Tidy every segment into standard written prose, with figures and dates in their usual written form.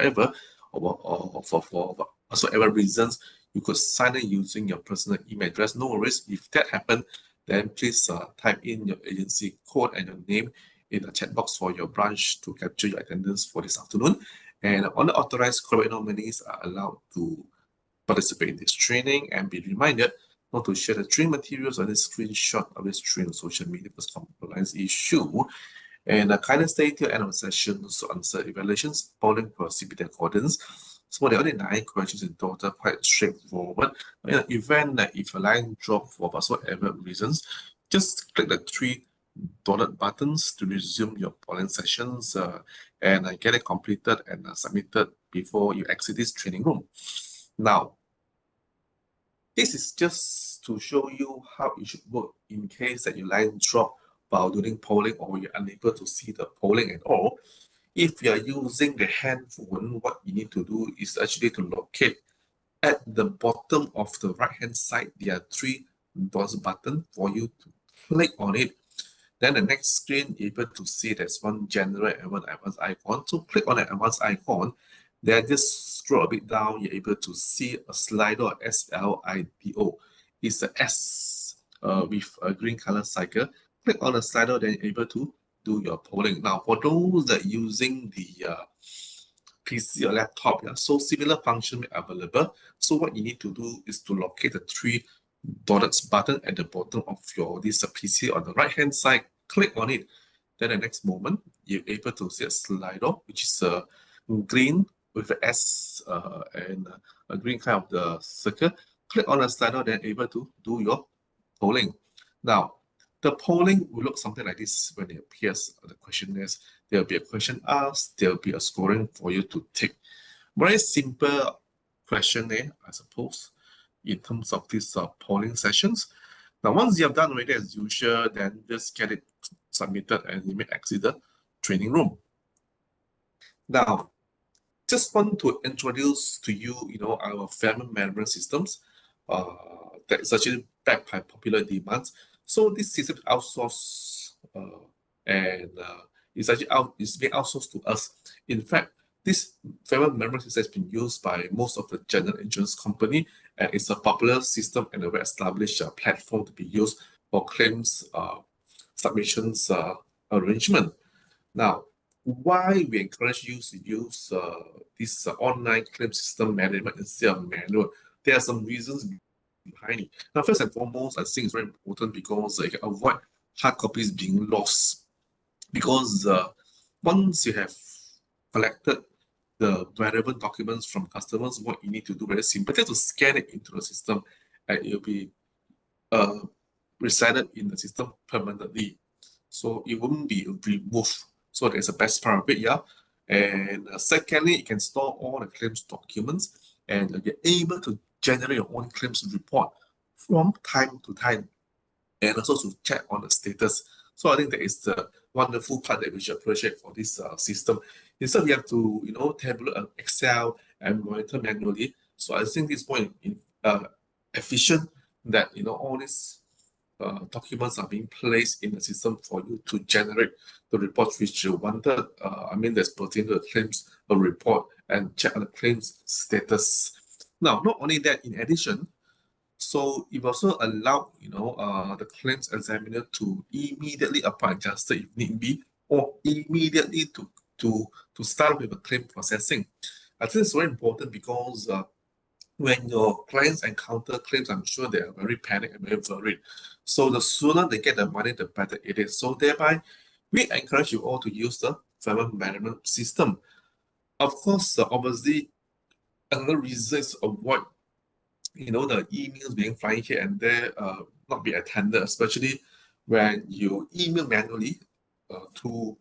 whatever, or for whatsoever reasons, you could sign in using your personal email address. No worries. If that happened, then please type in your agency code and your name in the chat box for your branch to capture your attendance for this afternoon. And only authorized corporate nominees are allowed to participate in this training, and be reminded not to share the training materials or the screenshot of this training on social media because compliance issue. And kindly stay till the end of the session to answer evaluations following for CPT accordance. So there are only 9 questions in total, quite straightforward. In the event that if a line drop for whatsoever reasons, just click the 3 dotted buttons to resume your polling sessions and get it completed and submitted before you exit this training room. Now, this is just to show you how it should work in case that your line drop while doing polling or you're unable to see the polling at all. If you're using the handphone, what you need to do is actually to locate at the bottom of the right hand side. There are 3 dots button for you to click on it. Then the next screen, you're able to see there's one general and one advanced icon. So click on the advanced icon. Then just scroll a bit down, you're able to see a Slido, SLIDO. It's a S with a green color cycle. Click on the Slido, then you're able to do your polling. Now, for those that using the PC or laptop, so similar function available. So what you need to do is to locate the 3 dotted button at the bottom of your this PC on the right hand side. Click on it. Then the next moment, you're able to see a Slido, which is green with the S and a green kind of the circle. Click on the Slido, then able to do your polling. Now, the polling will look something like this when it appears on the questionnaires. There will be a question asked, there will be a scoring for you to take. Very simple questionnaire, I suppose, in terms of these polling sessions. Now, once you have done already as usual, then just get it submitted and you may exit the training room. Now, just want to introduce to you, our family management systems that is actually backed by popular demands. So this system is outsourced and it's being outsourced to us. In fact, this family management system has been used by most of the general insurance company, and it's a popular system and a well-established platform to be used for claims submissions arrangement. Now, why we encourage you to use this online claim system management instead of manual? There are some reasons behind it. Now, first and foremost, I think it's very important because you can avoid hard copies being lost. Because once you have collected the relevant documents from customers, what you need to do very simple, just to scan it into the system, and it will be resided in the system permanently. So it won't be removed. So that's the best part of it, yeah. And secondly, you can store all the claims documents and you're able to generate your own claims report from time to time and also to check on the status. So I think that is the wonderful part that we should appreciate for this system. Instead, we have to, tabulate Excel and monitor manually. So I think this point efficient that all these documents are being placed in the system for you to generate the reports which you wanted. That's pertaining to the claims report and check on the claims status. Now, not only that, in addition, so it also allowed the claims examiner to immediately apply adjuster if need be, or immediately to start with the claim processing. I think it's very important because when your clients encounter claims, I'm sure they are very panicked and very worried. So the sooner they get the money, the better it is. So thereby, we encourage you all to use the family management system. Of course, obviously, another reason is to avoid the emails being flying here and there, not be attended, especially when you email manually to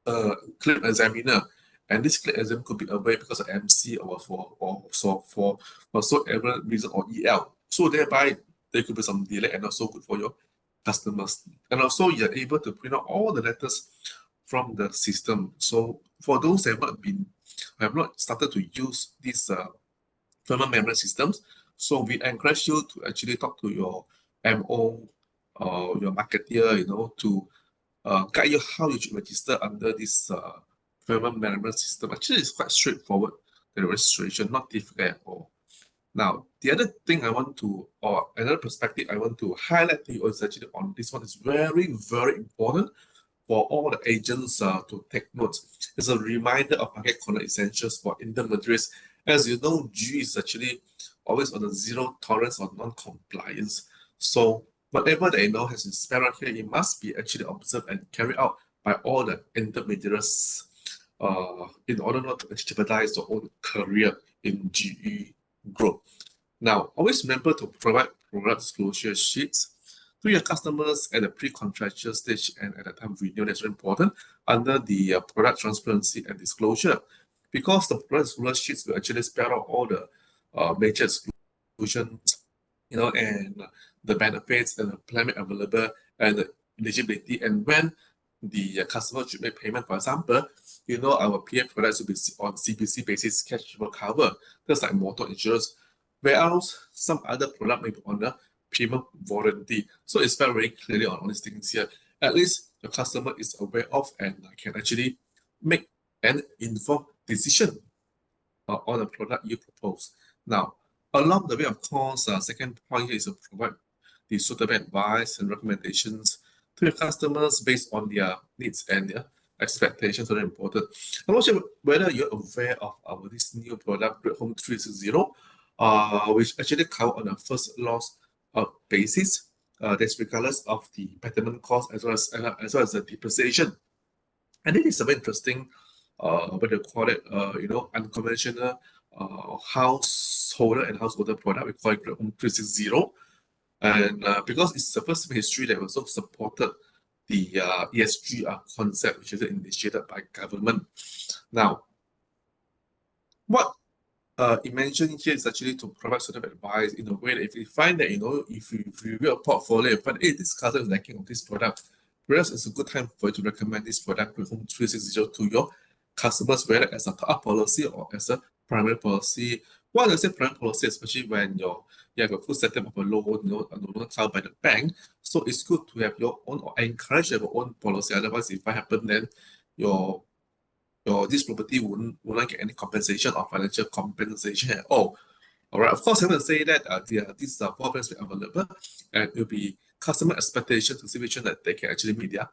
a claim examiner. And this claim exam could be away because of MC or for whatsoever reason or EL. So thereby, there could be some delay and also good for your customers. And also, you're able to print out all the letters from the system. So for those that have not started to use these family management systems, so we encourage you to actually talk to your MO or your marketeer, to guide you how you should register under this payment management system. Actually, it's quite straightforward, the registration, not difficult at all. Now, the other thing I want to, or another perspective I want to highlight to you is actually on this one is very, very important for all the agents to take notes. It's a reminder of market conduct essentials for intermediaries. As you know, GE is actually always on a zero tolerance on non-compliance. So whatever they know has been spelled out here, it must be actually observed and carried out by all the intermediaries in order not to jeopardize their own career in GE Group. Now, always remember to provide product disclosure sheets to your customers at the pre-contractual stage and at the time of renewal. That's very important under the product transparency and disclosure, because the product disclosure sheets will actually spell out all the major exclusions, and the benefits and the plan available and the eligibility, and when the customer should make payment. For example, our PA products will be on CPC basis, cash will cover, just like motor insurance, whereas some other product may be on a premium warranty. So it's very clearly on all these things here. At least the customer is aware of and can actually make an informed decision on the product you propose. Now, along the way, of course, second point here is to provide the suitable advice and recommendations to your customers based on their needs and their expectations. Are important. I'm not sure whether you're aware of this new product, Great Home 360, which actually cover on a first loss basis. That's regardless of the betterment cost as well as the depreciation. And it is very interesting, what they call it, unconventional householder and householder product. We call it Great Home 360. And because it's the first time in history that also supported the ESG concept, which is initiated by government. Now, what it mentioned here is actually to provide sort of advice in a way that if you find that, if you review a portfolio, but hey, this customer is lacking of this product, whereas it's a good time for you to recommend this product with Home 360 to your customers, whether as a top-up policy or as a primary policy. Why do I say primary policy? Especially when you have a full setup of a loan, a loan covered by the bank. So it's good to have your own, or encourage your own policy. Otherwise, if that happens, then your this property wouldn't get any compensation or financial compensation at all. All right. Of course, I will say that these are four plans available, and it will be customer expectation to see which one that they can actually meet their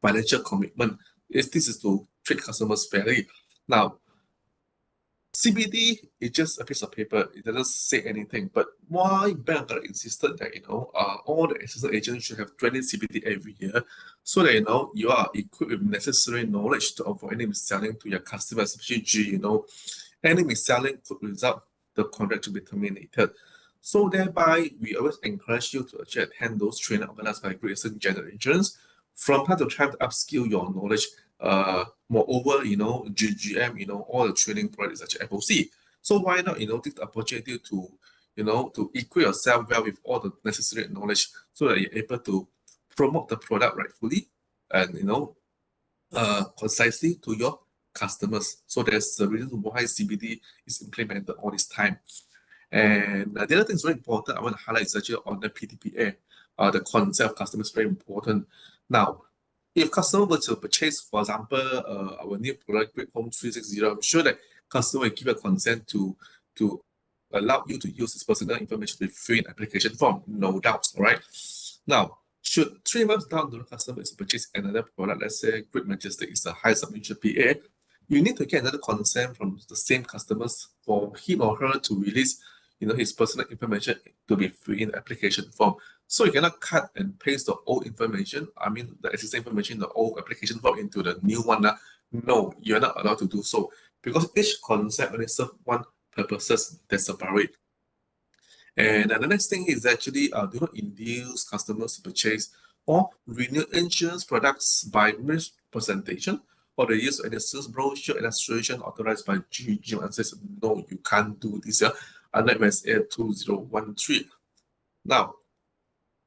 financial commitment. This is to treat customers fairly. Now, CBD is just a piece of paper. It doesn't say anything. But why bank insisted that all the assistant agents should have 20 CBD every year, so that you are equipped with necessary knowledge to avoid any mis-selling to your customers, especially any mis-selling could result the contract to be terminated. So thereby, we always encourage you to actually attend those training organized by Great Eastern General Insurance from time to time to upskill your knowledge. Moreover, GEGM, all the training products actually FOC. So why not, take the opportunity to equip yourself well with all the necessary knowledge so that you're able to promote the product rightfully and, concisely to your customers. So there's the reason why CBD is implemented all this time. And the other thing is very important, I want to highlight is actually on the PTPA. The concept of customer is very important. Now, if customer were to purchase, for example, our new product, Great Home 360, I'm sure that customer will give a consent to allow you to use this personal information to fill in application form, no doubts, all right? Now, should 3 months down the customer is purchase another product, let's say Great Majestic is a high submission PA, you need to get another consent from the same customers for him or her to release his personal information to be filled in the application form. So you cannot cut and paste the old information, the existing information in the old application form into the new one. No, you're not allowed to do so, because each concept only serves one purposes that separate. And the next thing is actually do not induce customers to purchase or renew insurance products by misrepresentation or the use of any sales brochure illustration authorized by GEGM and says, no, you can't do this here under MSA 2013. Now,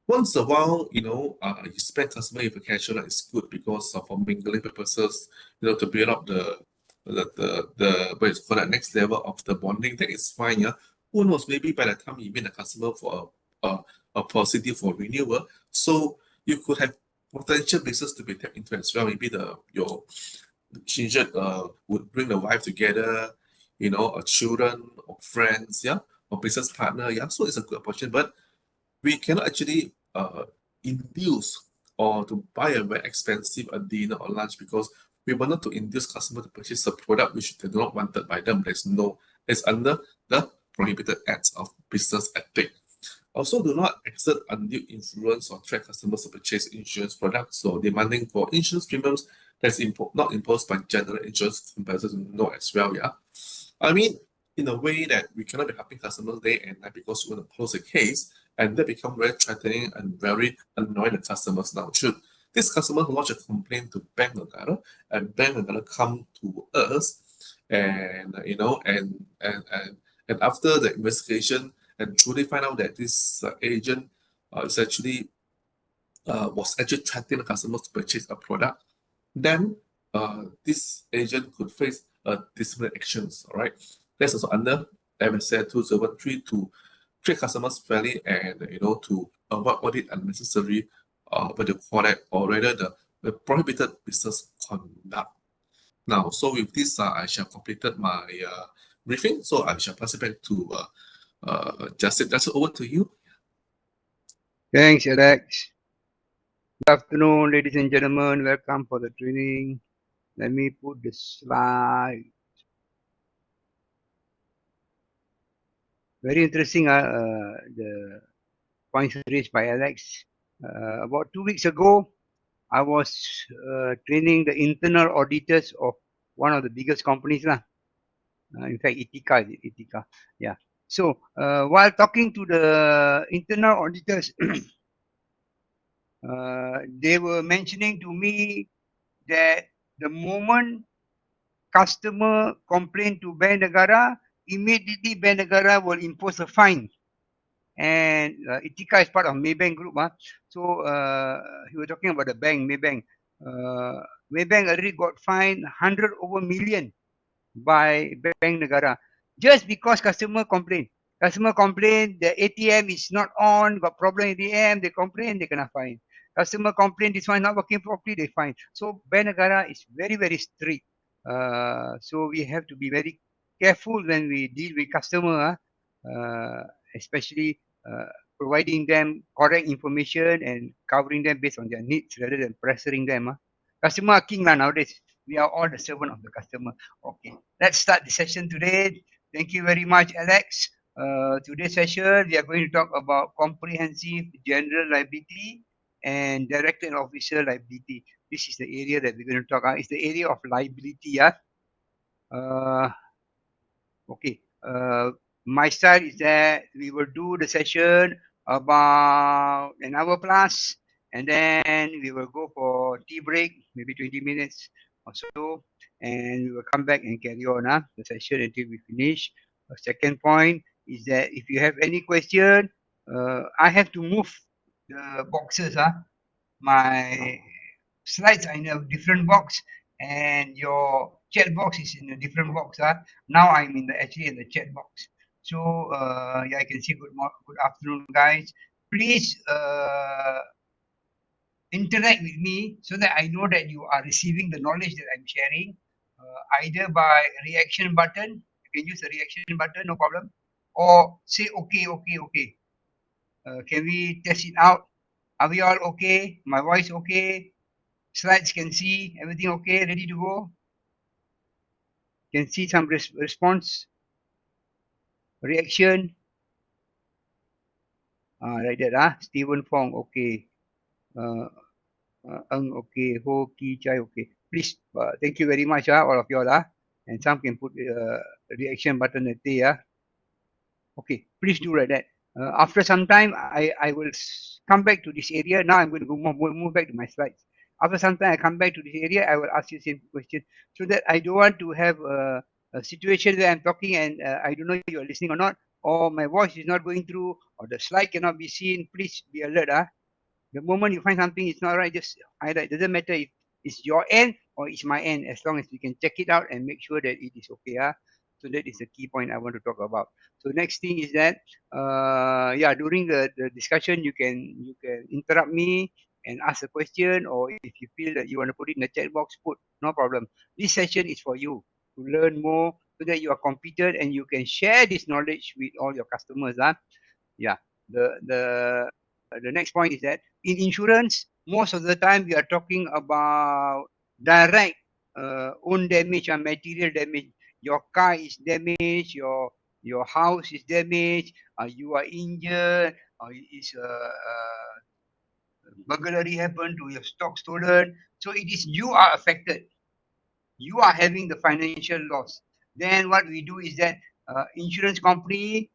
once a while, you spend customer information, it's good because for mingling purposes, to build up the what is called that next level of the bonding. That is fine. Yeah, who knows? Maybe by the time you meet a customer for a policy for renewal, so you could have potential business to be tapped into as well. Maybe injured would bring the wife together, or children or friends, yeah, or business partner, yeah. So it's a good opportunity, but we cannot actually induce or to buy a very expensive a dinner or lunch because we wanted to induce customer to purchase a product which they do not wanted by them. It's under the prohibited acts of business ethic. Also, do not exert undue influence or threat customers to purchase insurance products or demanding for insurance premiums that's not imposed by general insurance competitors to know as well. Yeah, I mean, in a way that we cannot be helping customers day and night because we want to close a case, and that become very threatening and very annoying the customers now. Should this customer lodge a complaint to Bank Negara, and Bank Negara come to us, and and after the investigation and truly find out that this agent is actually was actually threatening the customers to purchase a product, then this agent could face disciplinary actions. All right, that's also under MSA 203 to treat customers fairly and to avoid all the unnecessary what you call that, or rather the prohibited business conduct. Now, so with this, I shall completed my briefing. So I shall pass it back to Justin. That's over to you. Thanks, Alex. Good afternoon, ladies and gentlemen. Welcome for the training. Let me put the slide. Very interesting, the points raised by Alex. About 2 weeks ago, I was training the internal auditors of one of the biggest companies. In fact, Itika, Itika. Yeah. So while talking to the internal auditors, they were mentioning to me that the moment customer complain to Bank Negara, immediately Bank Negara will impose a fine. And Itika is part of Maybank Group. So he was talking about the bank, Maybank. Maybank already got fined 100 over million by Bank Negara just because customer complain. Customer complain the ATM is not on, got problem with ATM, they complain, they kena fine. Customer complain this one not working properly, they fine. So Bank Negara is very, very strict. So we have to be very careful when we deal with customer, especially providing them correct information and covering them based on their needs rather than pressuring them. Customer are king nowadays. We are all the servant of the customer. Okay, let's start the session today. Thank you very much, Alex. Today's session, we are going to talk about comprehensive general liability and director and officer liability. This is the area that we're going to talk about. It's the area of liability. Okay. My style is that we will do the session about an hour plus, and then we will go for tea break, maybe 20 minutes or so, and we will come back and carry on the session until we finish. Second point is that if you have any question, I have to move the boxes. My slides are in a different box and your chat box is in a different box. Now I'm actually in the chat box. So yeah, I can see good afternoon, guys. Please interact with me so that I know that you are receiving the knowledge that I'm sharing. Either by reaction button, you can use the reaction button, no problem, or say okay, okay, okay. Can we test it out? Are we all okay? My voice okay? Slides can see everything okay, ready to go. Can see some response, reaction. Like that. Stephen Fong, okay. Okay. Ho Ki Chai, okay. Please, thank you very much, all of you all. And some can put reaction button at there. Okay, please do like that. After some time, I will come back to this area. Now I'm going to move back to my slides. After some time, I come back to this area. I will ask you the same question so that I don't want to have a situation where I'm talking and I don't know you're listening or not, or my voice is not going through, or the slide cannot be seen. Please be alert. The moment you find something is not right, just highlight. Doesn't matter if it's your end or it's my end, as long as we can check it out and make sure that it is okay. So that is the key point I want to talk about. So next thing is that yeah, during the discussion you can interrupt me and ask a question, or if you feel that you want to put it in the chat box, put, no problem. This session is for you to learn more so that you are competent and you can share this knowledge with all your customers. Yeah. The next point is that in insurance, most of the time we are talking about direct own damage and material damage. Your car is damaged, your house is damaged, you are injured, or is burglary happened to your stock stolen. So it is you are affected. You are having the financial loss. Then what we do is that insurance company,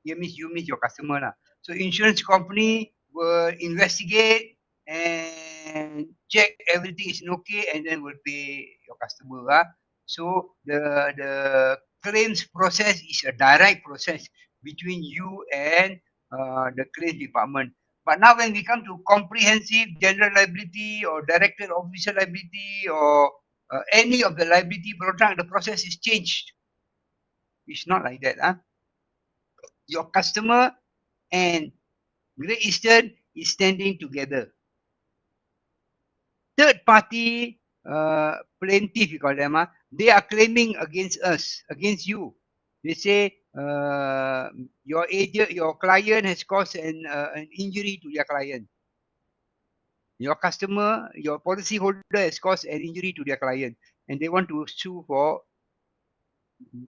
you means your customer lah. So insurance company will investigate and check everything is okay, and then will pay your customer. So the claims process is a direct process between you and the claims department. But now when we come to comprehensive general liability or director officer liability or any of the liability product, the process is changed. It's not like that. Your customer and Great Eastern is standing together. Third party plaintiff, you call them, they are claiming against us, against you. They say your agent, your client has caused an injury to their client. Your customer, your policy holder has caused an injury to their client, and they want to sue for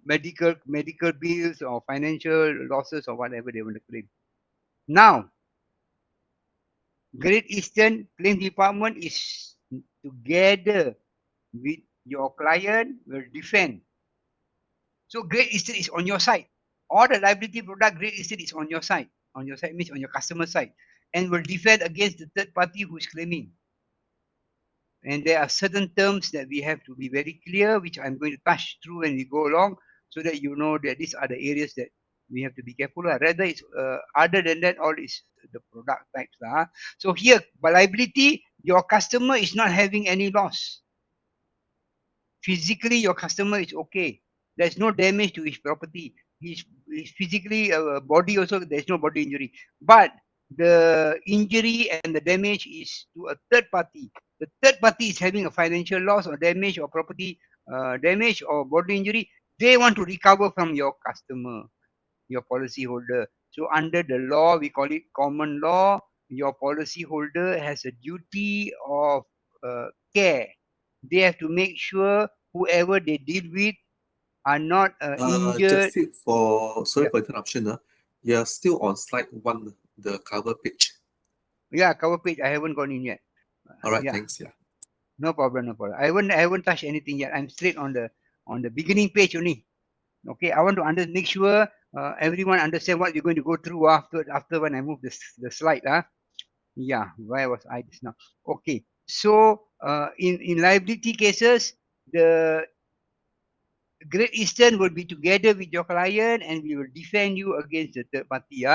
medical bills or financial losses or whatever they want to claim. Now, Great Eastern Claims Department is together with your client will defend. So Great Eastern is on your side. All the liability product, Great Eastern is on your side. On your side means on your customer side, and will defend against the third party who is claiming. And there are certain terms that we have to be very clear, which I'm going to touch through when we go along, so that you know that these are the areas that we have to be careful. Rather, it's other than that, all is the product types. So here, by liability, your customer is not having any loss. Physically, your customer is okay. There's no damage to his property. His physically body also, there's no body injury. But the injury and the damage is to a third party. The third party is having a financial loss or damage or property damage or body injury. They want to recover from your customer, your policy holder. So under the law, we call it common law. Your policy holder has a duty of care. They have to make sure whoever they deal with are not injured. Just sorry Yeah, for interruption. You're still on slide 1, the cover page. yeah, cover page. I haven't gone in yet. All right, Yeah, thanks. Yeah. no problem, no problem. I haven't touched anything yet. I'm straight on the beginning page only. Okay, I want to make sure everyone understand what you're going to go through after when I move the slide. Yeah, where was I just now? Okay, so in liability cases, the Great Eastern will be together with your client and we will defend you against the third party.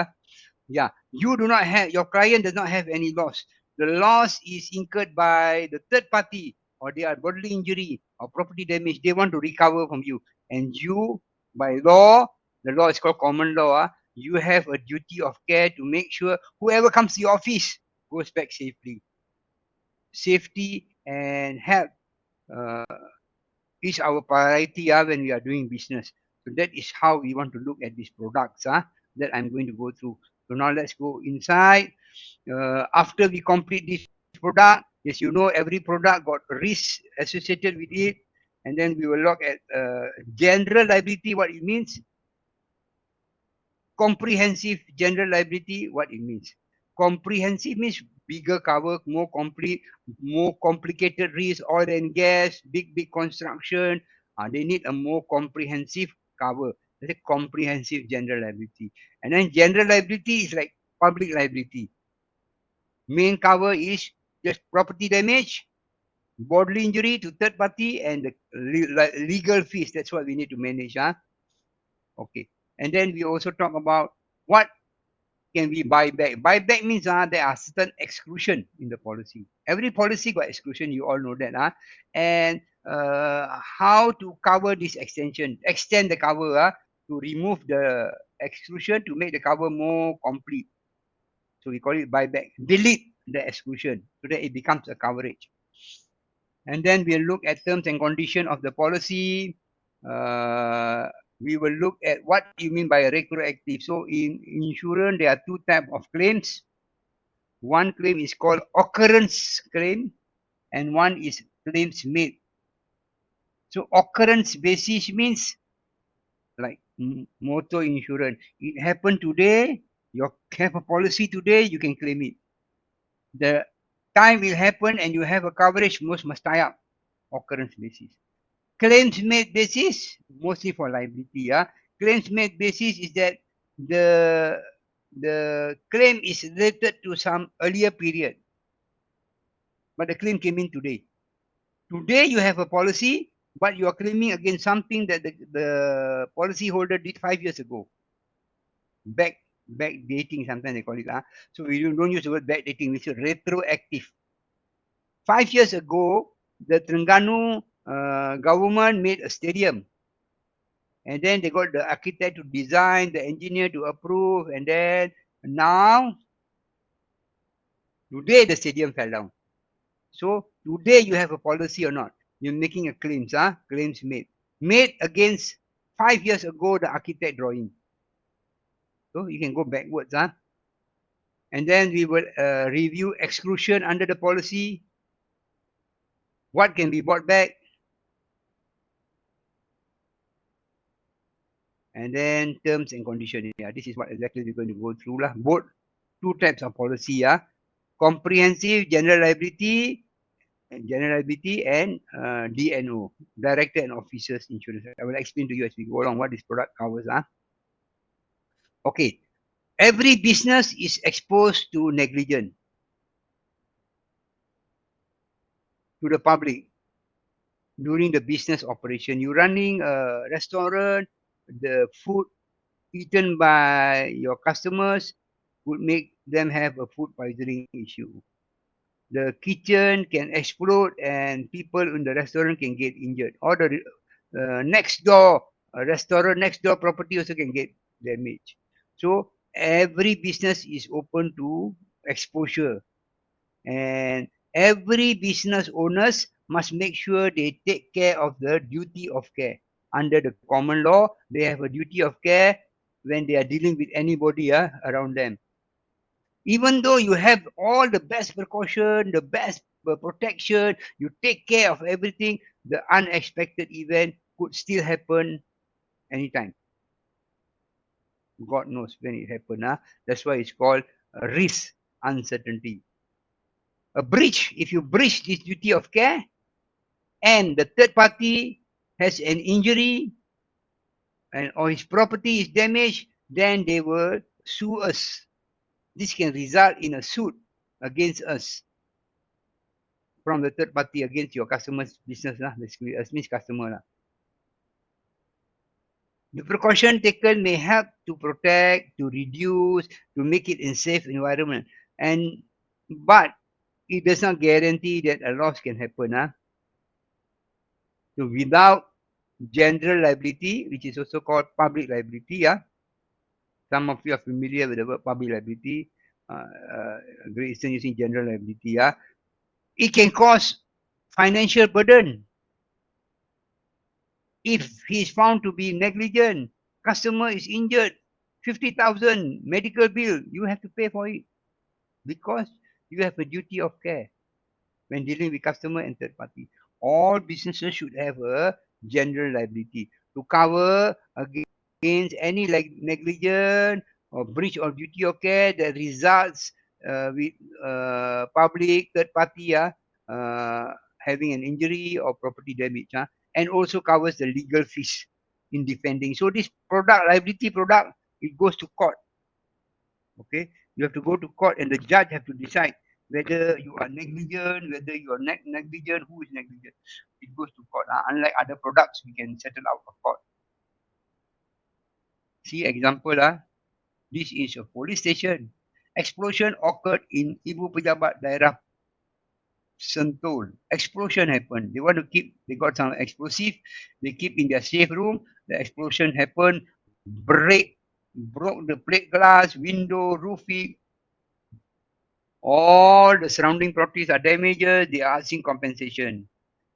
Yeah, you do not have, your client does not have any loss. The loss is incurred by the third party, or they are bodily injury or property damage. They want to recover from you, and you, by law, the law is called common law. You have a duty of care to make sure whoever comes to your office goes back safely. Safety and health uh, is our priority when we are doing business. So that is how we want to look at these products that I'm going to go through. So now let's go inside. After we complete this product, yes, you know every product got risk associated with it. And then we will look at general liability, what it means. Comprehensive general liability, what it means. Comprehensive means bigger cover, more complete, more complicated risk, oil and gas, big construction. They need a more comprehensive cover. That's a comprehensive general liability. And then general liability is like public liability. Main cover is just property damage, bodily injury to third party, and the legal fees. That's what we need to manage. Okay. And then we also talk about what can we buy back. Buy back means there are certain exclusion in the policy. Every policy got exclusion. You all know that. And how to cover this extension, extend the cover to remove the exclusion to make the cover more complete. So we call it buyback. Delete the exclusion so that it becomes a coverage. And then we'll look at terms and condition of the policy. We will look at what you mean by retroactive. So in insurance, there are two types of claims. One claim is called occurrence claim, and one is claims made. So occurrence basis means like motor insurance. It happened today, you have a policy today, you can claim it. The time will happen and you have a coverage, most must tie up. Occurrence basis. Claims made basis, mostly for liability. Claims made basis is that the claim is related to some earlier period, but the claim came in today. Today you have a policy, but you are claiming against something that the policy holder did 5 years ago. Back dating, sometimes they call it. So we don't use the word back dating, we say retroactive. 5 years ago, the Terengganu government made a stadium. And then they got the architect to design, the engineer to approve, and then now, today the stadium fell down. So today you have a policy or not? You're making a claims, claims made. Made against 5 years ago the architect drawing. So you can go backwards, and then we will review exclusion under the policy. What can be bought back? And then terms and conditions. Yeah, this is what exactly we're going to go through. Both two types of policy. Comprehensive general liability and DNO, Director and Officers Insurance. I will explain to you as we go along what this product covers. Okay. Every business is exposed to negligence to the public during the business operation. You're running a restaurant, the food eaten by your customers would make them have a food poisoning issue. The kitchen can explode and people in the restaurant can get injured. Or the next door restaurant, next door property also can get damaged. So every business is open to exposure, and every business owners must make sure they take care of the duty of care. Under the common law, they have a duty of care when they are dealing with anybody around them. Even though you have all the best precaution, the best protection, you take care of everything, the unexpected event could still happen anytime. God knows when it happen. That's why it's called risk uncertainty. A breach, if you breach this duty of care and the third party has an injury and or his property is damaged, then they will sue us. This can result in a suit against us from the third party against your customer's business, basically, as means customer. The precaution taken may help to protect, to reduce, to make it a safe environment. But it does not guarantee that a loss can happen. So without general liability, which is also called public liability, some of you are familiar with the word public liability. Great Eastern using general liability, it can cause financial burden. If he is found to be negligent, customer is injured, 50,000 medical bill, you have to pay for it because you have a duty of care when dealing with customer and third party. All businesses should have a general liability to cover against any negligence or breach of duty of care that results with public third party having an injury or property damage, and also covers the legal fees in defending. So this product, liability product, it goes to court. Okay, you have to go to court and the judge have to decide whether you are negligent, whether you are negligent, who is negligent. It goes to court. Unlike other products, we can settle out of court. See example, this is a police station. Explosion occurred in Ibu Pejabat Daerah Sentul. Explosion happened. They want to keep, they got some explosive, they keep in their safe room. The explosion happened, broke the plate glass, window, roofing. All the surrounding properties are damaged, they are asking compensation.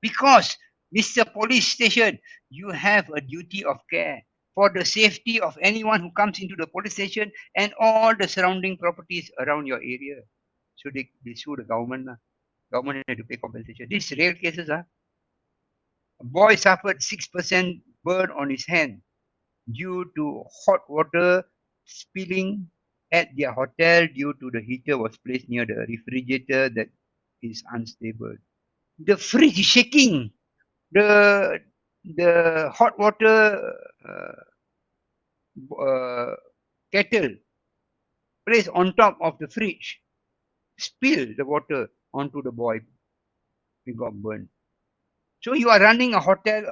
Because, Mr. Police Station, you have a duty of care for the safety of anyone who comes into the police station and all the surrounding properties around your area. So they sue the government. Government had to pay compensation. These real cases are. A boy suffered 6% burn on his hand due to hot water spilling at their hotel due to the heater was placed near the refrigerator that is unstable. The fridge is shaking. The hot water kettle placed on top of the fridge spilled the water onto the boy. He got burned. So you are running a hotel.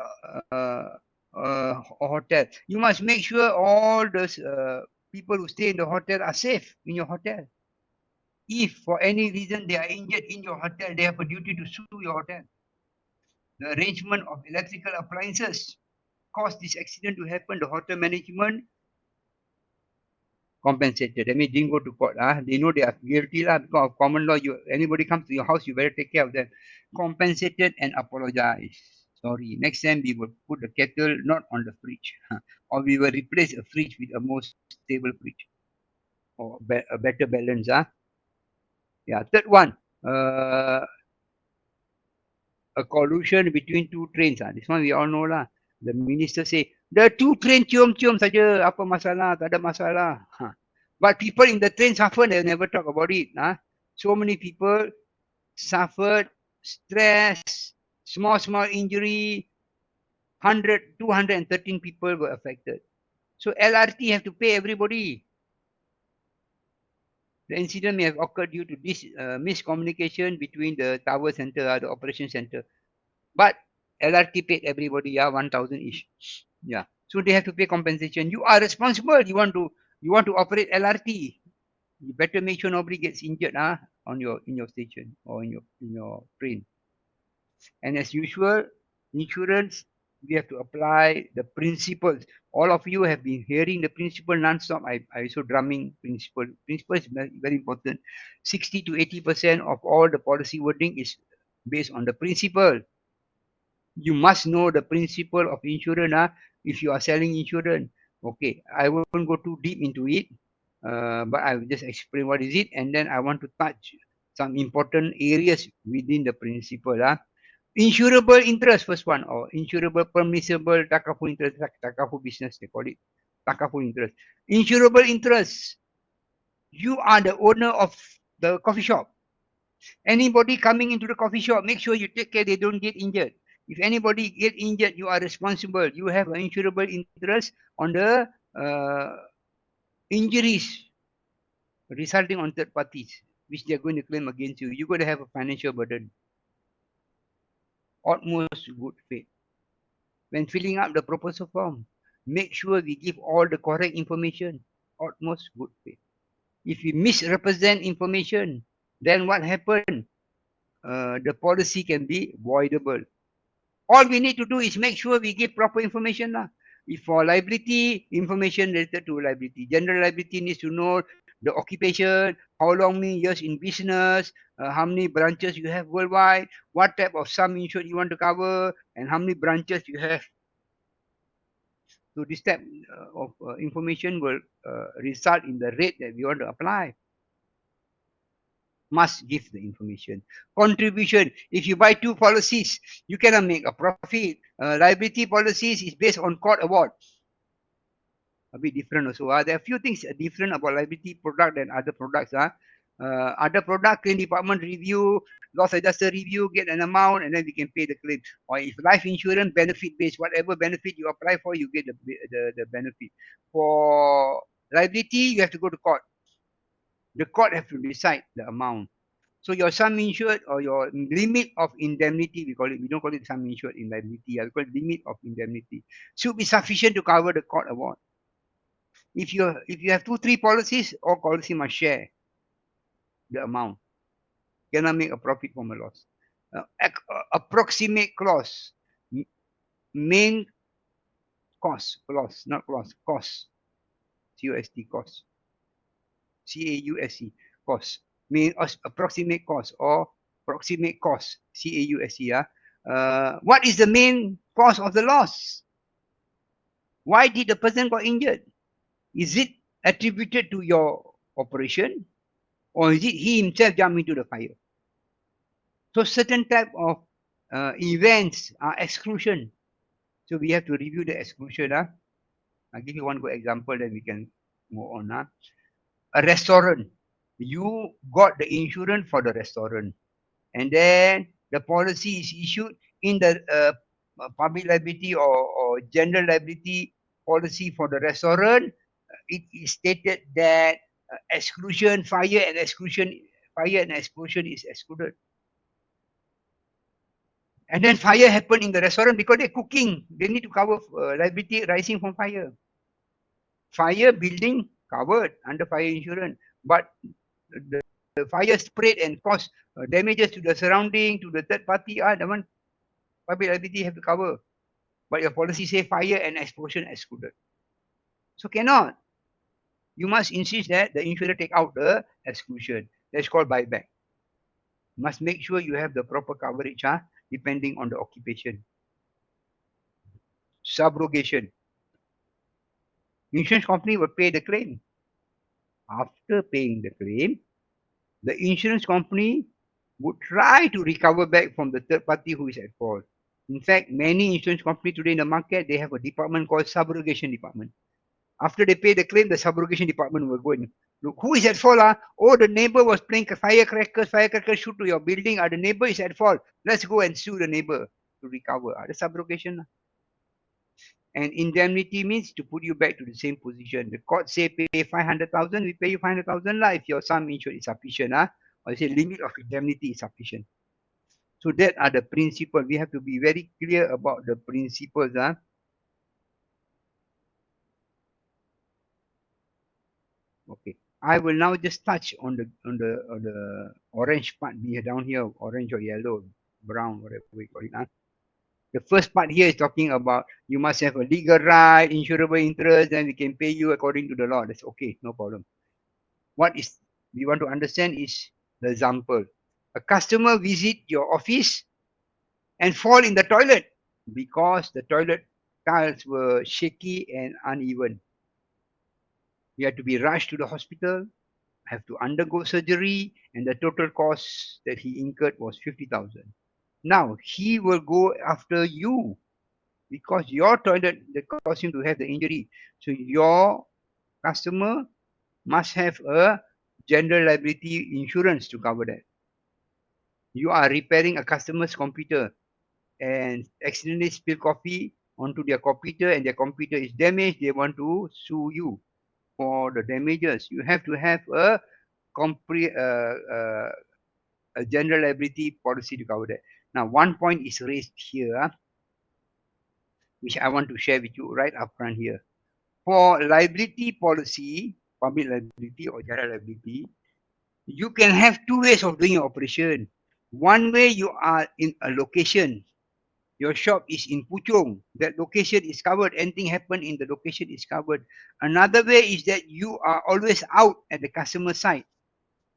A hotel. You must make sure all those people who stay in the hotel are safe in your hotel. If for any reason they are injured in your hotel, they have a duty to sue your hotel. The arrangement of electrical appliances caused this accident to happen. The hotel management compensated. That means didn't go to court. They know they are guilty because of common law. Anybody comes to your house, you better take care of them. Compensated and apologize. Sorry. Next time we will put the kettle not on the fridge, or we will replace a fridge with a more stable fridge or a better balance. Yeah. Third one. A collusion between two trains. This one we all know lah. The minister say, the two train cium-cium saja, apa masalah, tak ada masalah. But people in the train suffer, they never talk about it. So many people suffered stress, small injury, 213 people were affected. So LRT have to pay everybody. The incident may have occurred due to this miscommunication between the tower center, the operation center. But LRT paid everybody, 1,000 each. Yeah. So they have to pay compensation. You are responsible. You want to operate LRT. You better make sure nobody gets injured in your station or in your train. And as usual, insurance, we have to apply the principles. All of you have been hearing the principle non-stop. I also drumming principle. Principle is very important. 60 to 80% of all the policy wording is based on the principle. You must know the principle of insurance if you are selling insurance. Okay, I won't go too deep into it, but I will just explain what is it, and then I want to touch some important areas within the principle. Insurable interest, first one, or insurable permissible takaful interest, takaful business, they call it. Takaful interest. Insurable interest. You are the owner of the coffee shop. Anybody coming into the coffee shop, make sure you take care they don't get injured. If anybody get injured, you are responsible. You have an insurable interest on the injuries resulting on third parties, which they are going to claim against you. You're going to have a financial burden. Utmost good faith. When filling up the proposal form, make sure we give all the correct information. Utmost good faith. If we misrepresent information, then what happened? The policy can be voidable. All we need to do is make sure we give proper information. If for liability, information related to liability. General liability needs to know the occupation, how long many years in business, how many branches you have worldwide, what type of sum insured you want to cover, and how many branches you have. So this type of information will result in the rate that we want to apply. Must give the information. Contribution. If you buy two policies, you cannot make a profit. Liability policies is based on court award. A bit different also. There are few things different about liability product than other products. Other product, claim department review, loss adjuster review, get an amount, and then we can pay the claim. Or if life insurance, benefit based, whatever benefit you apply for, you get the benefit. For liability, you have to go to court. The court have to decide the amount. So your sum insured or your limit of indemnity, we call it, we don't call it sum insured in liability, we call it limit of indemnity, should be sufficient to cover the court award. If you have 2-3 policies, all policy must share the amount. Cannot make a profit from a loss. Approximate clause. Main cost, loss, not loss, cost. COST, cost. CAUSE, cost. mean approximate cost or proximate cost, CAUSE. What is the main cause of the loss? Why did the person got injured? Is it attributed to your operation, or is it he himself jumped into the fire? So certain type of events are exclusion. So we have to review the exclusion. I'll give you one good example, then we can move on. A restaurant. You got the insurance for the restaurant, and then the policy is issued in the public liability or general liability policy for the restaurant. It is stated that exclusion, fire and exclusion is excluded. And then fire happened in the restaurant because they're cooking. They need to cover liability rising from fire. Fire building covered under fire insurance, but the fire spread and caused damages to the surrounding, to the third party. The one public liability have to cover. But your policy say fire and explosion excluded. So cannot. You must insist that the insurer take out the exclusion. That's called buyback. You must make sure you have the proper coverage, depending on the occupation. Subrogation. Insurance company will pay the claim. After paying the claim, the insurance company would try to recover back from the third party who is at fault. In fact, many insurance companies today in the market, they have a department called subrogation department. After they pay the claim, the subrogation department will go and look, who is at fault? Oh, the neighbor was playing firecrackers shoot to your building. The neighbor is at fault. Let's go and sue the neighbor to recover. The subrogation. And indemnity means to put you back to the same position. The court say pay 500,000, we pay you 500,000 if your sum insured is sufficient. Or say limit of indemnity is sufficient. So that are the principles. We have to be very clear about the principles. Okay. I will now just touch on the orange part down here, orange or yellow, brown, whatever we call it. The first part here is talking about you must have a legal right, insurable interest, then we can pay you according to the law. That's okay, no problem. What is we want to understand is the example. A customer visit your office and fall in the toilet because the toilet tiles were shaky and uneven. You have to be rushed to the hospital, have to undergo surgery, and the total cost that he incurred was 50,000. Now he will go after you because your toilet that caused him to have the injury. So your customer must have a general liability insurance to cover that. You are repairing a customer's computer and accidentally spill coffee onto their computer and their computer is damaged. They want to sue you for the damages. You have to have a general liability policy to cover that. Now, one point is raised here, which I want to share with you right up front here. For liability policy, public liability or general liability, you can have two ways of doing your operation. One way, you are in a location. Your shop is in Puchong. That location is covered. Anything happen in the location is covered. Another way is that you are always out at the customer side.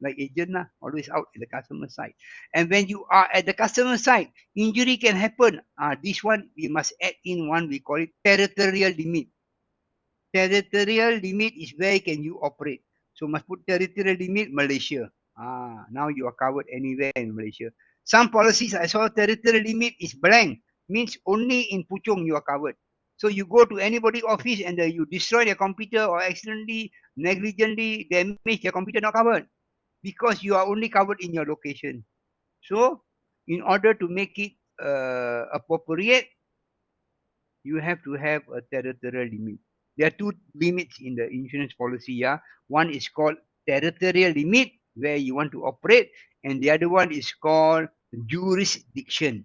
Like agent, always out at the customer side. And when you are at the customer side, injury can happen. This one, we must add in one, we call it territorial limit. Territorial limit is where can you operate. So must put territorial limit Malaysia. Now you are covered anywhere in Malaysia. Some policies I saw territorial limit is blank, means only in Puchong you are covered. So you go to anybody office and you destroy their computer or accidentally, negligently damage their computer, not covered because you are only covered in your location. So in order to make it appropriate, you have to have a territorial limit. There are two limits in the insurance policy. One is called territorial limit, where you want to operate, and the other one is called jurisdiction.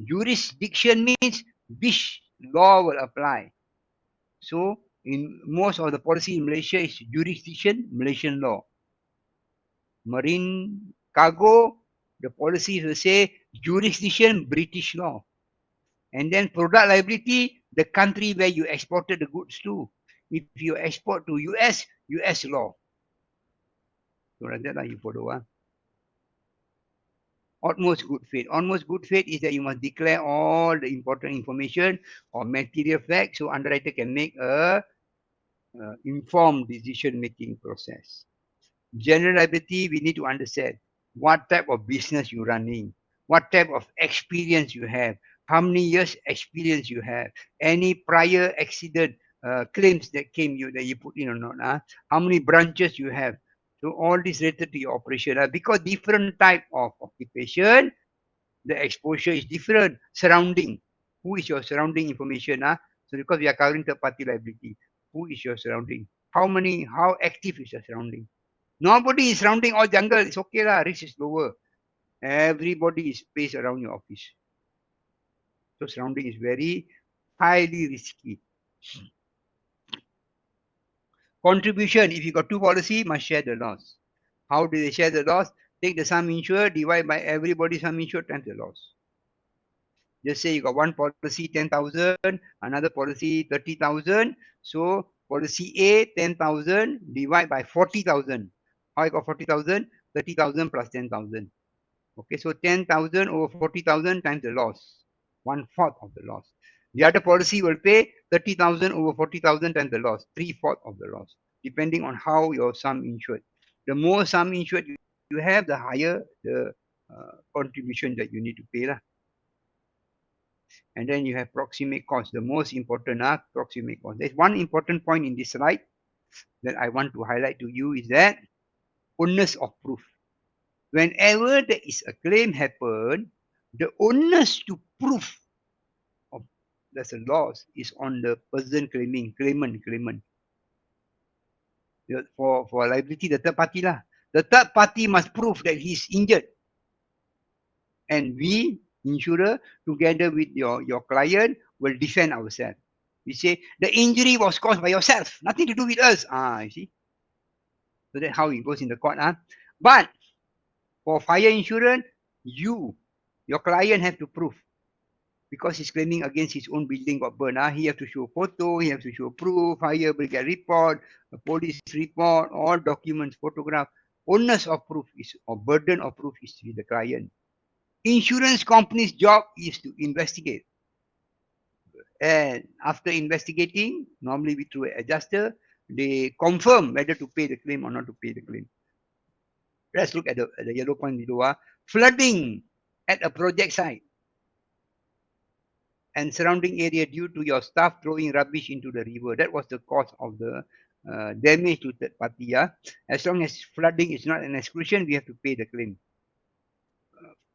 Jurisdiction means which law will apply. So in most of the policy in Malaysia is jurisdiction, Malaysian law. Marine cargo, the policy will say jurisdiction, British law. And then product liability, the country where you exported the goods to. If you export to US, US law. So like that you follow. Utmost good faith. Utmost good faith is that you must declare all the important information or material facts so underwriter can make a informed decision making process. General liability, we need to understand what type of business you're running, what type of experience you have, how many years experience you have, any prior accident claims that came you that you put in or not, how many branches you have. So all this related to your operation, because different type of occupation, the exposure is different. Surrounding, who is your surrounding information? So because we are covering third party liability, who is your surrounding? How active is your surrounding? Nobody is surrounding all jungle. It's okay lah. Risk is lower. Everybody is based around your office. So surrounding is very highly risky. Contribution. If you got two policy, must share the loss. How do they share the loss? Take the sum insured, divide by everybody sum insured times the loss. Just say you got one policy 10,000, another policy 30,000. So policy A 10,000 divide by 40,000. How I got 40,000? 30,000 plus 10,000. Okay, so 10,000 over 40,000 times the loss, 1/4 of the loss. The other policy will pay 30,000 over 40,000 times the loss, 3/4 of the loss, depending on how your sum insured. The more sum insured you have, the higher the contribution that you need to pay lah. And then you have proximate cost, the most important proximate cost. There's one important point in this slide that I want to highlight to you is that onus of proof. Whenever there is a claim happen, the onus to prove of there's a loss is on the person claiming, claimant. For liability, the third party lah. The third party must prove that he's injured. And we, insurer, together with your client, will defend ourselves. We say, the injury was caused by yourself, nothing to do with us. You see? So that's how it goes in the court. But for fire insurance, your client have to prove. Because he's claiming against his own building got burned. He have to show photo, he have to show proof, fire brigade report, a police report, all documents, photograph. Onus of proof is, or burden of proof is with the client. Insurance company's job is to investigate. And after investigating, normally we through an adjuster, they confirm whether to pay the claim or not to pay the claim. Let's look at the yellow point below. Flooding at a project site and surrounding area due to your staff throwing rubbish into the river. That was the cause of the damage to third party. As long as flooding is not an exclusion, we have to pay the claim.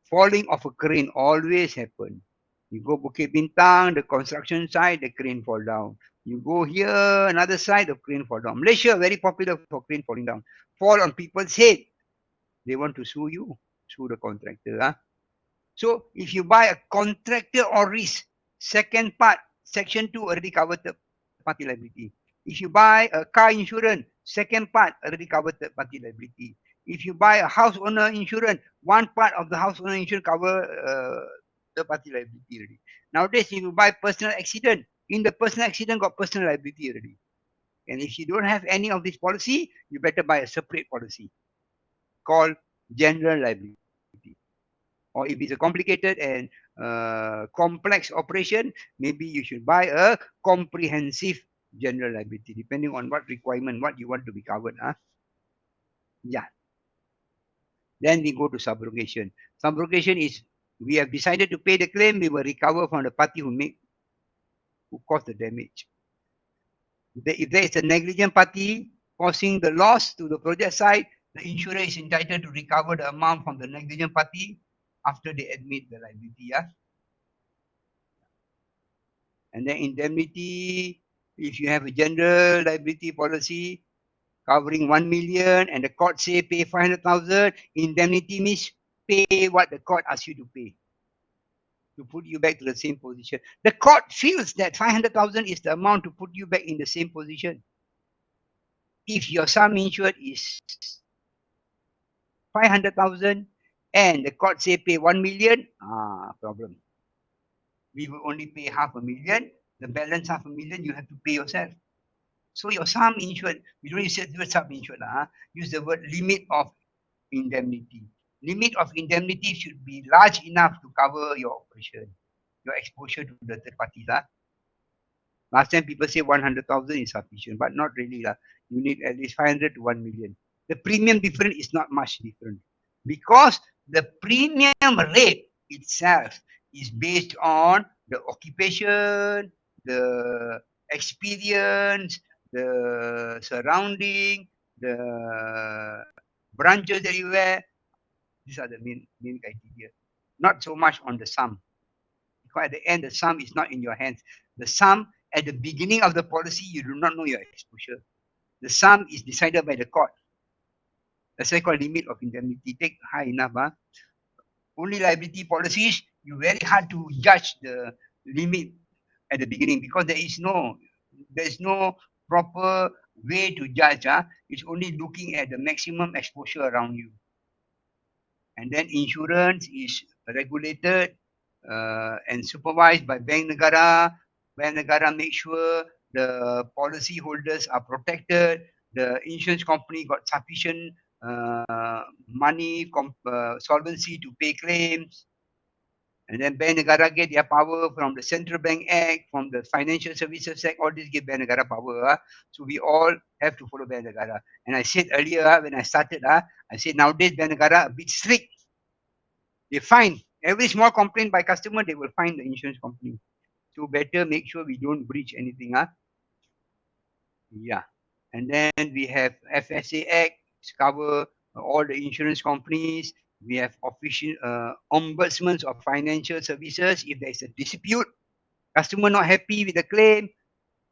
Falling of a crane always happen. You go Bukit Bintang, the construction site, the crane fall down. You go here, another side, the crane fall down. Malaysia, very popular for crane falling down. Fall on people's head. They want to sue you, sue the contractor. So if you buy a contractor or risk, second part, section 2 already covered third party liability. If you buy a car insurance, second part already covered third party liability. If you buy a house owner insurance, one part of the house owner insurance cover third party liability already. Nowadays, if you buy personal accident, in the personal accident got personal liability already. And if you don't have any of this policy, you better buy a separate policy called general liability. Or if it's a complicated and complex operation, maybe you should buy a comprehensive general liability, depending on what requirement, what you want to be covered. Yeah. Then we go to subrogation. Subrogation is, we have decided to pay the claim, we will recover from the party who caused the damage. If there is a negligent party causing the loss to the project site, the insurer is entitled to recover the amount from the negligent party after they admit the liability. And then indemnity, if you have a general liability policy covering 1 million and the court say pay 500,000, indemnity means pay what the court asks you to pay to put you back to the same position. The court feels that 500,000 is the amount to put you back in the same position. If your sum insured is 500,000 and the court say pay 1 million, problem. We will only pay 500,000. The balance 500,000 you have to pay yourself. So your sum insured, we don't use the word sum insured, use the word limit of indemnity. limit of indemnity should be large enough to cover your operation, your exposure to the third parties. Last time people say 100,000 is sufficient, but not really. You need at least 500 to 1 million. The premium difference is not much different because the premium rate itself is based on the occupation, the experience, the surrounding, the branches that you wear. These are the main criteria. Not so much on the sum. Because at the end, the sum is not in your hands. The sum at the beginning of the policy, you do not know your exposure. The sum is decided by the court. That's why called limit of indemnity. Take high enough. Only liability policies, you very hard to judge the limit at the beginning because there's no proper way to judge. It's only looking at the maximum exposure around you. And then insurance is regulated and supervised by Bank Negara. Bank Negara make sure the policy holders are protected. The insurance company got sufficient money, solvency to pay claims. And then Bank Negara get their power from the Central Bank Act, from the Financial Services Act, all this give Bank Negara power. So we all have to follow Bank Negara. And I said earlier when I started, I said nowadays Bank Negara a bit strict. They fine. Every small complaint by customer, they will fine the insurance company. So better make sure we don't breach anything. Yeah. And then we have FSA Act, cover all the insurance companies. We have official ombudsman of financial services. If there is a dispute, customer not happy with the claim,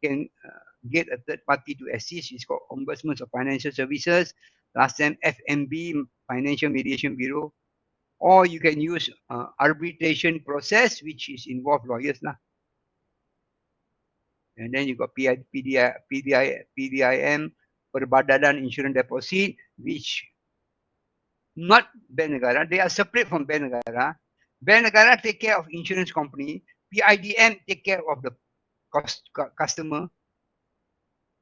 can get a third party to assist. It's called ombudsman of financial services. Last time FMB, Financial Mediation Bureau. Or you can use arbitration process, which is involve lawyers lah. And then you got PDIM, Perbadanan Insurance Deposit, which not Bank Negara. They are separate from Bank Negara. Bank Negara take care of insurance company. PIDM take care of the customer.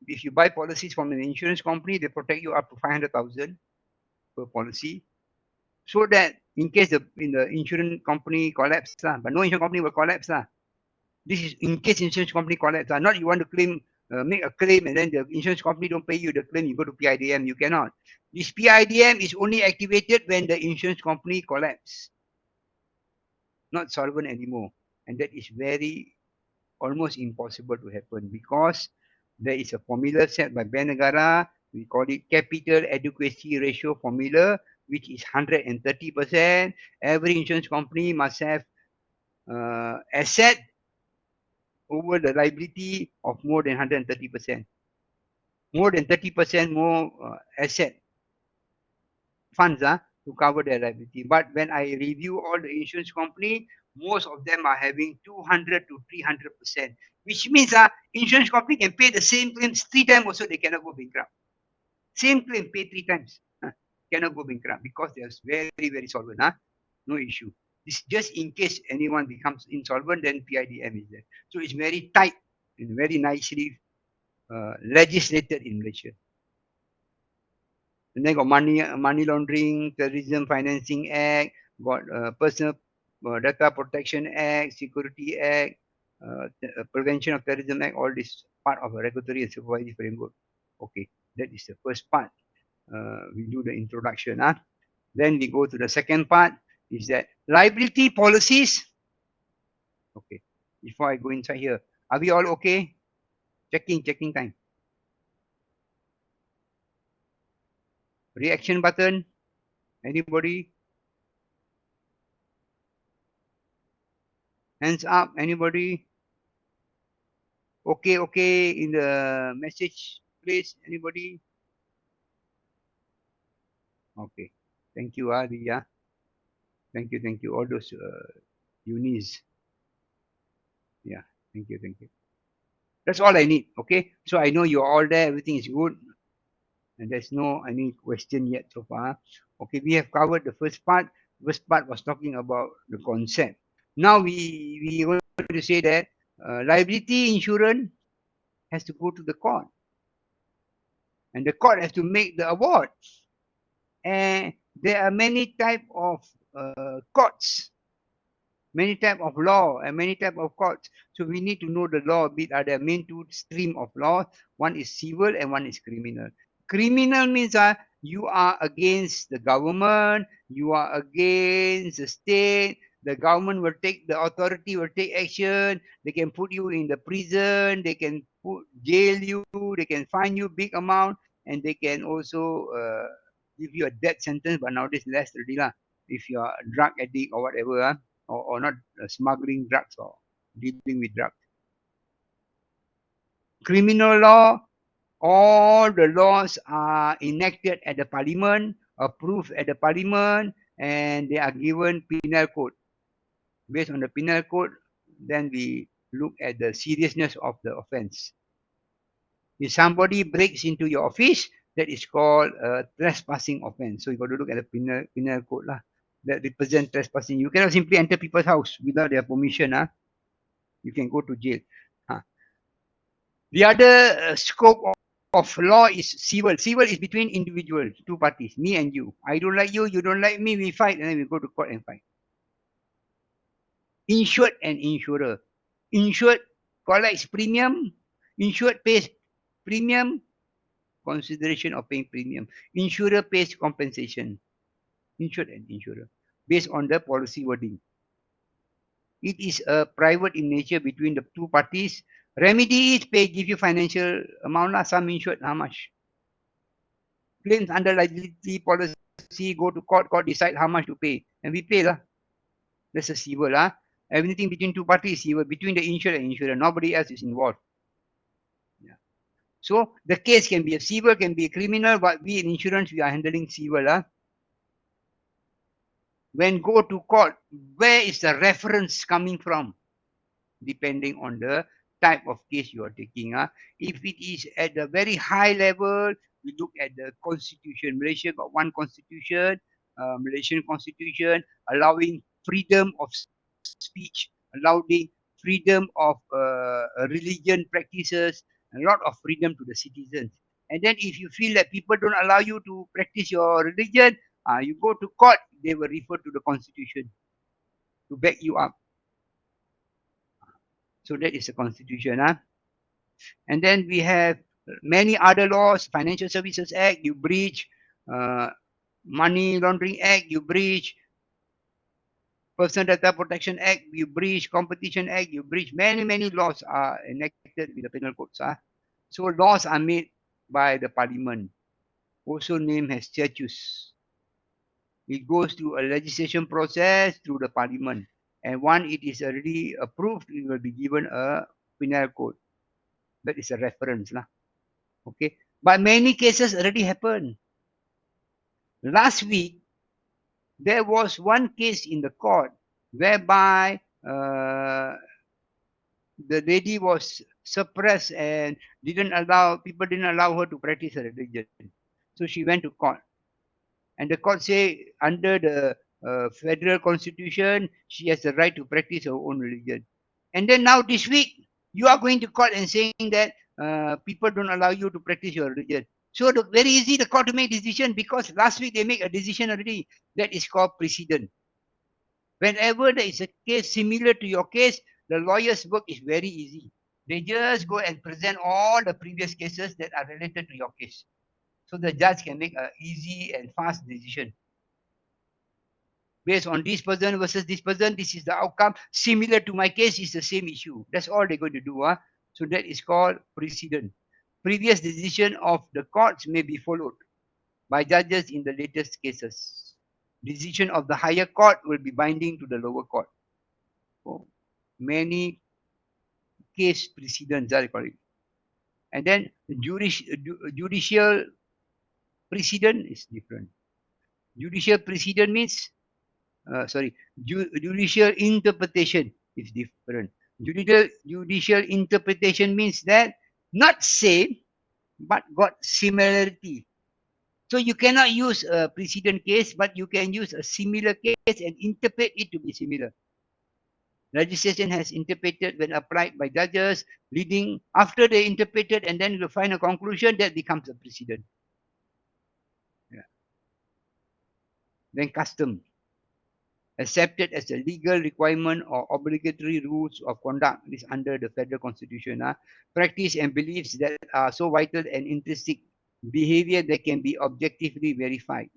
If you buy policies from an insurance company, they protect you up to 500,000 per policy. So that in case the insurance company collapse, but no insurance company will collapse. This is in case insurance company collapse. Not you want to claim, make a claim and then the insurance company don't pay you the claim, you go to PIDM, you cannot. This PIDM is only activated when the insurance company collapse. Not solvent anymore. And that is very, almost impossible to happen because there is a formula set by Bank Negara. We call it capital adequacy ratio formula, which is 130%. Every insurance company must have asset over the liability of more than 130%. More than 30% more asset funds to cover their liability. But when I review all the insurance company, most of them are having 200 to 300%, which means insurance company can pay the same claims 3 times also they cannot go bankrupt. Same claim pay 3 times, cannot go bankrupt because they are very, very solvent. No issue. It's just in case anyone becomes insolvent, then PIDM is there. So it's very tight and very nicely legislated in Malaysia. And then got money laundering, terrorism financing act, got personal data protection act, security act, prevention of terrorism act. All this part of a regulatory and supervisory framework. Okay, that is the first part. We do the introduction. Then we go to the second part. Is that liability policies? Okay. Before I go inside here, are we all okay? Checking time. Reaction button. Anybody? Hands up. Anybody? Okay. In the message, please. Anybody? Okay. Thank you, Adi. Thank you. All those unis. Yeah. Thank you. That's all I need. Okay. So I know you're all there. Everything is good. And there's no any question yet so far. Okay. We have covered the first part. First part was talking about the concept. Now we want to say that liability insurance has to go to the court. And the court has to make the award. And There are many type of courts, many type of law and many type of courts. So we need to know the law a bit. Are there main two stream of law? One is civil and one is criminal. Criminal means you are against the government, you are against the state. The government will take, the authority will take action. They can put you in the prison. They can jail you. They can fine you big amount, and they can also give you a death sentence. But nowadays less already lah. If you are a drug addict or whatever, or not smuggling drugs or dealing with drugs. Criminal law, all the laws are enacted at the parliament, approved at the parliament, and they are given penal code. Based on the penal code, then we look at the seriousness of the offense. If somebody breaks into your office, that is called a trespassing offense. So you got to look at the penal code lah, that represent trespassing. You cannot simply enter people's house without their permission. You can go to jail. The other scope of law is civil. Civil is between individuals, two parties, me and you. I don't like you, you don't like me, we fight, and then we go to court and fight. Insured and insurer. Insured collects premium, insured pays premium, consideration of paying premium. Insurer pays compensation. Insured and insurer, based on the policy wording. It is private in nature between the two parties. Remedy is pay, give you financial amount lah, some insured, how much. Claims under liability policy, go to court, court decide how much to pay, and we pay lah. That's a civil lah. Everything between two parties is civil, between the insured and insurer. Nobody else is involved. Yeah. So the case can be a civil, can be a criminal, but we in insurance, we are handling civil lah. When go to court, where is the reference coming from? Depending on the type of case you are taking. If it is at a very high level, we look at the constitution. Malaysia got one constitution, Malaysian constitution, allowing freedom of speech, allowing freedom of religion practices, a lot of freedom to the citizens. And then if you feel that people don't allow you to practice your religion, you go to court, they will refer to the constitution to back you up. So that is the constitution. And then we have many other laws, Financial Services Act, you breach, Money Laundering Act, you breach, Personal Data Protection Act, you breach, Competition Act, you breach. Many laws are enacted with the penal codes. So laws are made by the parliament, also named as statutes. It goes through a legislation process through the parliament. And once it is already approved, it will be given a penal code. That is a reference lah. Okay. But many cases already happened. Last week, there was one case in the court whereby the lady was suppressed and people didn't allow her to practice her religion. So she went to court. And the court say under the federal constitution, she has the right to practice her own religion. And then now this week, you are going to court and saying that people don't allow you to practice your religion. So very easy the court to make decision, because last week they make a decision already. That is called precedent. Whenever there is a case similar to your case, the lawyer's work is very easy. They just go and present all the previous cases that are related to your case. So the judge can make an easy and fast decision. Based on this person versus this person, this is the outcome. Similar to my case, is the same issue. That's all they're going to do. So that is called precedent. Previous decision of the courts may be followed by judges in the latest cases. Decision of the higher court will be binding to the lower court. So many case precedents, I call it. And then judicial precedent is different. Judicial precedent means, judicial interpretation is different. Judicial interpretation means that not same, but got similarity. So you cannot use a precedent case, but you can use a similar case and interpret it to be similar. Legislation has interpreted when applied by judges, leading after they interpreted and then you find a conclusion that becomes a precedent. Yeah. Then custom, accepted as a legal requirement or obligatory rules of conduct is under the federal constitution. Practice and beliefs that are so vital and intrinsic behavior that can be objectively verified.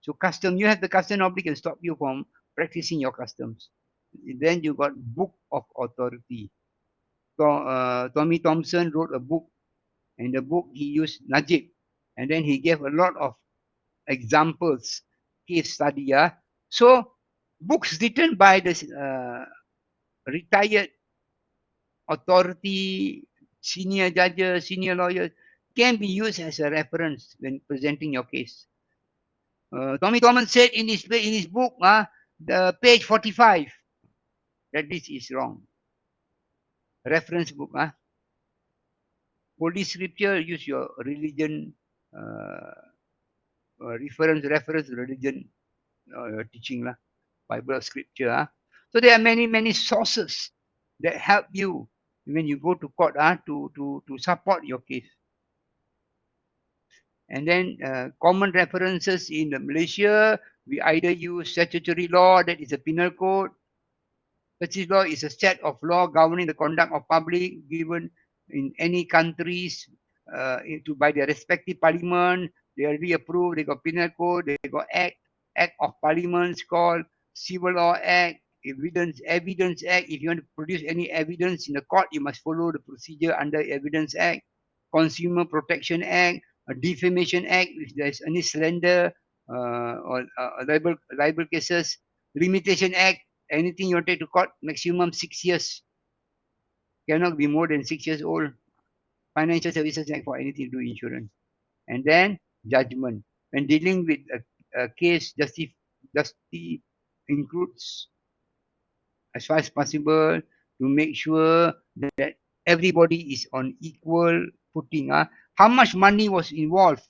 So custom, you have the custom, nobody can stop you from practicing your customs. Then you got book of authority. Tommy Thompson wrote a book. In the book, he used Najib. And then he gave a lot of examples, case study. So books written by the retired authority, senior judges, senior lawyers, can be used as a reference when presenting your case. Tommy Thomas said in his book, the page 45, that this is wrong. Reference book. Holy scripture, use your religion, reference religion teaching, Bible scripture. So there are many sources that help you when you go to court to support your case. And then common references in Malaysia, we either use statutory law, that is a penal code. Statutory law is a set of law governing the conduct of public given in any countries by their respective parliament. They are reapproved. They got penal code. They got act of parliaments called Civil Law Act, Evidence Act. If you want to produce any evidence in the court, you must follow the procedure under Evidence Act. Consumer Protection Act, a Defamation Act, if there's any slander or libel cases. Limitation Act, anything you want to take to court, maximum 6 years. Cannot be more than 6 years old. Financial Services Act for anything to do insurance. And then judgment. When dealing with a case, justice includes, as far as possible, to make sure that everybody is on equal footing. How much money was involved?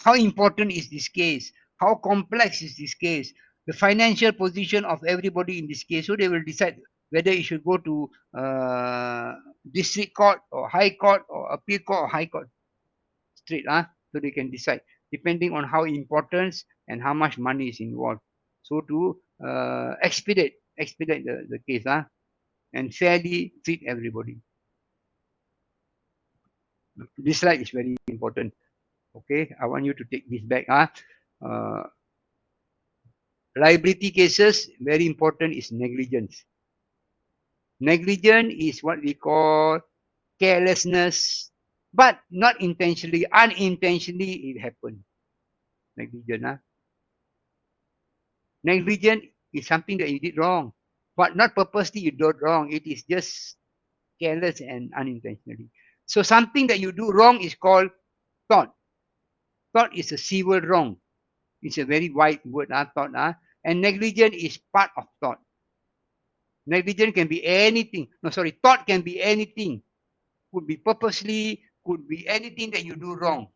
How important is this case? How complex is this case? The financial position of everybody in this case. So they will decide whether it should go to district court or high court or appeal court or high court. Straight, so they can decide depending on how important and how much money is involved. So to expedite the case, and fairly treat everybody. This slide is very important. Okay, I want you to take this back. Liability cases, very important, is negligence. Negligence is what we call carelessness, but not intentionally, unintentionally it happened. Negligence. Negligence is something that you did wrong, but not purposely you did wrong. It is just careless and unintentionally. So something that you do wrong is called thought. Thought is a civil wrong. It's a very wide word, thought. And negligence is part of thought. Negligence can be anything. Thought can be anything. Could be purposely, could be anything that you do wrong.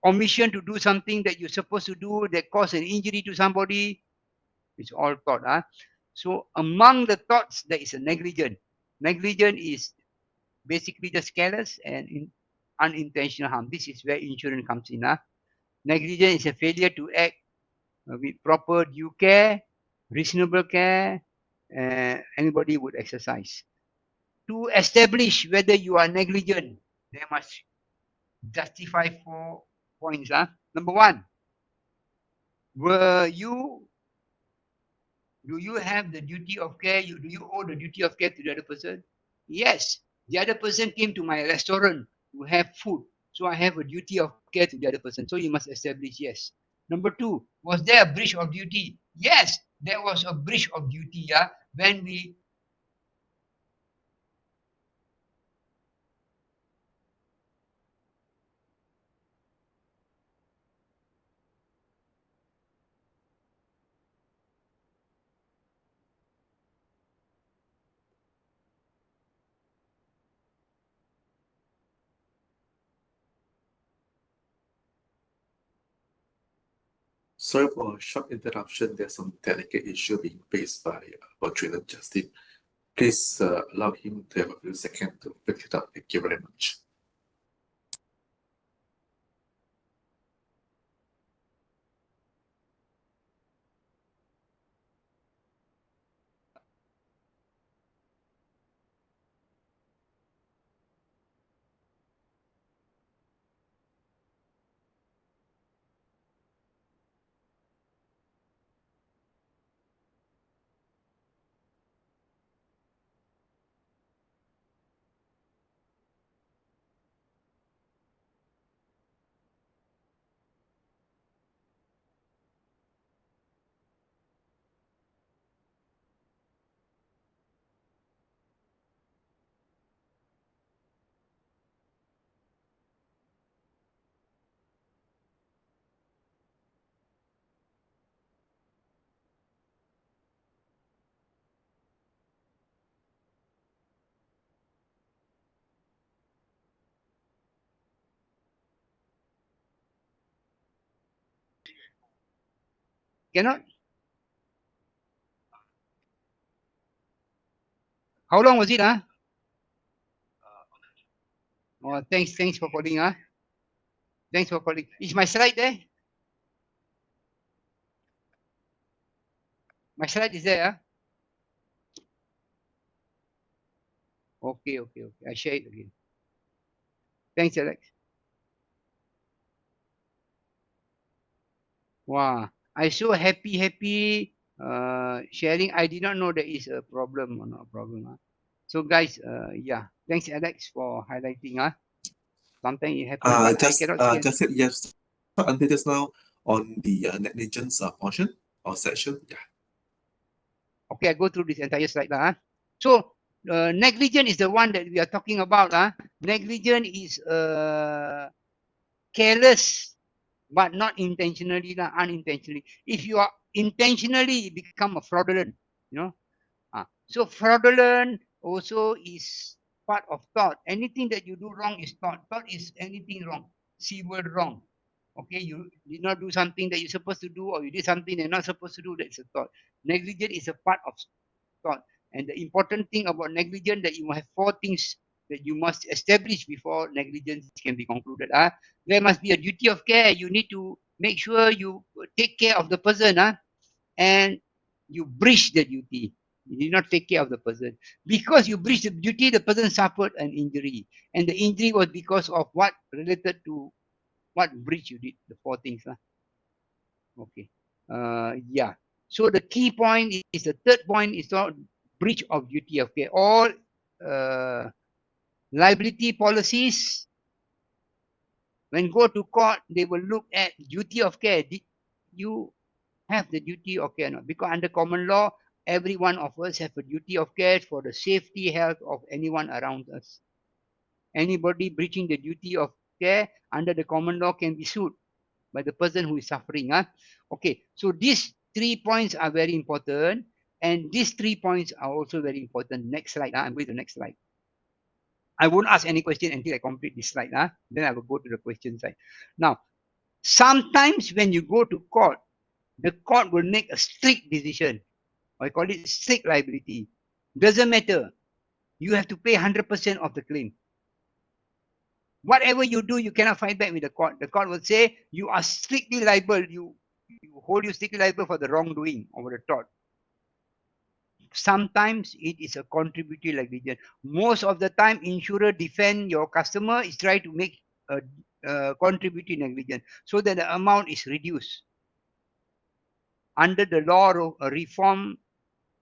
Omission to do something that you're supposed to do that cause an injury to somebody. It's all thought. So among the thoughts, there is a negligence. Negligence is basically just careless and unintentional harm. This is where insurance comes in. Negligence is a failure to act with proper due care, reasonable care, anybody would exercise. To establish whether you are negligent, they must justify 4 points. Number one, do you have the duty of care? Do you owe the duty of care to the other person? Yes. The other person came to my restaurant to have food. So I have a duty of care to the other person. So you must establish yes. Number two, was there a breach of duty? Yes, there was a breach of duty. When we Sorry for a short interruption. There's some delicate issue being faced by Bertrand Justice. Please allow him to have a few seconds to pick it up. Thank you very much. Cannot? How long was it? Oh, thanks for calling. Thanks for calling. Is my slide there? My slide is there. Okay. I share it again. Thanks, Alex. Wow. I so happy sharing. I did not know there is a problem or not a problem. So guys, yeah. Thanks, Alex, for highlighting. Sometimes it happens, but I cannot see. Just said yes until just now on the negligence portion or section. Yeah. Okay, I go through this entire slide. So, negligent is the one that we are talking about. Negligent is careless, but not intentionally, unintentionally. If you are intentionally, it become a fraudulent. You know. So fraudulent also is part of thought. Anything that you do wrong is thought. Thought is anything wrong. See word wrong. Okay, you did not do something that you're supposed to do, or you did something you're not supposed to do. That's a thought. Negligent is a part of thought. And the important thing about negligence that you have four things that you must establish before negligence can be concluded. There must be a duty of care. You need to make sure you take care of the person, and you breach the duty. You did not take care of the person. Because you breached the duty, the person suffered an injury. And the injury was because of what related to what breach you did, the four things. Okay. Yeah. So the key point is the third point is not breach of duty of care. All liability policies, when go to court, they will look at duty of care. Did you have the duty of care or not? Because under common law, every one of us have a duty of care for the safety, health of anyone around us. Anybody breaching the duty of care under the common law can be sued by the person who is suffering. Okay, so these 3 points are very important, and these 3 points are also very important. Next slide. I'm going to the next slide. I won't ask any question until I complete this slide. Then I will go to the question side. Now, sometimes when you go to court, the court will make a strict decision. I call it strict liability. Doesn't matter. You have to pay 100% of the claim. Whatever you do, you cannot fight back with the court. The court will say you are strictly liable. You hold you strictly liable for the wrongdoing or the tort. Sometimes it is a contributory negligence. Most of the time, insurer defend your customer is try to make a contributory negligence so that the amount is reduced. Under the law of reform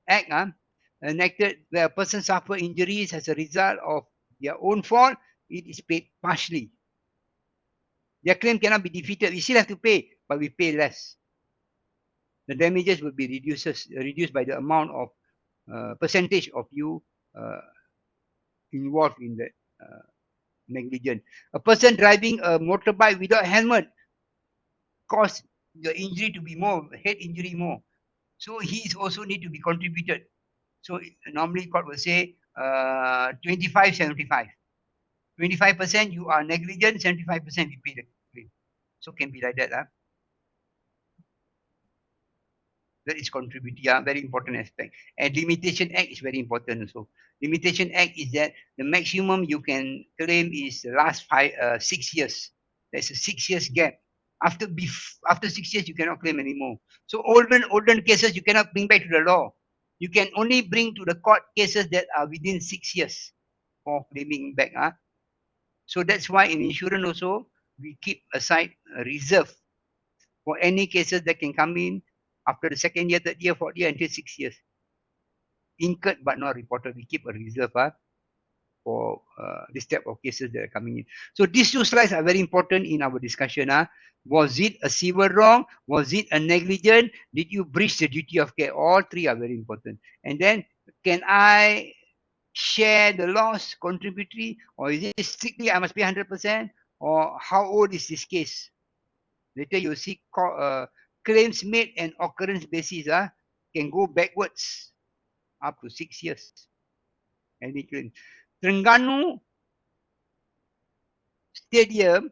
act, enacted where a person suffer injuries as a result of their own fault, it is paid partially. Their claim cannot be defeated. We still have to pay, but we pay less. The damages will be reduced by the amount of percentage of you involved in that negligence. A person driving a motorbike without helmet cause the injury to be more, head injury more. So he is also need to be contributed. So normally court will say 25, 75. 25% you are negligent, 75% we pay the claim. So can be like that. That is contributing, very important aspect. And Limitation Act is very important also. Limitation Act is that the maximum you can claim is the last 6 years. There's a 6 years gap. After 6 years, you cannot claim anymore. So olden cases, you cannot bring back to the law. You can only bring to the court cases that are within 6 years for claiming back. So that's why in insurance also, we keep aside a reserve for any cases that can come in after the second year, third year, fourth year, until 6 years. Incurred but not reported. We keep a reserve for this type of cases that are coming in. So these two slides are very important in our discussion. Was it a civil wrong? Was it a negligent? Did you breach the duty of care? All three are very important. And then, can I share the loss contributory, or is it strictly I must pay 100%? Or how old is this case? Later you see claims made and occurrence basis can go backwards up to 6 years. Any claim. Terengganu Stadium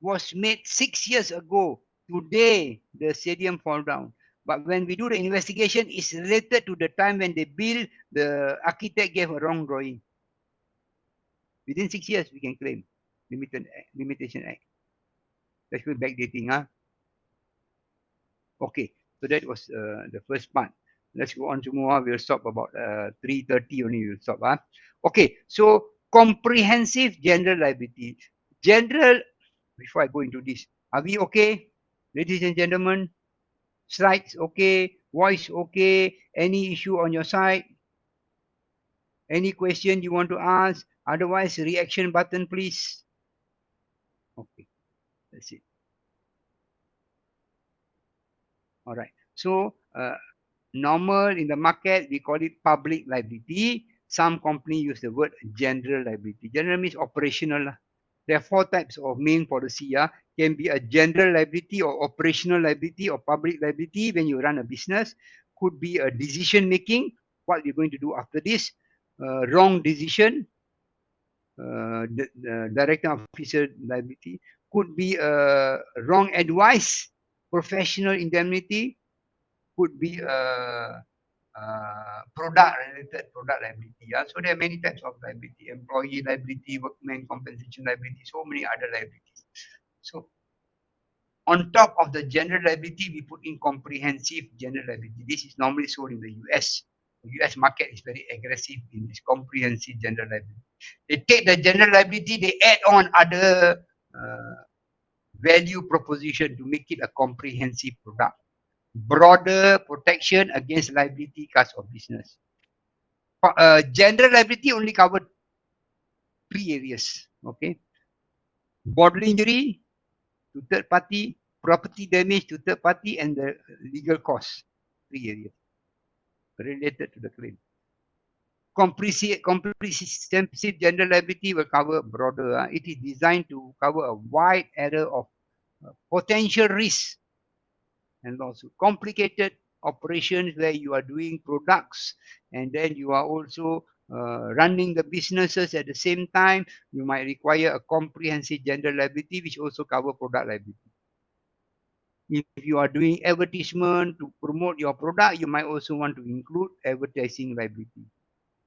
was made 6 years ago. Today the stadium fall down. But when we do the investigation, it's related to the time when they build, the architect gave a wrong drawing. Within 6 years, we can claim Limitation Act. That's good backdating. Okay, so that was the first part. Let's go on to more. We'll stop about 3:30 only. We'll stop. Okay, so comprehensive general liability. General, before I go into this, are we okay? Ladies and gentlemen, slides okay, voice okay, any issue on your side, any question you want to ask, otherwise reaction button please. Okay, that's it. All right, so normal in the market we call it public liability. Some company use the word general liability. General means operational. There are 4 types of main policy. Can be a general liability or operational liability or public liability when you run a business. Could be a decision making, what you're going to do after this. Wrong decision, the director officer liability. Could be wrong advice, professional indemnity. Could be product related product liability. So there are many types of liability: employee liability, workman compensation liability, so many other liabilities. So on top of the general liability, we put in comprehensive general liability. This is normally sold in the US. The US market is very aggressive in this comprehensive general liability. They take the general liability, they add on other value proposition to make it a comprehensive product. Broader protection against liability cost of business. General liability only covered 3 areas. Okay, bodily injury to third party, property damage to third party, and the legal costs. 3 areas related to the claim. Comprehensive general liability will cover broader. It is designed to cover a wide area of potential risks and also complicated operations where you are doing products and then you are also running the businesses at the same time. You might require a comprehensive general liability which also cover product liability. If you are doing advertisement to promote your product, you might also want to include advertising liability.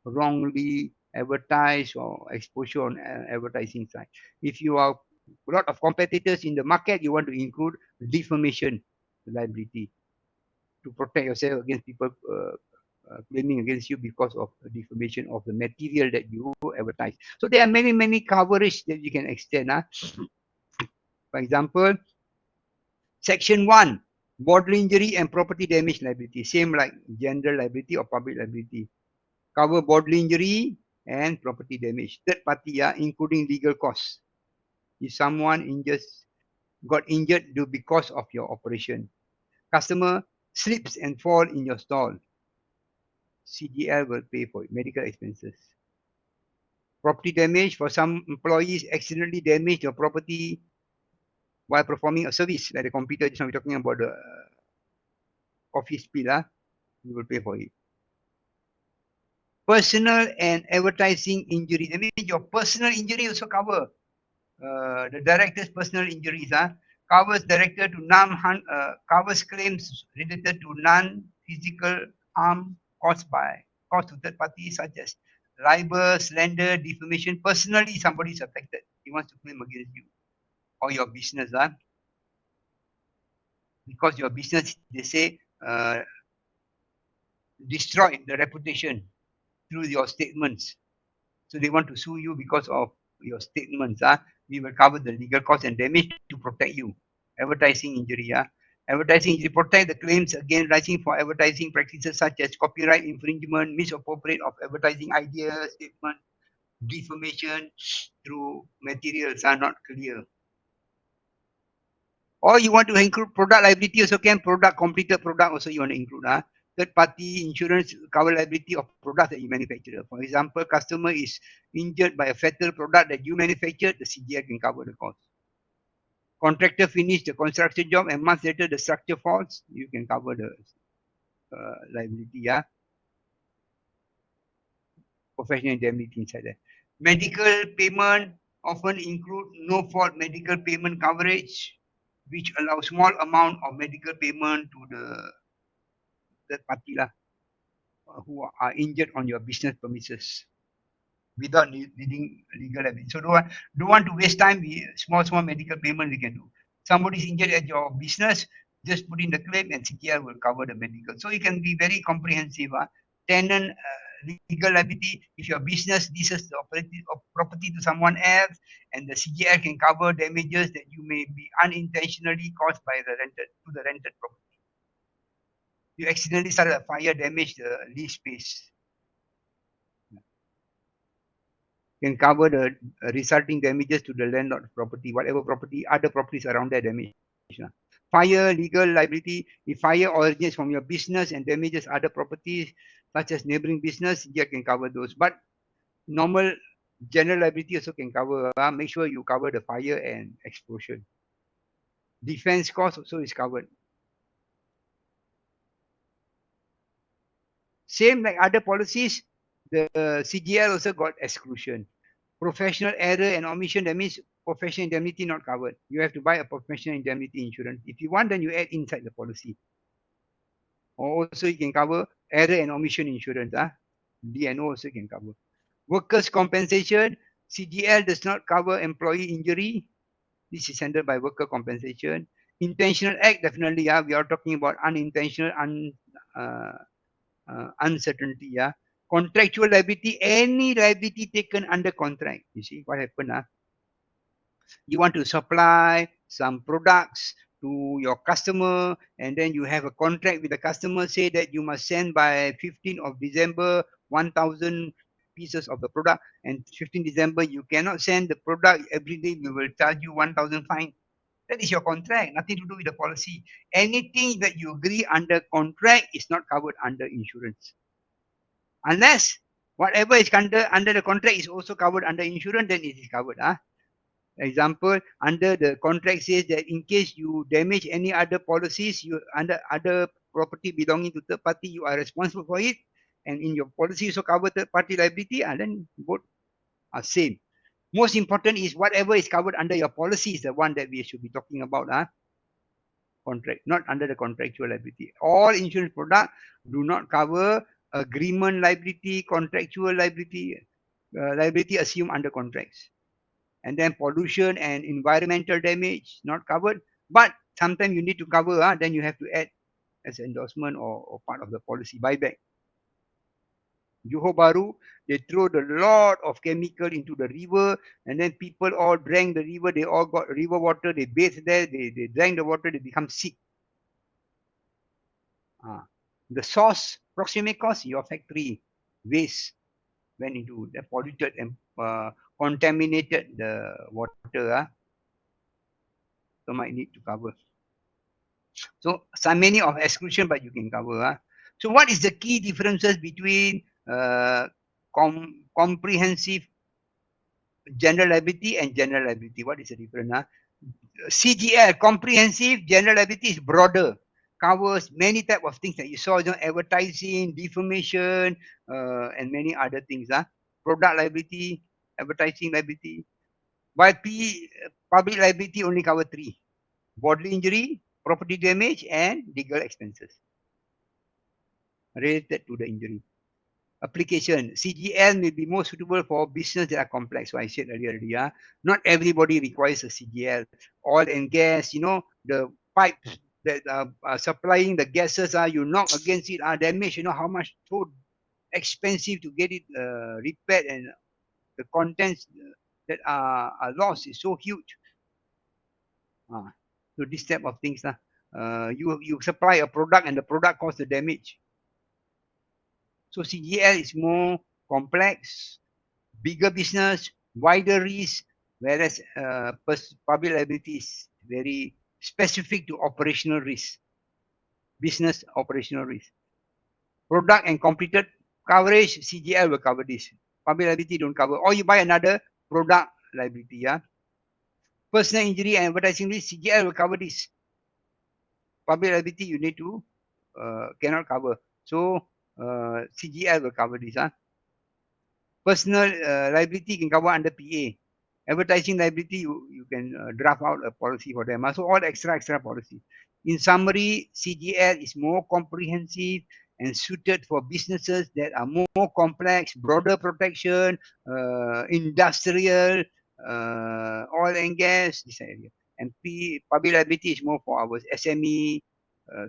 Wrongly advertise or exposure on advertising side. If you are a lot of competitors in the market, you want to include defamation liability to protect yourself against people claiming against you because of defamation of the material that you advertise. So there are many coverage that you can extend. For example, Section 1, bodily injury and property damage liability. Same like general liability or public liability. Cover bodily injury and property damage. Third party, including legal costs. If someone got injured because of your operation. Customer slips and fall in your stall. CGL will pay for it, medical expenses. Property damage, for some employees accidentally damage your property while performing a service, like the computer, just now we're talking about the office bill, you will pay for it. Personal and advertising injury. That means your personal injury also cover. The director's personal injuries, covers director to covers claims related to non-physical harm caused to third parties such as libel, slander, defamation. Personally, somebody is affected. He wants to claim against you or your business, because your business, they say, destroyed the reputation through your statements. So they want to sue you because of your statements. We will cover the legal cost and damage to protect you. Advertising injury. Advertising injury, protect the claims against rising for advertising practices such as copyright infringement, misappropriate of advertising ideas, statement, defamation through materials are not clear. Or you want to include product liability also can, completed product also you want to include. Third party insurance cover liability of product that you manufacture. For example, customer is injured by a fatal product that you manufactured, the CGL can cover the cost. Contractor finished the construction job and months later the structure falls, you can cover the liability. Professional indemnity inside there. Medical payment often include no fault medical payment coverage, which allows small amount of medical payment to the third party lah, who are injured on your business premises without needing legal evidence. So don't want to waste time. Small medical payment we can do. Somebody is injured at your business, just put in the claim and CTR will cover the medical. So it can be very comprehensive. Tenant legal liability, if your business leases the property to someone else, and the CGL can cover damages that you may be unintentionally caused by the rented property. You accidentally started a fire, damage the lease space. Can cover the resulting damages to the landlord property, whatever property, other properties around that damage. Fire, legal liability. If fire originates from your business and damages other properties, such as neighboring business, you can cover those. But normal general liability also can cover. Make sure you cover the fire and explosion. Defense cost also is covered. Same like other policies, the CGL also got exclusion. Professional error and omission, that means professional indemnity not covered. You have to buy a professional indemnity insurance. If you want, then you add inside the policy. Or also you can cover error and omission insurance. DNO also can cover. Workers' compensation, CGL does not cover employee injury. This is handled by worker compensation. Intentional act, definitely, we are talking about unintentional uncertainty. Contractual liability, any liability taken under contract. You see what happened? You want to supply some products to your customer, and then you have a contract with the customer, say that you must send by 15th of December 1,000 pieces of the product, and 15 December you cannot send the product every day, we will charge you 1,000 fine. That is your contract, nothing to do with the policy. Anything that you agree under contract is not covered under insurance. Unless whatever is under the contract is also covered under insurance, then it is covered. Example, under the contract says that in case you damage any other policies, you under other property belonging to third party, you are responsible for it. And in your policy also cover third party liability, then both are same. Most important is whatever is covered under your policy is the one that we should be talking about. Contract, not under the contractual liability. All insurance products do not cover agreement liability, contractual liability, liability assumed under contracts. And then pollution and environmental damage not covered, but sometimes you need to cover, then you have to add as endorsement or part of the policy buyback. Johor Bahru, they throw a lot of chemical into the river, and then people all drank the river, they all got river water, they bathed there, they drank the water, they become sick. The source, proximate cause, your factory waste went into the polluted and contaminated the water. So might need to cover. So many of exclusion, but you can cover. So what is the key differences between comprehensive general liability and general liability? What is the difference? CGL, comprehensive general liability, is broader, covers many type of things that you saw, advertising, defamation, and many other things. Product liability, advertising liability. While public liability only cover 3: bodily injury, property damage, and legal expenses related to the injury. Application, CGL may be more suitable for business that are complex. So I said earlier, not everybody requires a CGL. Oil and gas, the pipes that are supplying the gases, you knock against it, damage, how much so expensive to get it repaired, and the contents that are lost is so huge. So this type of things, you supply a product and the product causes the damage. So CGL is more complex, bigger business, wider risk, whereas public liability is very specific to operational risk, business operational risk. Product and completed coverage, CGL will cover this. Public liability don't cover. Or you buy another product liability. Personal injury and advertising risk, CGL will cover this. Public liability you need to cannot cover. So CGL will cover this. Personal liability can cover under PA. Advertising liability, you can draft out a policy for them. So all extra policy. In summary, CGL is more comprehensive and suited for businesses that are more complex, broader protection, industrial, oil and gas, this area. And public liability is more for our SME,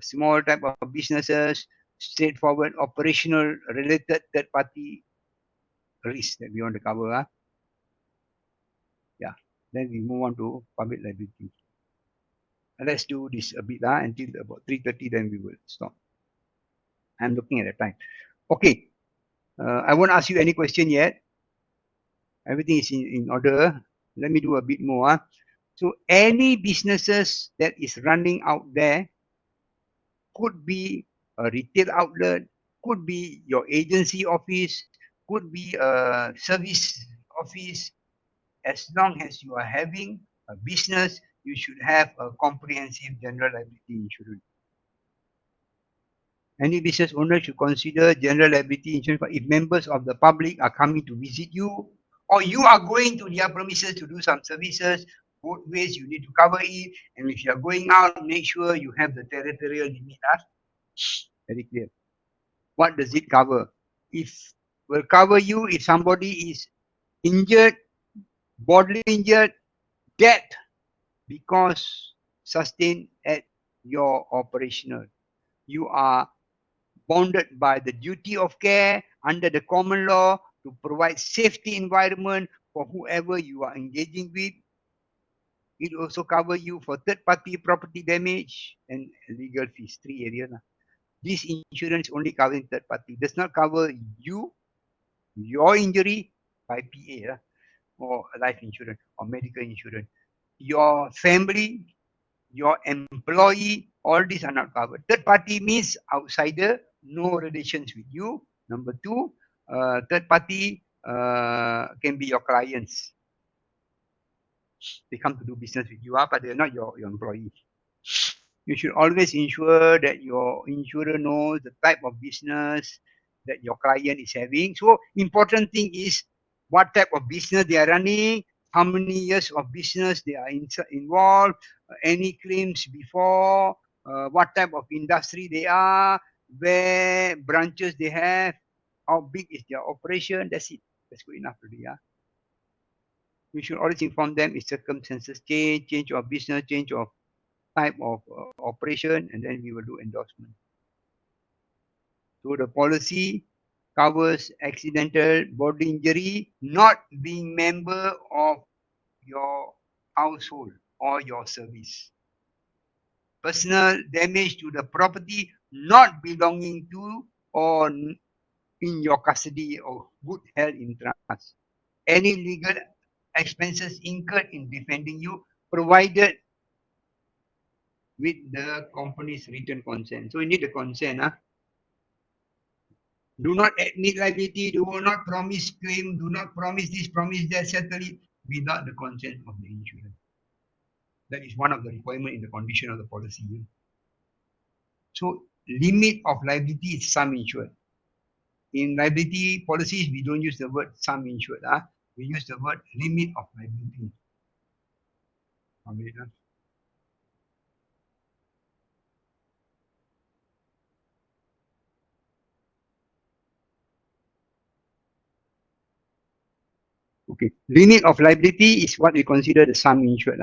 small type of businesses, straightforward operational related third party risk that we want to cover. Yeah. Then we move on to public liability. Let's do this a bit until about 3:30, then we will stop. I'm looking at the time. Okay. I won't ask you any question yet. Everything is in order. Let me do a bit more. So any businesses that is running out there could be a retail outlet, could be your agency office, could be a service office. As long as you are having a business, you should have a comprehensive general liability insurance. Any business owner should consider general liability insurance if members of the public are coming to visit you, or you are going to their premises to do some services. Both ways you need to cover it, and if you are going out, make sure you have the territorial limit. Very clear. What does it cover? If will cover you if somebody is injured, bodily injured, death because sustained at your operational. You are bounded by the duty of care under the common law to provide safety environment for whoever you are engaging with. It also cover you for third party property damage and legal fees. 3 areas. This insurance only covering third party, does not cover you, your injury by PA or life insurance or medical insurance. Your family, your employee, all these are not covered. Third party means outsider, no relations with you. Number two, third party can be your clients. They come to do business with you, but they're not your employee. You should always ensure that your insurer knows the type of business that your client is having. So important thing is what type of business they are running, how many years of business they are involved, any claims before, what type of industry they are, where branches they have, how big is their operation. That's it. That's good enough already. We should always inform them if circumstances change of business, change of type of operation, and then we will do endorsement. So the policy covers accidental bodily injury, not being member of your household or your service. Personal damage to the property not belonging to or in your custody or good held in trust. Any legal expenses incurred in defending you provided with the company's written consent. So you need the consent. Do not admit liability, do not promise claim, do not promise this, promise that, settle it without the consent of the insurer. That is one of the requirements in the condition of the policy. So limit of liability is sum insured. In liability policies, we don't use the word sum insured. We use the word limit of liability. Okay, limit of liability is what we consider the sum insured.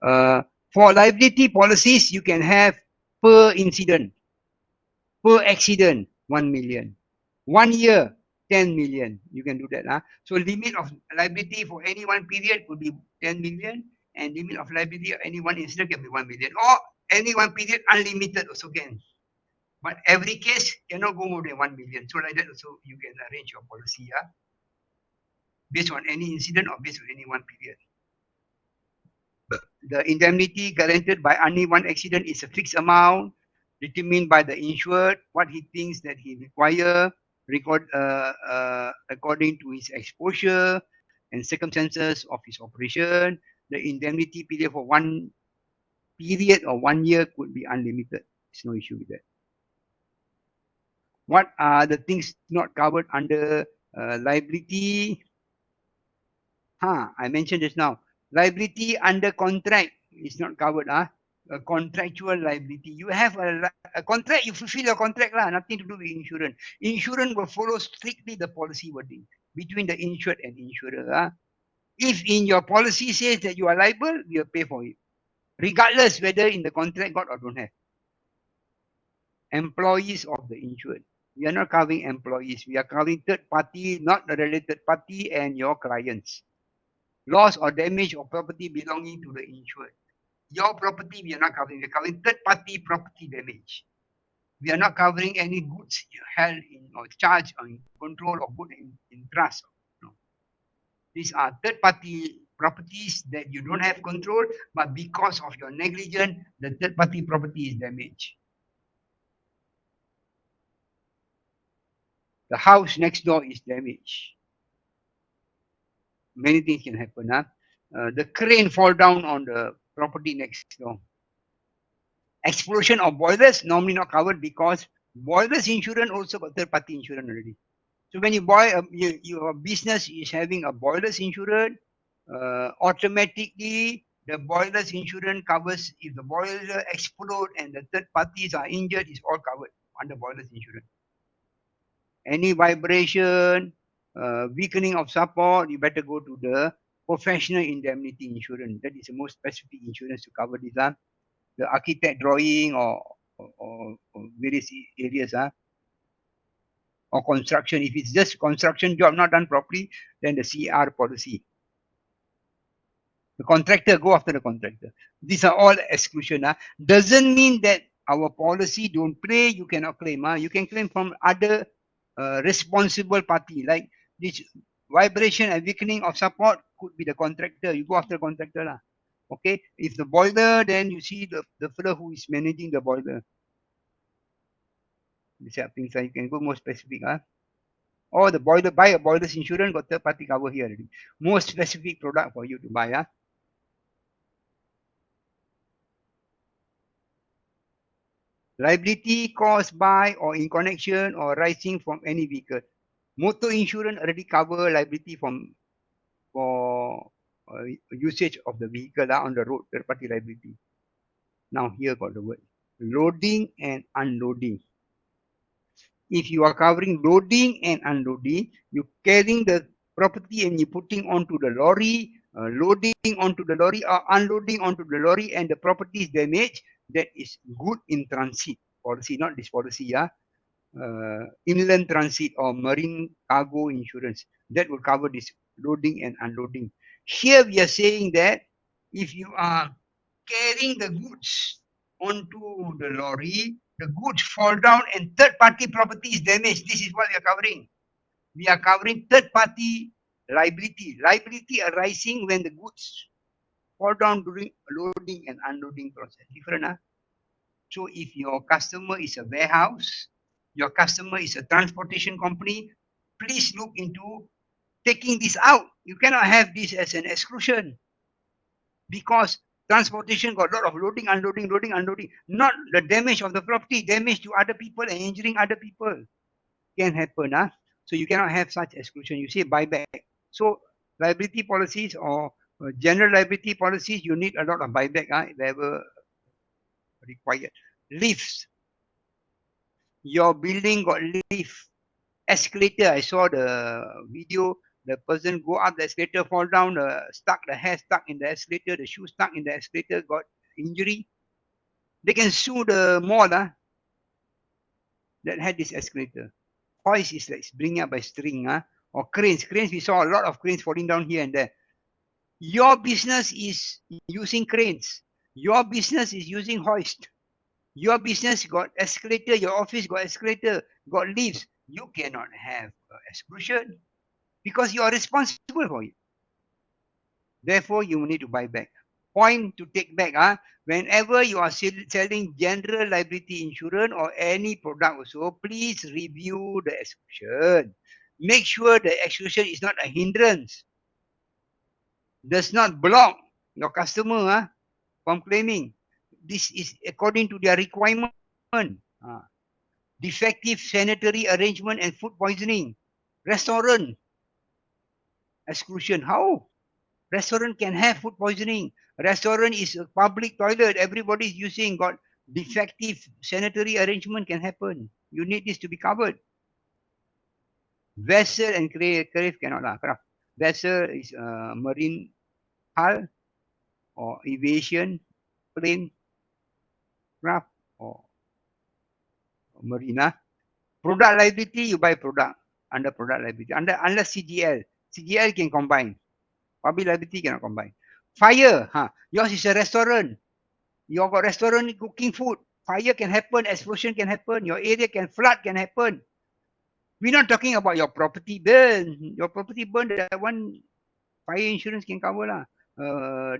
For liability policies, you can have per incident, per accident, 1 million. 1 year, 10 million. You can do that. So limit of liability for any one period would be 10 million, and limit of liability of any one incident can be 1 million. Or any one period, unlimited also can. But every case cannot go more than 1 million. So like that also you can arrange your policy based on any incident or based on any one period. The indemnity guaranteed by any one accident is a fixed amount determined by the insured, what he thinks that he require, according to his exposure and circumstances of his operation. The indemnity period for one period or 1 year could be unlimited. There's no issue with that. What are the things not covered under liability? I mentioned just now. Liability under contract is not covered. a contractual liability. You have a contract, you fulfill your contract lah, nothing to do with insurance. Insurance will follow strictly the policy wording between the insured and insurer. If in your policy says that you are liable, we will pay for it, regardless whether in the contract got or don't have. Employees of the insured. We are not covering employees. We are covering third party, not the related party and your clients. Loss or damage of property belonging to the insured. Your property, we are not covering. We are covering third party property damage. We are not covering any goods held in or charged or in control or good in trust. No. These are third party properties that you don't have control, but because of your negligence, the third party property is damaged. The house next door is damaged. Many things can happen. The crane fall down on the property next door. Explosion of boilers normally not covered because boilers insurance also got third party insurance already. So when you buy your business is having a boilers insurance, automatically the boilers insurance covers if the boiler explode and the third parties are injured, is all covered under boilers insurance. Any vibration, weakening of support, you better go to the professional indemnity insurance. That is the most specific insurance to cover this. The architect drawing or various areas. Or construction. If it's just construction job not done properly, then the CR policy. The contractor, go after the contractor. These are all exclusion. Doesn't mean that our policy don't play, you cannot claim. You can claim from other responsible party, like this vibration and weakening of support could be the contractor. You go after the contractor. Okay, if the boiler, then you see the fellow who is managing the boiler. These are things you can go more specific. Or the boiler, buy a boiler's insurance, got third party cover here already. More specific product for you to buy. Liability caused by or in connection or arising from any vehicle. Motor insurance already cover liability for usage of the vehicle on the road, third party liability. Now here got the word loading and unloading. If you are covering loading and unloading, you carrying the property and you putting onto the lorry, loading onto the lorry or unloading onto the lorry and the property is damaged, that is good in transit policy, not this policy. Inland transit or marine cargo insurance, that will cover this loading and unloading. Here we are saying that if you are carrying the goods onto the lorry, the goods fall down and third party property is damaged. This is what we are covering. We are covering third party liability. Liability arising when the goods fall down during loading and unloading process. Different. So if your customer is a warehouse, your customer is a transportation company, please look into taking this out. You cannot have this as an exclusion because transportation got a lot of loading, unloading, loading, unloading. Not the damage of the property, damage to other people and injuring other people can happen. So you cannot have such exclusion. You say buyback. So liability policies or general liability policies, you need a lot of buyback if ever required. Lifts. Your building got lift. Escalator. I saw the video. The person go up the escalator, fall down, the hair stuck in the escalator, the shoe stuck in the escalator, got injury. They can sue the mall that had this escalator. Hoist is like bringing up by string. Or cranes. Cranes, we saw a lot of cranes falling down here and there. Your business is using cranes. Your business is using hoist. Your business got escalator, your office got escalator, got lifts. You cannot have exclusion because you are responsible for it. Therefore, you need to buy back. Point to take back. Whenever you are selling general liability insurance or any product also, please review the exclusion. Make sure the exclusion is not a hindrance. Does not block your customer from claiming. This is according to their requirement. Defective sanitary arrangement and food poisoning. Restaurant exclusion. How? Restaurant can have food poisoning. Restaurant is a public toilet. Everybody is using. Got defective sanitary arrangement can happen. You need this to be covered. Vessel and craft cannot lah. Craft. Vessel is marine hull or aviation plane craft or marina. Product liability, you buy product under product liability. Unless CGL. CGL can combine. Public liability cannot combine. Fire, yours is a restaurant. You got restaurant cooking food. Fire can happen, explosion can happen, your area can flood can happen. We're not talking about your property burn. Your property burn, that one fire insurance can cover lah.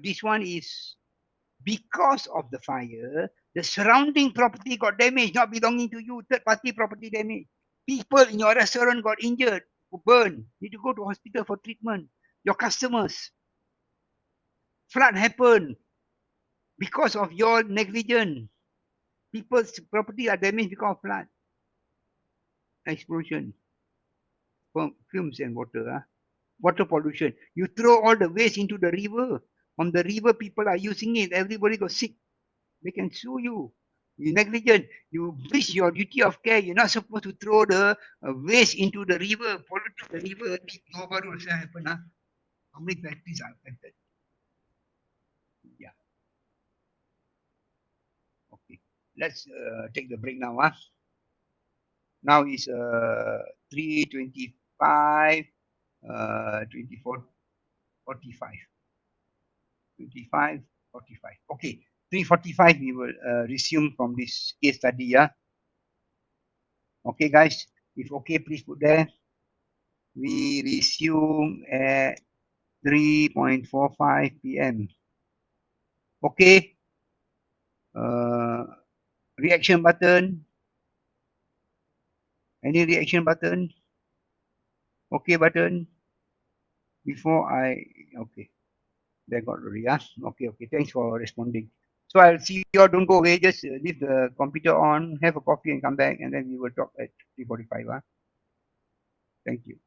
This one is because of the fire, the surrounding property got damaged, not belonging to you, third party property damage. People in your restaurant got injured, burned, need to go to hospital for treatment. Your customers. Flood happened because of your negligence. People's property are damaged because of flood. Explosion. Fumes and water. Water pollution. You throw all the waste into the river. From the river, people are using it. Everybody got sick. They can sue you. You negligent. You breach your duty of care. You're not supposed to throw the waste into the river, pollute the river. No baru also happen. How many factories are affected? Yeah. Okay. Let's take the break now. Now is 3:25, 24, 45. 25, 45. Okay. 3:45 we will resume from this case study. Okay, guys. If okay, please put there. We resume at 3:45 p.m. Okay. Reaction button. Any reaction button? Okay button. Before okay. They got already. Okay. Thanks for responding. So I'll see you all. Don't go away. Just leave the computer on, have a coffee and come back, and then we will talk at 3:45. Thank you.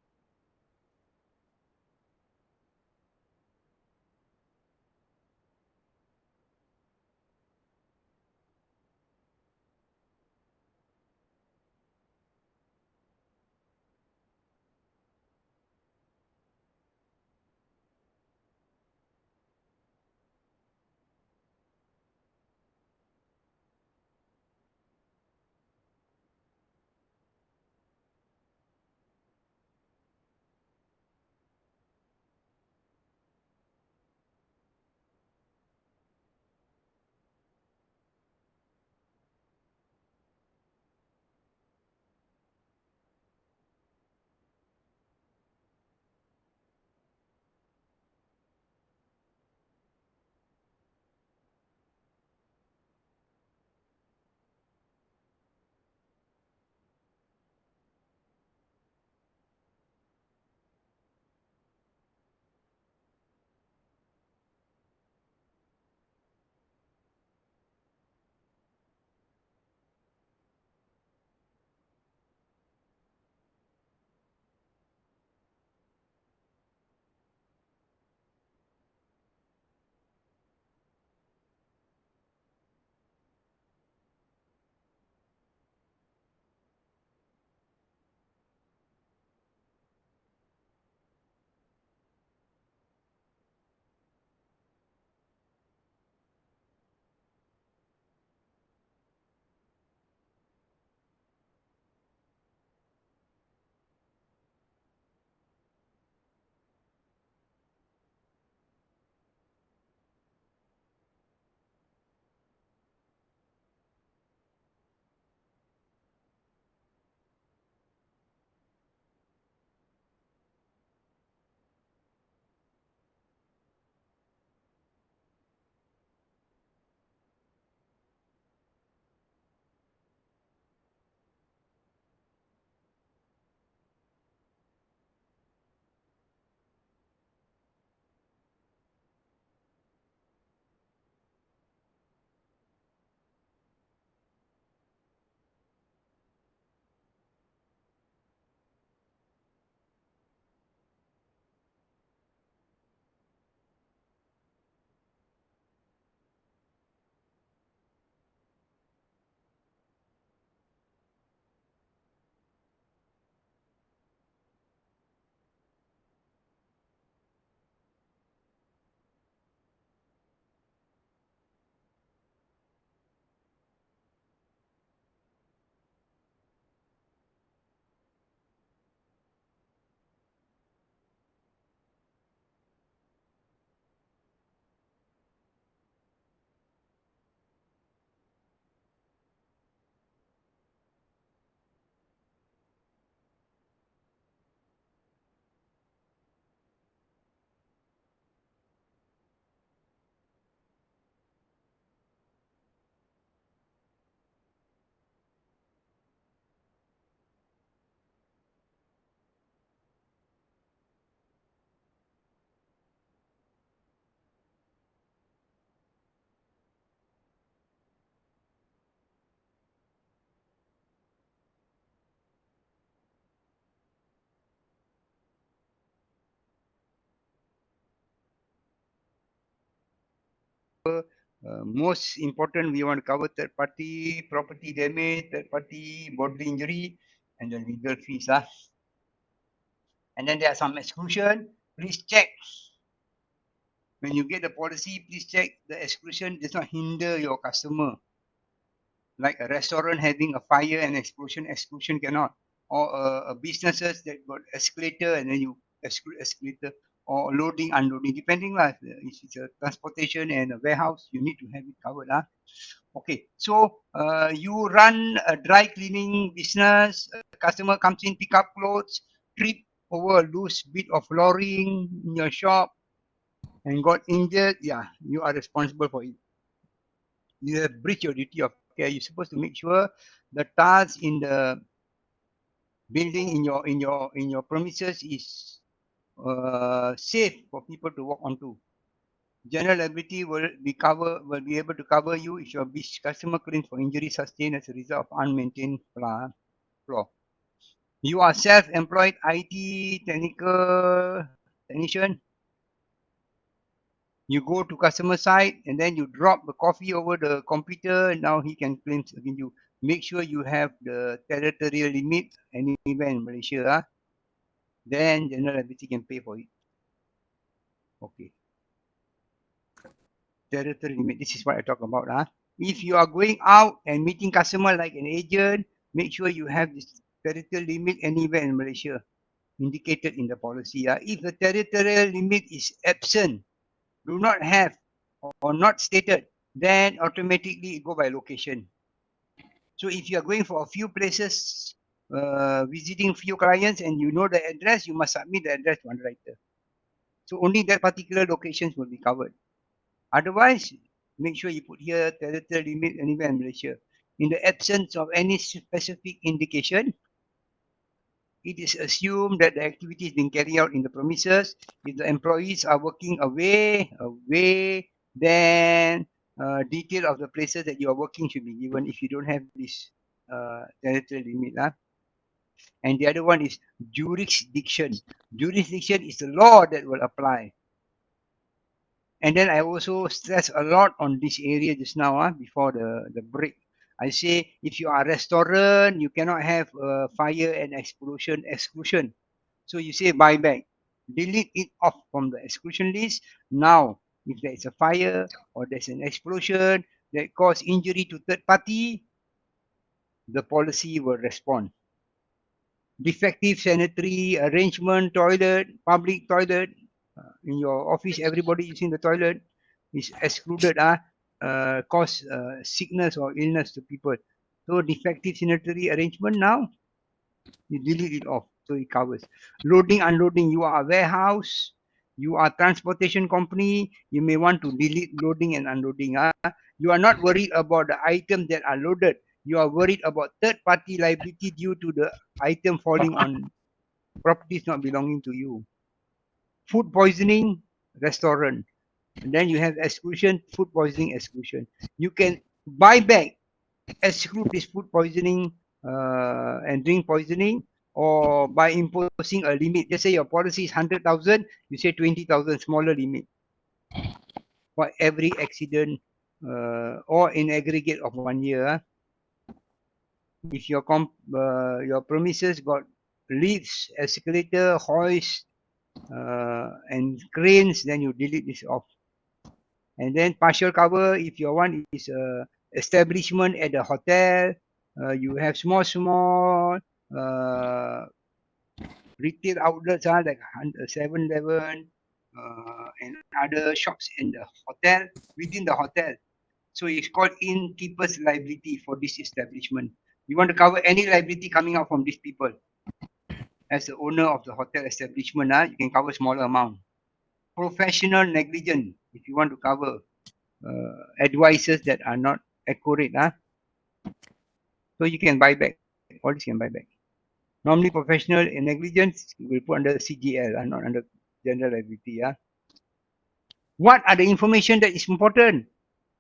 Most important, we want to cover third party, property damage, third party, bodily injury, and the legal fees. And then there are some exclusion. Please check. When you get the policy, please check the exclusion does not hinder your customer. Like a restaurant having a fire and explosion, exclusion cannot. Or a businesses that got escalator and then you exclude escalator. Or loading, unloading, depending lah. If it's a transportation and a warehouse, you need to have it covered. Okay, so you run a dry cleaning business, a customer comes in, pick up clothes, trip over a loose bit of flooring in your shop and got injured, yeah, you are responsible for it. You have breached your duty of care. You're supposed to make sure the tiles in the building in your premises is safe for people to walk onto. General liability will be able to cover you if your customer claims for injury sustained as a result of unmaintained floor. You are self-employed IT technical technician. You go to customer side and then you drop the coffee over the computer. Now he can claim against you. Make sure you have the territorial limit anywhere in Malaysia. Then general liability can pay for it. Okay. Territory limit. This is what I talk about. If you are going out and meeting customer like an agent, make sure you have this territorial limit anywhere in Malaysia indicated in the policy. If the territorial limit is absent, do not have or not stated, then automatically go by location. So if you are going for a few places, visiting few clients and you know the address, you must submit the address to underwriter. So only that particular locations will be covered. Otherwise, make sure you put here territorial limit anywhere in Malaysia. In the absence of any specific indication, it is assumed that the activity is being carried out in the premises. If the employees are working away, then detail of the places that you are working should be given if you don't have this territorial limit. And the other one is jurisdiction. Jurisdiction is the law that will apply. And then I also stress a lot on this area just now, before the break. I say if you are a restaurant, you cannot have fire and explosion exclusion. So you say buyback. Delete it off from the exclusion list. Now, if there is a fire or there's an explosion that cause injury to third party, the policy will respond. Defective sanitary arrangement, toilet, public toilet, in your office, everybody using the toilet is excluded, cause sickness or illness to people. So defective sanitary arrangement now, you delete it off, so it covers. Loading, unloading, you are a warehouse, you are transportation company, you may want to delete loading and unloading. You are not worried about the items that are loaded. You are worried about third party liability due to the item falling on properties not belonging to you. Food poisoning, restaurant. And then you have exclusion, food poisoning exclusion. You can buy back, exclude this food poisoning and drink poisoning, or by imposing a limit. Let's say your policy is 100,000, you say 20,000, smaller limit for every accident or in aggregate of 1 year. If your premises got lifts, escalator, hoist, and cranes, then you delete this off. And then partial cover, if your one is establishment at the hotel, you have small retail outlets, like 7-Eleven and other shops in the hotel, within the hotel. So it's called innkeeper's liability for this establishment. You want to cover any liability coming out from these people. As the owner of the hotel establishment, you can cover smaller amount. Professional negligence, if you want to cover advices that are not accurate, so you can buy back. All this can buy back. Normally, professional negligence will put under CGL, not under general liability. What are the information that is important?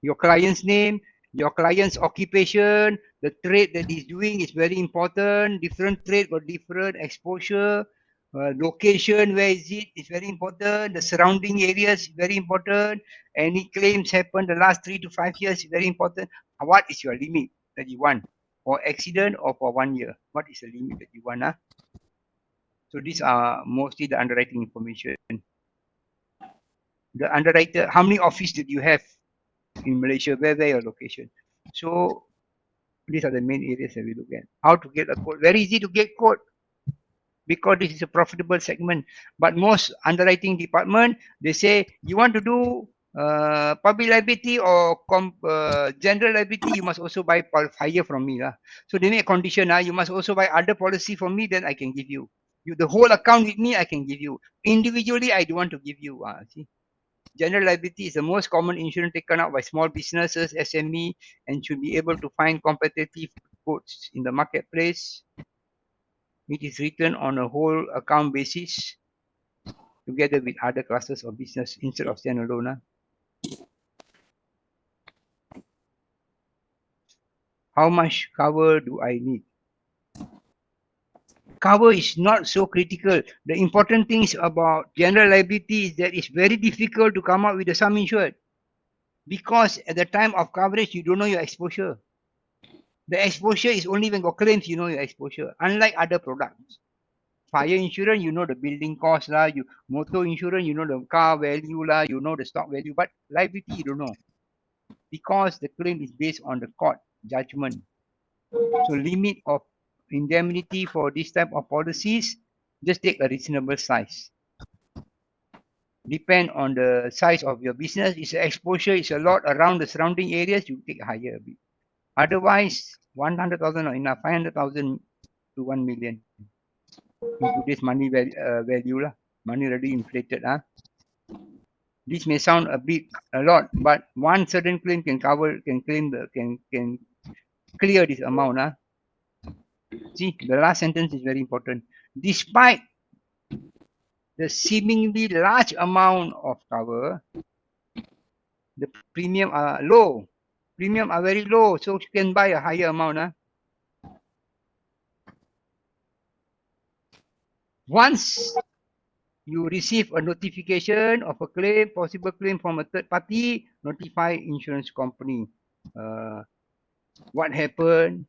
Your client's name, your client's occupation, the trade that he's doing is very important. Different trade got different exposure. Location, where is it? It's very important. The surrounding areas is very important. Any claims happen the last 3 to 5 years is very important. What is your limit that you want for accident or for 1 year? What is the limit that you want? So these are mostly the underwriting information. The underwriter, how many office did you have in Malaysia? Where your location? So these are the main areas that we look at. How to get a quote? Very easy to get quote because this is a profitable segment. But most underwriting department, they say you want to do public liability or general liability, you must also buy higher from me. So they make a condition, you must also buy other policy from me, then I can give you. You the whole account with me, I can give you. Individually, I don't want to give you. See? General liability is the most common insurance taken out by small businesses, SME, and should be able to find competitive quotes in the marketplace. It is written on a whole account basis together with other classes of business instead of standalone. How much cover do I need? Cover is not so critical. The important things about general liability is that it's very difficult to come up with the sum insured because at the time of coverage, you don't know your exposure. The exposure is only when got claims you know your exposure, unlike other products. Fire insurance, you know the building cost lah. You motor insurance, you know the car value lah. You know the stock value. But liability, you don't know because the claim is based on the court judgment. So limit of indemnity for this type of policies, just take a reasonable size. Depend on the size of your business. If the exposure is a lot around the surrounding areas, you take higher a bit. Otherwise, 100,000 not enough. 500,000 to 1 million. In today's money value lah. Money already inflated. This may sound a lot, but one certain claim can clear this amount. See, the last sentence is very important. Despite the seemingly large amount of cover, the premium are low. Premium are very low, so you can buy a higher amount. Once you receive a notification of a claim, possible claim from a third party, notify insurance company. What happened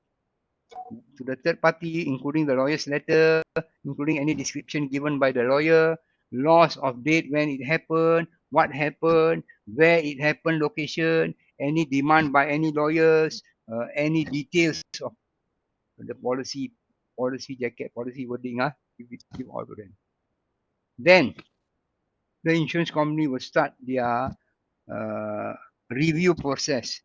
to the third party, including the lawyer's letter, including any description given by the lawyer, loss of date when it happened, what happened, where it happened, location, any demand by any lawyers, any details of the policy jacket, policy wording, give all to them. Then the insurance company will start their review process.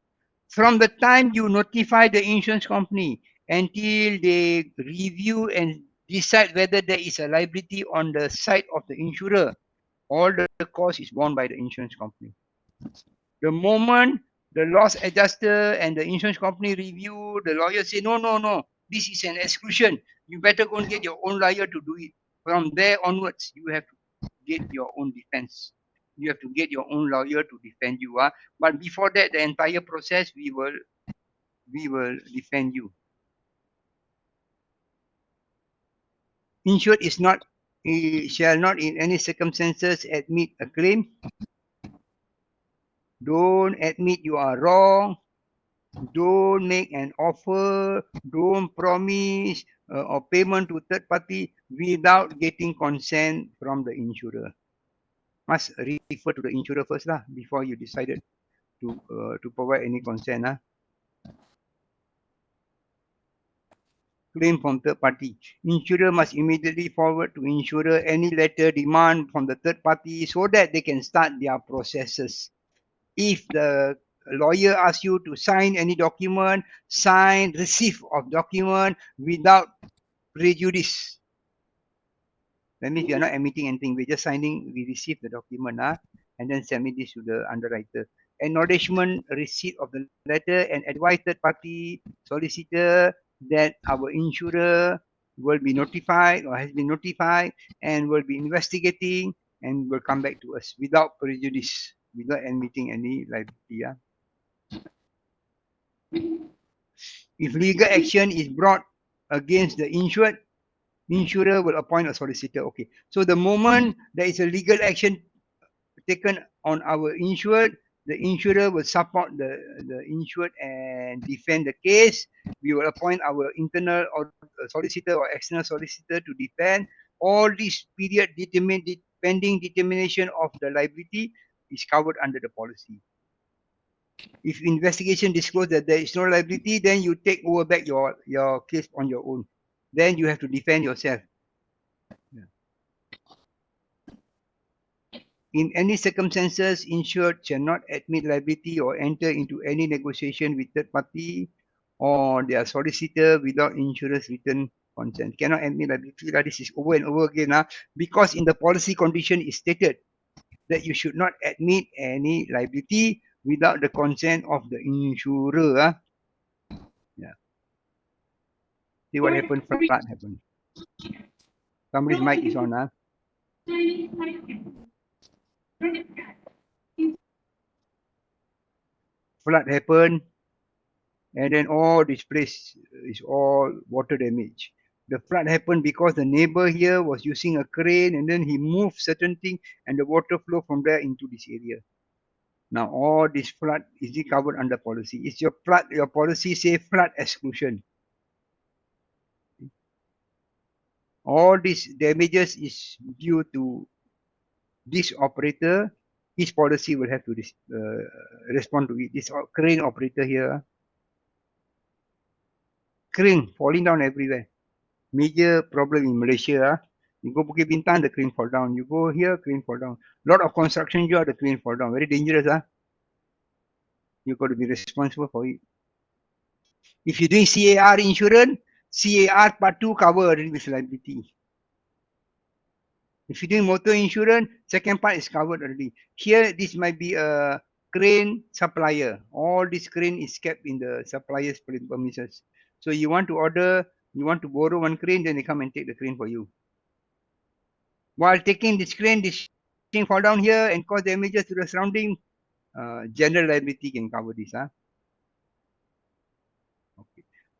From the time you notify the insurance company until they review and decide whether there is a liability on the side of the insurer, all the cost is borne by the insurance company. The moment the loss adjuster and the insurance company review, the lawyer say, no, this is an exclusion. You better go and get your own lawyer to do it. From there onwards, you have to get your own defense. You have to get your own lawyer to defend you. But before that, the entire process, we will defend you. Insured shall not in any circumstances admit a claim. Don't admit you are wrong. Don't make an offer. Don't promise or payment to third party without getting consent from the insurer. Must refer to the insurer first before you decided to provide any consent. Claim from third party. Insurer must immediately forward to insurer any letter demand from the third party so that they can start their processes. If the lawyer asks you to sign any document, sign receipt of document without prejudice. That means we are not admitting anything. We're just signing, we receive the document and then submit this to the underwriter. Acknowledgement receipt of the letter and advise third party solicitor that our insurer will be notified or has been notified and will be investigating and will come back to us without prejudice, without admitting any liability. If legal action is brought against the insured, Insurer will appoint a solicitor. Okay. So the moment there is a legal action taken on our insured, the insurer will support the insured and defend the case. We will appoint our internal or solicitor or external solicitor to defend. All this period pending determination of the liability is covered under the policy. If investigation disclose that there is no liability, then you take over back your case on your own. Then you have to defend yourself. In any circumstances, insured shall not admit liability or enter into any negotiation with third party or their solicitor without insurer's written consent. Cannot admit liability. This is over and over again, because in the policy condition is stated that you should not admit any liability without the consent of the insurer. Yeah. See what happened? Flood happened. Somebody's mic is on. Flood happened, and then all this place is all water damage. The flood happened because the neighbor here was using a crane, and then he moved certain thing, and the water flow from there into this area. Now all this flood is it covered under policy? It's your flood. Your policy say flood exclusion. All these damages is due to this operator. His policy will have to respond to it. This crane operator here, crane falling down everywhere. Major problem in Malaysia. You go Bukit Bintang, the crane fall down. You go here, crane fall down. Lot of construction job, the crane fall down. Very dangerous. You got to be responsible for it. If you're doing CAR insurance, CAR part 2 cover with liability. If you're doing motor insurance, second part is covered already. Here, this might be a crane supplier. All this crane is kept in the supplier's premises. So you want to order, you want to borrow one crane, then they come and take the crane for you. While taking this crane, this thing fall down here and cause damages to the surrounding, general liability can cover this. Okay.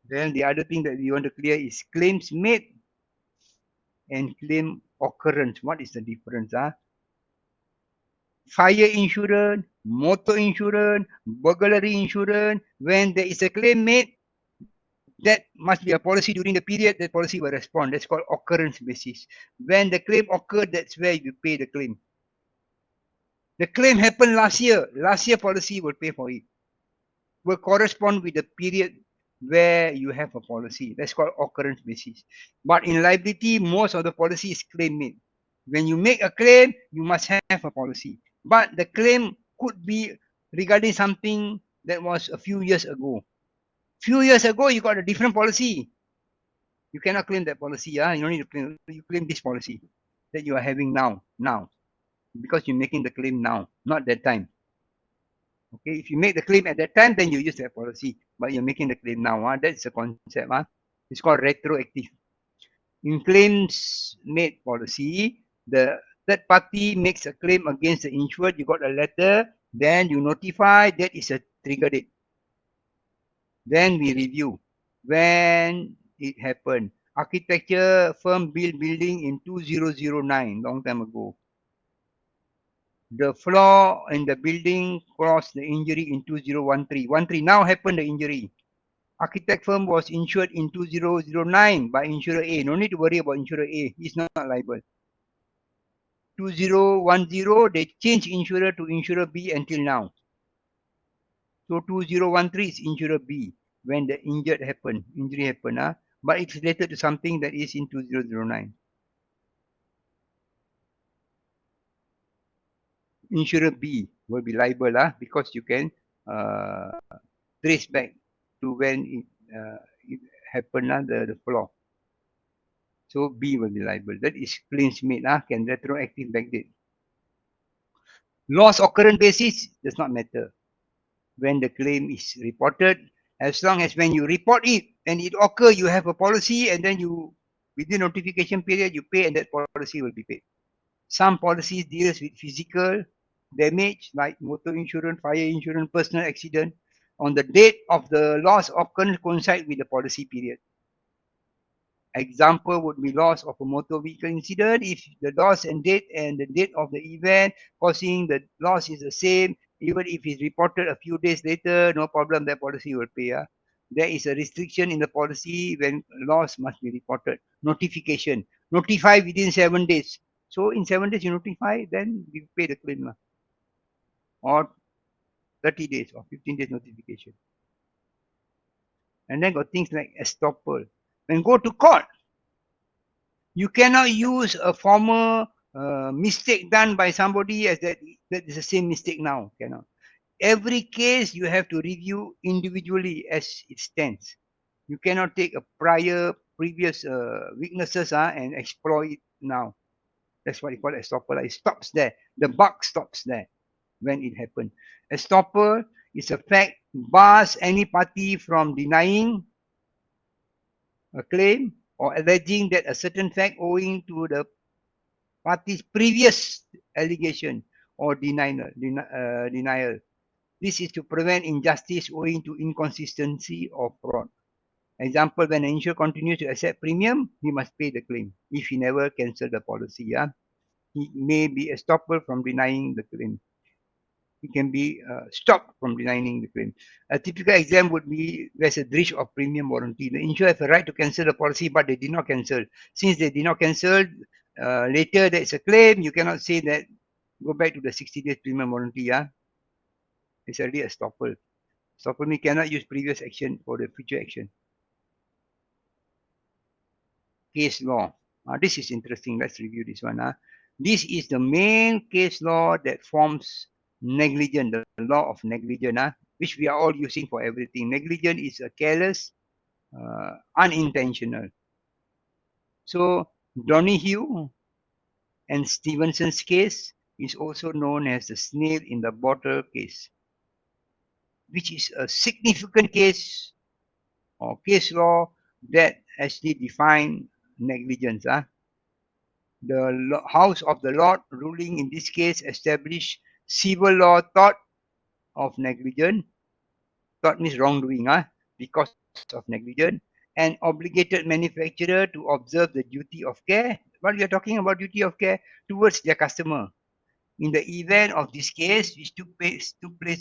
Then the other thing that we want to clear is claims made and claim occurrence. What is the difference? Fire insurance, motor insurance, burglary insurance. When there is a claim made, that must be a policy during the period that policy will respond. That's called occurrence basis. When the claim occurred, that's where you pay the claim. The claim happened last year. Last year policy will pay for it. Will correspond with the period where you have a policy. That's called occurrence basis. But in liability, most of the policy is claim made. When you make a claim, you must have a policy. But the claim could be regarding something that was a few years ago. Few years ago, you got a different policy. You cannot claim that policy. You don't need to claim. You claim this policy that you are having now. Because you're making the claim now, not that time. Okay, if you make the claim at that time, then you use that policy. But you're making the claim now. That's the concept. It's called retroactive. In claims made policy, the third party makes a claim against the insured. You got a letter, then you notify that is a trigger date. Then we review when it happened. Architecture firm built building in 2009, long time ago. The flaw in the building caused the injury in 2013. 13 now happened the injury. Architect firm was insured in 2009 by insurer A. No need to worry about insurer A. He's not liable. 2010, they changed insurer to insurer B until now. So 2013 is insurer B when the injury happened. But it's related to something that is in 2009. Insurer B will be liable because you can trace back to when it happened, the flaw. So B will be liable. That is claims made, can retroactive backdate. Loss occurrence basis does not matter when the claim is reported. As long as when you report it and it occur, you have a policy, and then you within notification period you pay, and that policy will be paid. Some policies deals with physical damage like motor insurance, fire insurance, personal accident. On the date of the loss occurrence coincide with the policy period. Example would be loss of a motor vehicle incident. If the loss and the date of the event causing the loss is the same, even if it's reported a few days later, no problem, that policy will pay. There is a restriction in the policy when loss must be reported. Notification. Notify within 7 days. So in 7 days you notify, then we pay the claim. Or 30 days or 15 days notification. And then got things like estoppel. When go to court, you cannot use a former mistake done by somebody as that is the same mistake now. Cannot. Every case you have to review individually as it stands. You cannot take a previous weaknesses and exploit it now. That's what you call estoppel. It stops there. The buck stops there when it happened. Estoppel is a fact bars any party from denying a claim or alleging that a certain fact owing to the party's previous allegation or denial. This is to prevent injustice owing to inconsistency or fraud. Example, when an insurer continues to accept premium, he must pay the claim. If he never cancel the policy, he may be estoppel from denying the claim. He can be stopped from denying the claim. A typical example would be there's a breach of premium warranty. The insurer has a right to cancel the policy, but they did not cancel. Since they did not cancel, later there's a claim. You cannot say that go back to the 60 days premium warranty. It's already a stopper. Stopper means cannot use previous action for the future action. Case law. This is interesting. Let's review this one. This is the main case law that forms negligence, the law of negligence, which we are all using for everything. Negligence is a careless, unintentional. So Donahue and Stevenson's case is also known as the snail in the bottle case, which is a significant case or case law that actually define negligence. The House of the Lord ruling in this case established civil law tort of negligence. Tort means wrongdoing, because of negligence, and obligated manufacturer to observe the duty of care. What we are talking about duty of care towards their customer. In the event of this case, which took place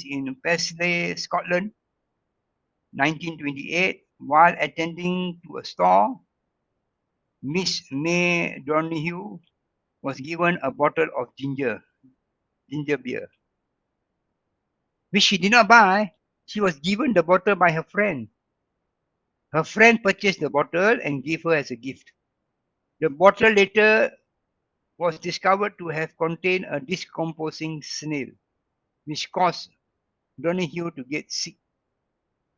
in Paisley, Scotland, 1928, while attending to a store, Miss May Donahue was given a bottle of ginger beer, which she did not buy. She was given the bottle by her friend. Her friend purchased the bottle and gave her as a gift. The bottle later was discovered to have contained a decomposing snail, which caused Donahue to get sick.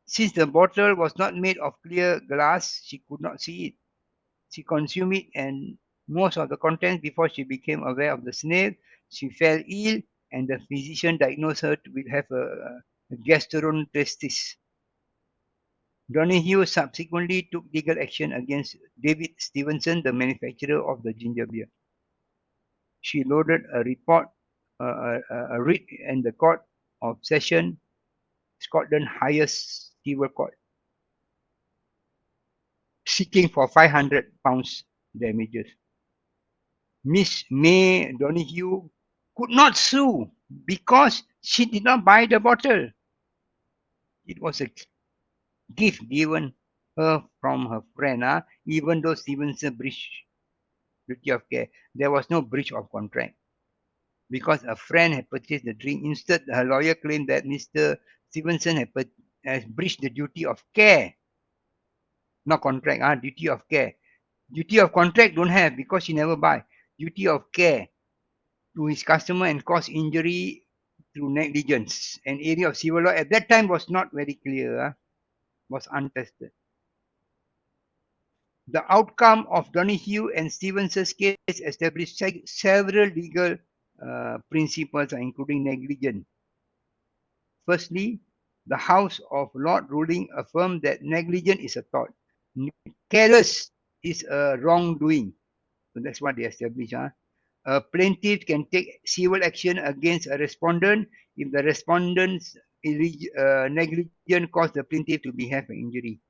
Since the bottle was not made of clear glass, she could not see it. She consumed it and most of the contents before she became aware of the snail. She fell ill and the physician diagnosed her to have a gastroenteritis. Donahue subsequently took legal action against David Stevenson, the manufacturer of the ginger beer. She loaded a writ in the Court of Session, Scotland's highest civil court, seeking for £500 damages. Miss May Donahue could not sue because she did not buy the bottle. It was a gift given her from her friend, even though Stevenson breached duty of care. There was no breach of contract because a friend had purchased the drink. Instead, her lawyer claimed that Mr. Stevenson has breached the duty of care, not contract. Duty of care. Duty of contract don't have because she never buy. Duty of care to his customer and cause injury through negligence. An area of civil law at that time was not very clear, was untested. The outcome of Donahue and Stevenson's case established several legal principles, including negligence. Firstly, the House of Lords ruling affirmed that negligence is a tort. Careless is a wrongdoing. So that's what they established. A plaintiff can take civil action against a respondent if the respondent's negligence caused the plaintiff to have an injury.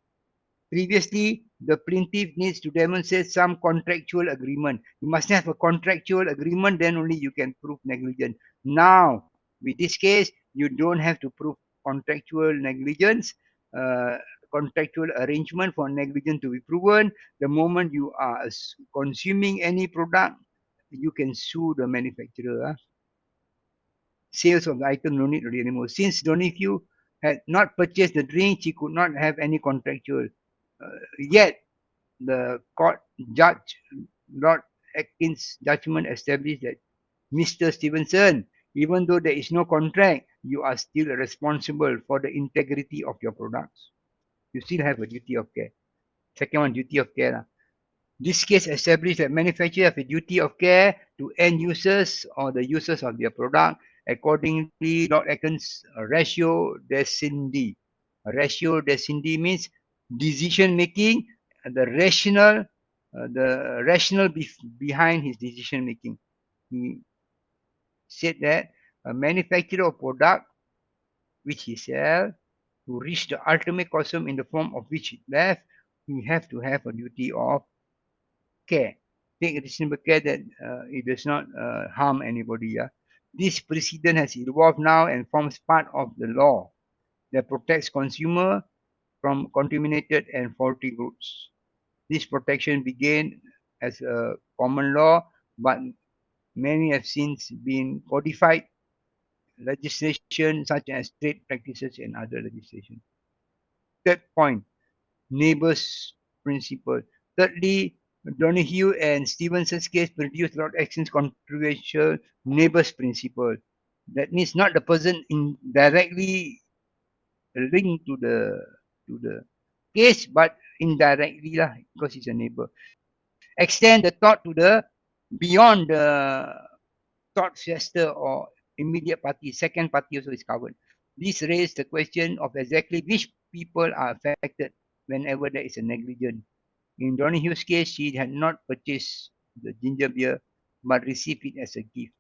Previously, the plaintiff needs to demonstrate some contractual agreement. You must have a contractual agreement, then only you can prove negligence. Now, with this case, you don't have to prove contractual negligence, contractual arrangement for negligence to be proven. The moment you are consuming any product, you can sue the manufacturer. Sales of the item no need already anymore. Since Donahue had not purchased the drink, she could not have any contractual. Yet, the court judge, Lord Atkins' judgment established that Mr. Stevenson, even though there is no contract, you are still responsible for the integrity of your products. You still have a duty of care. Second one, duty of care. This case established that manufacturers have a duty of care to end users or the users of their product. Accordingly, Lord Atkins' ratio decidendi. Ratio decidendi means decision making, the rational behind his decision making. He said that a manufacturer of product which he sell to reach the ultimate consumer in the form of which it left, he have to have a duty of care. Take reasonable care that it does not harm anybody. Yeah? This precedent has evolved now and forms part of the law that protects consumer from contaminated and faulty goods. This protection began as a common law, but many have since been codified legislation such as trade practices and other legislation. Third point, neighbors principle. Thirdly, Donahue and Stevenson's case produced Lord Acton's controversial neighbors principle. That means not the person directly linked to the case, but indirectly lah, because he's a neighbor. Extend the thought to the beyond the thought sister or immediate party. Second party also is covered. This raised the question of exactly which people are affected whenever there is a negligence. In Donahue's case, she had not purchased the ginger beer but received it as a gift.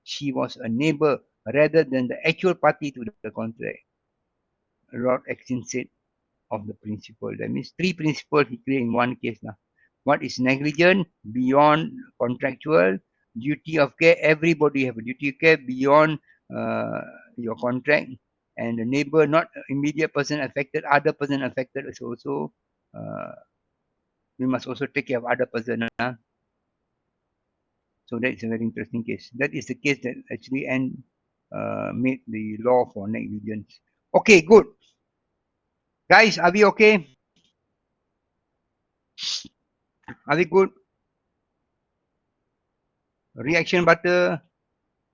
She was a neighbor rather than the actual party to the contract. Lord Acton said of the principle. That means three principles he created in one case. Now. What is negligent beyond contractual? Duty of care. Everybody have a duty of care beyond your contract. And the neighbor, not immediate person affected, other person affected is also we must also take care of other person. So that is a very interesting case. That is the case that actually made the law for negligence. Okay, good. Guys, are we okay? Are we good? Reaction butter,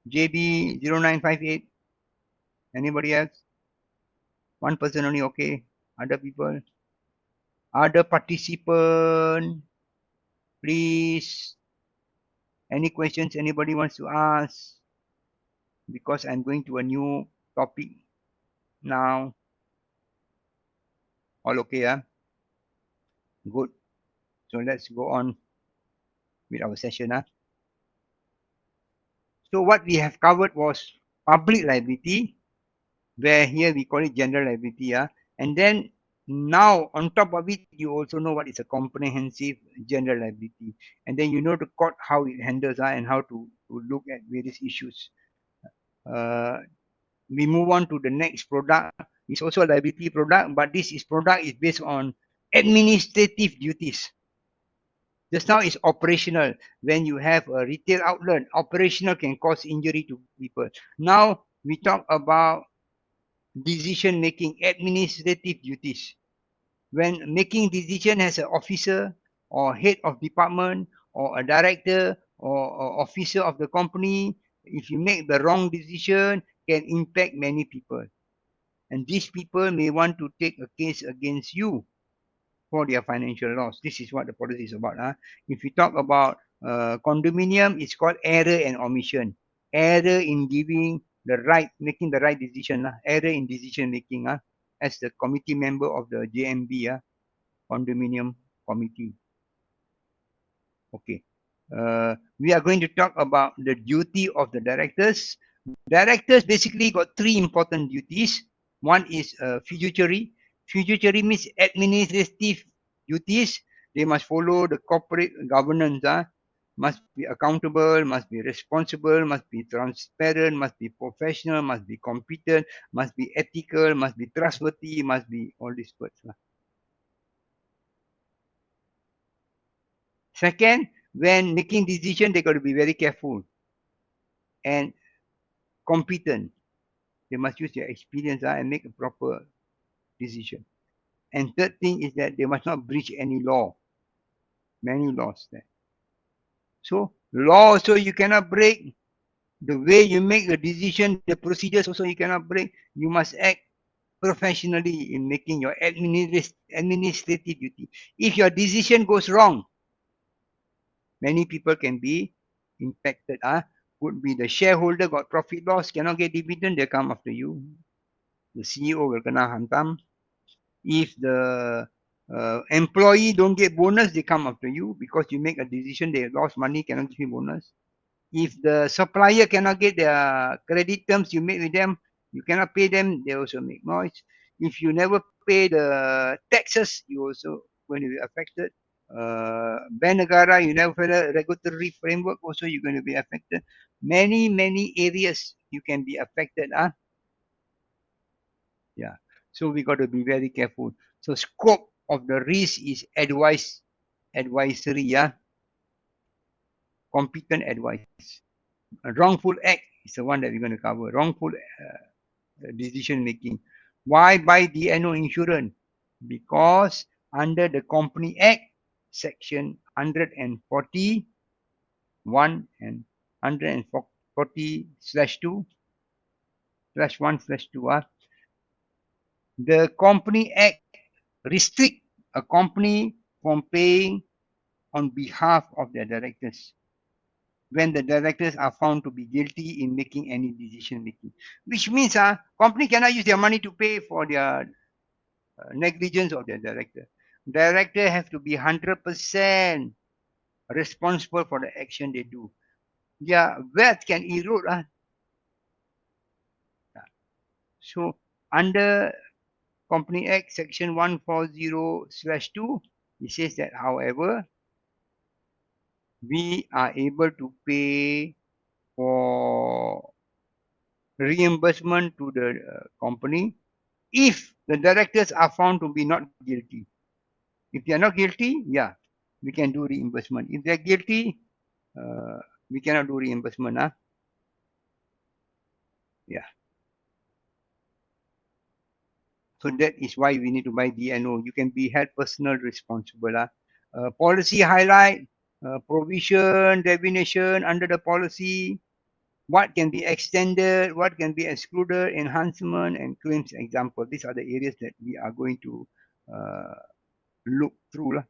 JB0958. Anybody else? One person only okay. Other people? Other participant? Please. Any questions anybody wants to ask? Because I'm going to a new topic now. All okay, yeah? Good. So let's go on with our session. So what we have covered was public liability, where here we call it general liability. And then now on top of it, you also know what is a comprehensive general liability. And then you know the court how it handles and how to look at various issues. We move on to the next product. It's also a liability product, but this product is based on administrative duties. Just now is operational. When you have a retail outlet, operational can cause injury to people. Now we talk about decision making, administrative duties. When making decision as an officer or head of department or a director or officer of the company, if you make the wrong decision, can impact many people. And these people may want to take a case against you for their financial loss. This is what the policy is about. If we talk about condominium, it's called error and omission. Error in giving the right, making the right decision. Error in decision making. As the committee member of the JMB, condominium committee. Okay. We are going to talk about the duty of the directors. Directors basically got three important duties. One is fiduciary. Fiduciary means administrative duties, they must follow the corporate governance. Must be accountable, must be responsible, must be transparent, must be professional, must be competent, must be ethical, must be trustworthy, must be all these words. Second, when making decision, they got to be very careful and competent. They must use their experience and make a proper decision. And third thing is that they must not breach any law. Many laws there. So law also you cannot break. The way you make a decision, the procedures also you cannot break. You must act professionally in making your administrative duty. If your decision goes wrong, many people can be impacted. Could be the shareholder got profit loss, cannot get dividend, they come after you. The CEO will kena hantam. If the employee don't get bonus, they come after you because you make a decision, they lost money, cannot give you bonus. If the supplier cannot get their credit terms you make with them, you cannot pay them, they also make noise. If you never pay the taxes, you also going to be affected. Banegara, you never follow a regulatory framework, also you're going to be affected. Many areas you can be affected. Yeah. So we got to be very careful. So scope of the risk is advisory, competent advice. A wrongful act is the one that we're going to cover. Wrongful decision making. Why buy DNO insurance? Because under the Company Act, Section 141 and 140/2/1/2, the Company Act restrict a company from paying on behalf of their directors when the directors are found to be guilty in making any decision making. Which means company cannot use their money to pay for their negligence of their director. Director have to be 100% responsible for the action they do. Their wealth can erode. So under Company Act Section 140/2, it says that, however, we are able to pay for reimbursement to the company if the directors are found to be not guilty. If they are not guilty, yeah, we can do reimbursement. If they are guilty, we cannot do reimbursement. Yeah. So that is why we need to buy DNO. You can be held personal responsible. Policy highlight, provision, definition under the policy, what can be extended, what can be excluded, enhancement, and claims example. These are the areas that we are going to look through.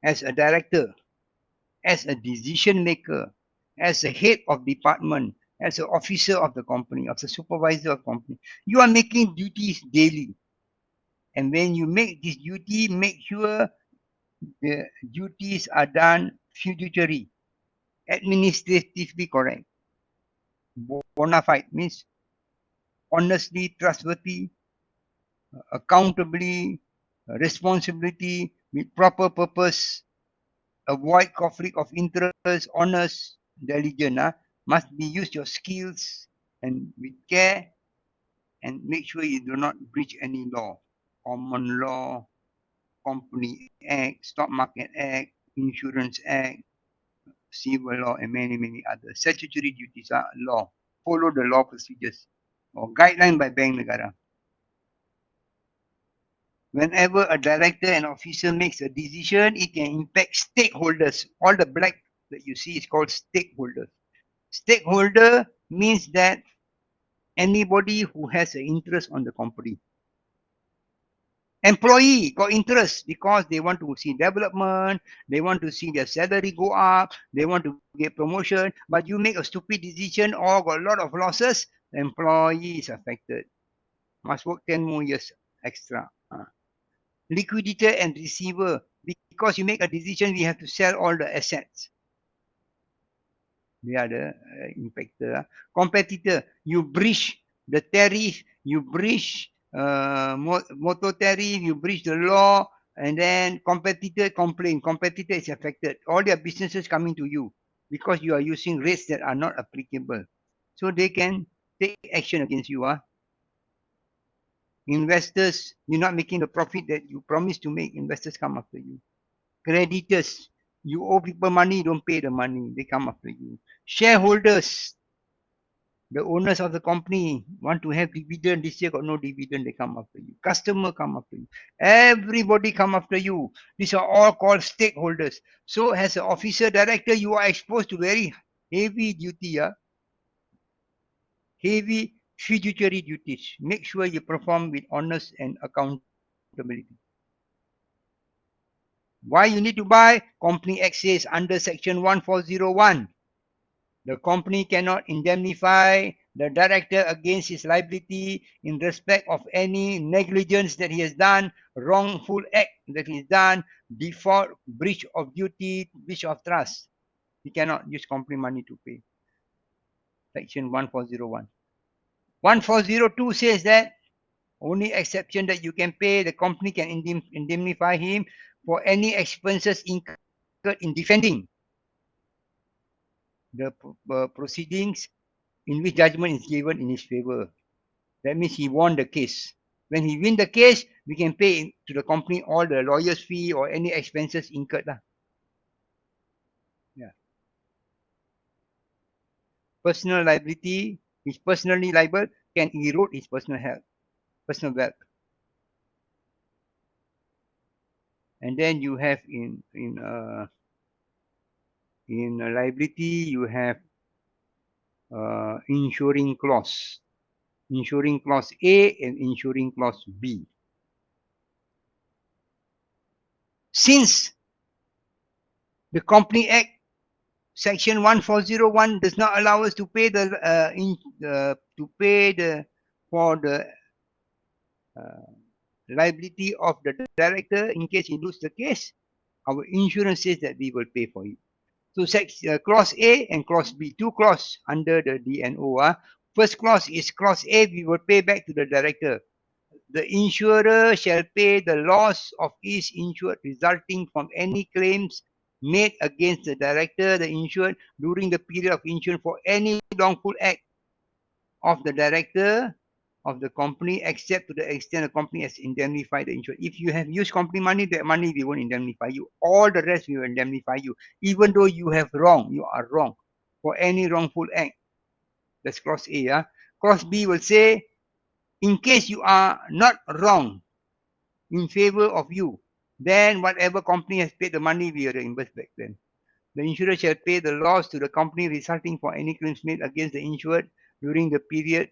As a director, as a decision maker, as a head of department, as an officer of the company, as a supervisor of the company, you are making duties daily. And when you make this duty, make sure the duties are done fiduciary, administratively correct. Bona fide means honestly, trustworthy, accountably, responsibility, with proper purpose, avoid conflict of interest, honest, diligent. Must be use your skills and with care and make sure you do not breach any law. Common law, Company Act, Stock Market Act, Insurance Act, Civil Law, and many others. Statutory duties are law. Follow the law procedures or guideline by Bank Negara. Whenever a director and officer makes a decision, it can impact stakeholders. All the black that you see is called stakeholders. Stakeholder means that anybody who has an interest on the company. Employee got interest because they want to see development, they want to see their salary go up, they want to get promotion, but you make a stupid decision or got a lot of losses, the employee is affected. Must work 10 more years extra. Liquidator and receiver, because you make a decision, we have to sell all the assets. They are the impactor. Competitor, you breach the tariff, you breach motor tariff, you breach the law, and then competitor complain, competitor is affected. All their businesses coming to you because you are using rates that are not applicable. So they can take action against you. Investors, you're not making the profit that you promised to make, investors come after you. Creditors, you owe people money, don't pay the money, they come after you. Shareholders, the owners of the company want to have dividend, this year got no dividend, they come after you. Customer come after you. Everybody come after you. These are all called stakeholders. So as an officer, director, you are exposed to very heavy duty, heavy fiduciary duties. Make sure you perform with honest and accountability. Why you need to buy? Company Act says under section 1401, the company cannot indemnify the director against his liability in respect of any negligence that he has done, wrongful act that he has done, default, breach of duty, breach of trust. He cannot use company money to pay. Section 1401. 1402 says that only exception that you can pay, the company can indemnify him for any expenses incurred in defending the proceedings in which judgment is given in his favor. That means he won the case. When he win the case, we can pay to the company all the lawyer's fee or any expenses incurred. Yeah. Personal liability, he's personally liable, can erode his personal health, personal wealth. And then you have in liability, you have insuring clause A and insuring clause B. Since the Company Act Section 1401 does not allow us to pay for the liability of the director in case he loses the case, our insurance says that we will pay for it. So clause A and clause B, two clauses under the DNO. First clause is clause A, we will pay back to the director. The insurer shall pay the loss of each insured resulting from any claims made against the director, the insured, during the period of insurance for any wrongful act of the director of the company, except to the extent the company has indemnified the insured. If you have used company money, that money we won't indemnify you. All the rest we will indemnify you, even though you have wrong, you are wrong for any wrongful act. That's clause A. Clause B will say, in case you are not wrong in favor of you, then whatever company has paid the money, we will reimburse back then. The insurer shall pay the loss to the company resulting for any claims made against the insured during the period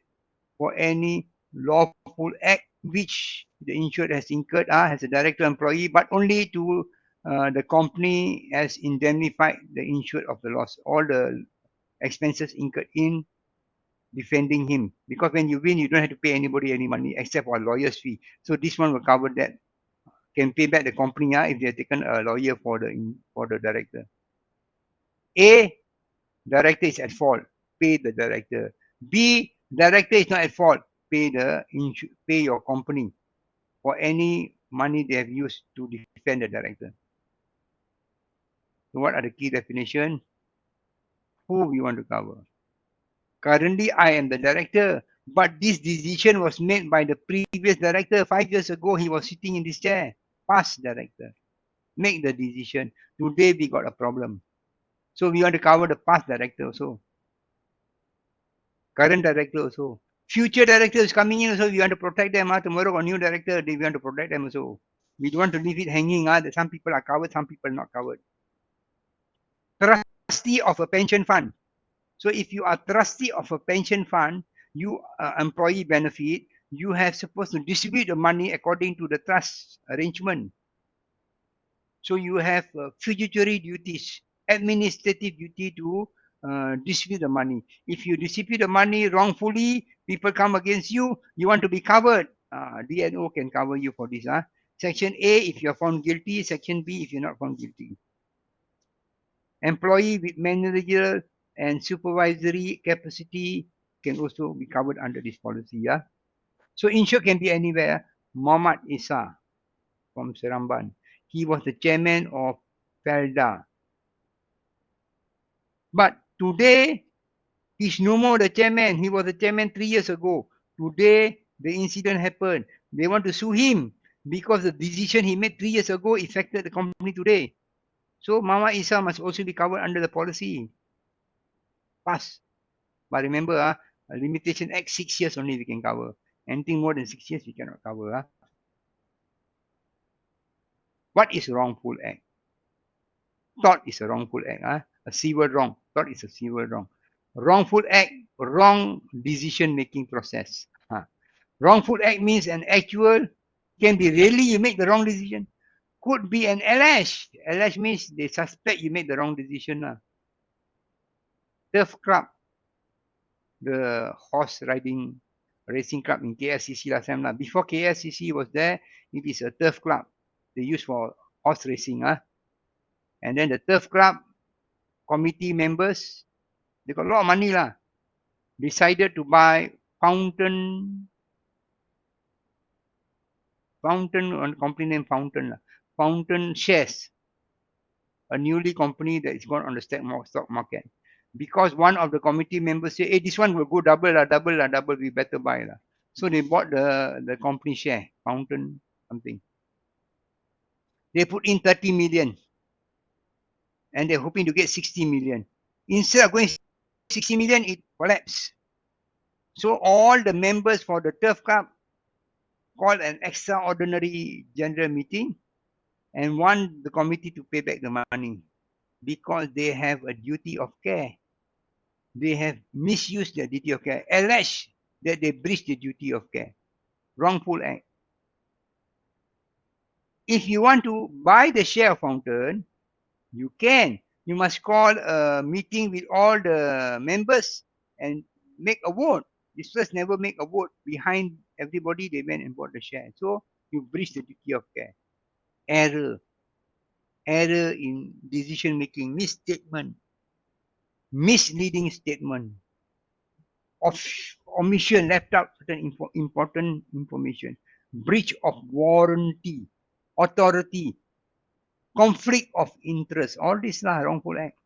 for any lawful act which the insured has incurred as a director employee, but only to the company has indemnified the insured of the loss, all the expenses incurred in defending him. Because when you win, you don't have to pay anybody any money except for a lawyer's fee. So this one will cover that. Can pay back the company if they have taken a lawyer for the director. A, director is at fault, pay the director. B, director is not at fault, pay your company for any money they have used to defend the director. So what are the key definitions? Who we want to cover? Currently, I am the director, but this decision was made by the previous director. 5 years ago, he was sitting in this chair. Past director. Make the decision. Today, we got a problem. So we want to cover the past director also. Current director also. Future director is coming in also, we want to protect them. Tomorrow a new director, we want to protect them also. We don't want to leave it hanging. That some people are covered, some people not covered. Trustee of a pension fund. So if you are trustee of a pension fund, you employee benefit, you have supposed to distribute the money according to the trust arrangement. So you have fiduciary duties, administrative duty to distribute the money. If you distribute the money wrongfully, people come against you, you want to be covered. DNO can cover you for this. Section A, if you're found guilty. Section B, if you're not found guilty. Employee with managerial and supervisory capacity can also be covered under this policy. So insured can be anywhere. Muhammad Isa from Seramban. He was the chairman of Felda. But today, he's no more the chairman. He was the chairman 3 years ago. Today, the incident happened. They want to sue him because the decision he made 3 years ago affected the company today. So Mama Isa must also be covered under the policy. Pass. But remember, a limitation act 6 years only we can cover. Anything more than 6 years we cannot cover. What is wrongful act? Thought is a wrongful act. A C word wrong. Thought is a C word wrong. Wrongful act, wrong decision making process. Wrongful act means an actual, can be really you make the wrong decision. Could be an alleged. Alleged means they suspect you made the wrong decision. Turf club, the horse riding racing club in KLCC last time. Before KLCC was there, it is a turf club. They use for horse racing. And then the turf club committee members, they got a lot of money decided to buy Fountain on company name Fountain shares, a newly company that is gone on the stock market. Because one of the committee members say, hey, this one will go double, we better buy. So they bought the company share, Fountain something. They put in 30 million and they're hoping to get 60 million. Instead of going 60 million, it collapsed. So all the members for the turf club called an extraordinary general meeting and want the committee to pay back the money because they have a duty of care. They have misused their duty of care, alleged that they breached the duty of care. Wrongful act. If you want to buy the share of Fountain, you can. You must call a meeting with all the members and make a vote. This first never make a vote. Behind everybody, they went and bought the share. So you breach the duty of care. Error in decision making, misstatement, misleading statement, omission, left out certain important information, breach of warranty, authority, conflict of interest. All this wrongful act.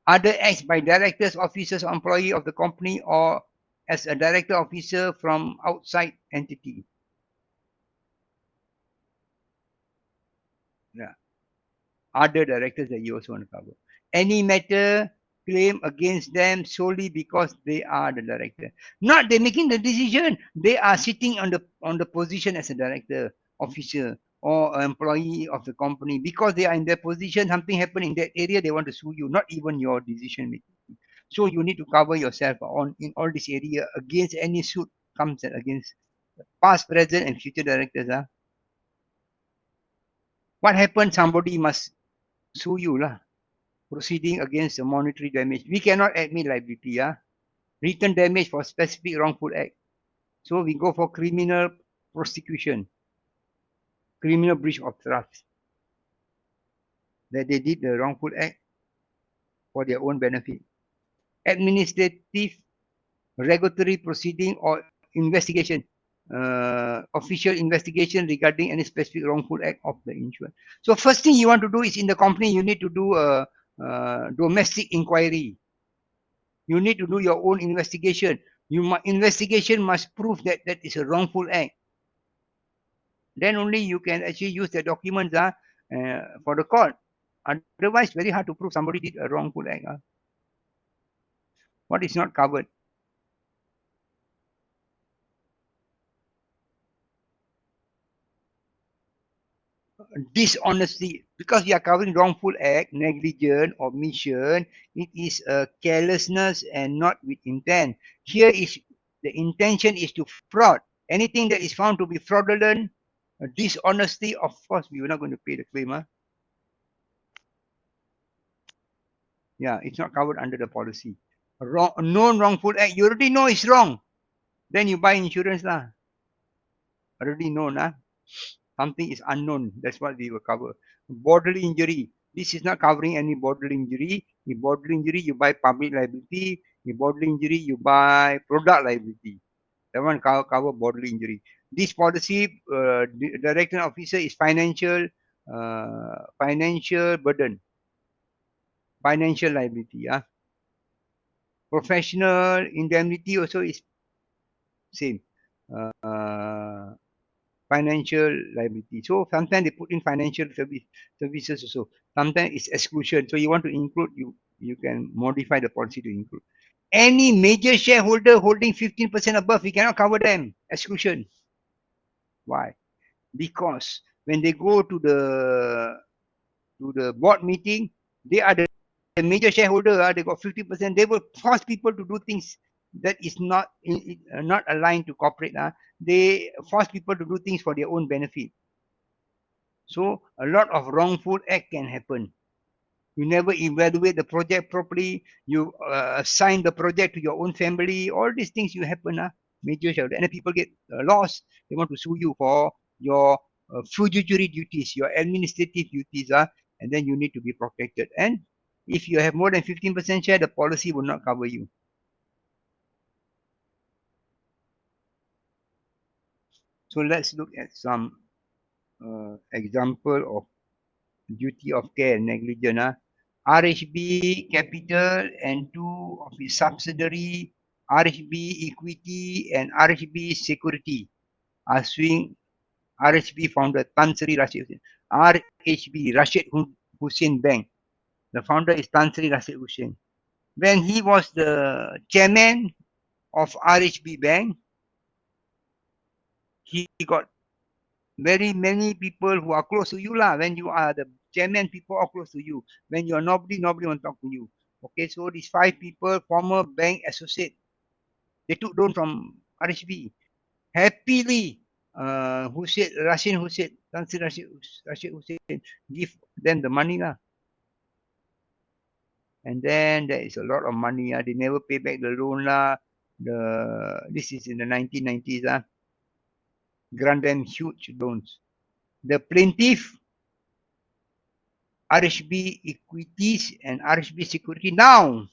Other acts by directors, officers, or employee of the company or as a director officer from outside entity. Yeah. Other directors that you also want to cover. Any matter claim against them solely because they are the director. Not they making the decision. They are sitting on the position as a director, officer, or employee of the company. Because they are in their position, something happened in that area, they want to sue you, not even your decision making. So you need to cover yourself in all this area against any suit comes against past, present, and future directors. What happened? Somebody must sue you proceeding against the monetary damage. We cannot admit liability. Written damage for specific wrongful act. So we go for criminal prosecution, criminal breach of trust. That they did the wrongful act for their own benefit. Administrative, regulatory proceeding or investigation, official investigation regarding any specific wrongful act of the insured. So first thing you want to do is in the company, you need to do a domestic inquiry. You need to do your own investigation. Investigation must prove that that is a wrongful act. Then only you can actually use the documents for the court. Otherwise, very hard to prove somebody did a wrongful act. What is not covered? Dishonesty, because we are covering wrongful act, negligent, omission. It is a carelessness and not with intent. Here is the intention is to fraud. Anything that is found to be fraudulent, dishonesty, of course, we are not going to pay the claim. Yeah, it's not covered under the policy. Known wrongful act, you already know it's wrong. Then you buy insurance Already known Something is unknown. That's what we will cover. Bodily injury. This is not covering any bodily injury. In bodily injury, you buy public liability. In bodily injury, you buy product liability. That one cover bodily injury. This policy, director officer is financial burden, financial liability. Professional indemnity also is same. Uh, Financial liability. So sometimes they put in financial services also. Sometimes it's exclusion. So you want to include, you can modify the policy to include. Any major shareholder holding 15% above, we cannot cover them. Exclusion. Why? Because when they go to the board meeting, they are the major shareholder. They got 50%. They will force people to do things that is not aligned to corporate. They force people to do things for their own benefit. So a lot of wrongful act can happen. You never evaluate the project properly. You assign the project to your own family. All these things you happen. Major shareholder. And then people get lost. They want to sue you for your fiduciary duties, your administrative duties. And then you need to be protected. And if you have more than 15% share, the policy will not cover you. So let's look at some example of duty of care and negligence. RHB Capital and two of its subsidiary, RHB Equity and RHB Security, are suing RHB founder Tan Sri Rashid Hussain. RHB, Rashid Hussain Bank. The founder is Tan Sri Rashid Hussain. When he was the chairman of RHB Bank, he got very many people who are close to you lah. When you are the chairman, people are close to you. When you are nobody want to talk to you. Okay, so these 5 people, former bank associate, they took loan from RHB. Happily, Rashid Hussain, Rashid Hussain, give them the money lah. And then there is a lot of money. They never pay back the loan lah. This is in the 1990s. Grant them huge loans. The plaintiff, RHB Equities and RHB Security, now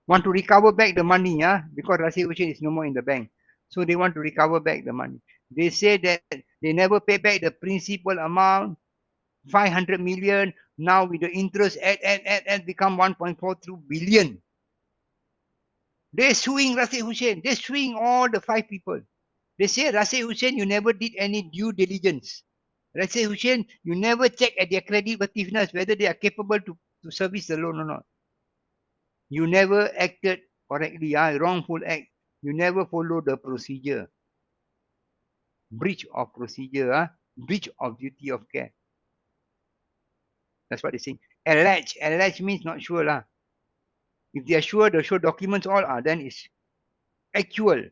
want to recover back the money, because Rashid Hussain is no more in the bank. So they want to recover back the money. They say that they never pay back the principal amount, 500 million. Now with the interest add become 1.42 billion. They're suing Rashid Hussain. They're suing all the 5 people. They say, Rashid Hussain, you never did any due diligence. Rashid Hussain, you never check at their creditworthiness whether they are capable to service the loan or not. You never acted correctly, wrongful act. You never follow the procedure. Breach of procedure, breach of duty of care. That's what they say. Allege. Allege means not sure lah. If they are sure, they show documents all, then it's actual.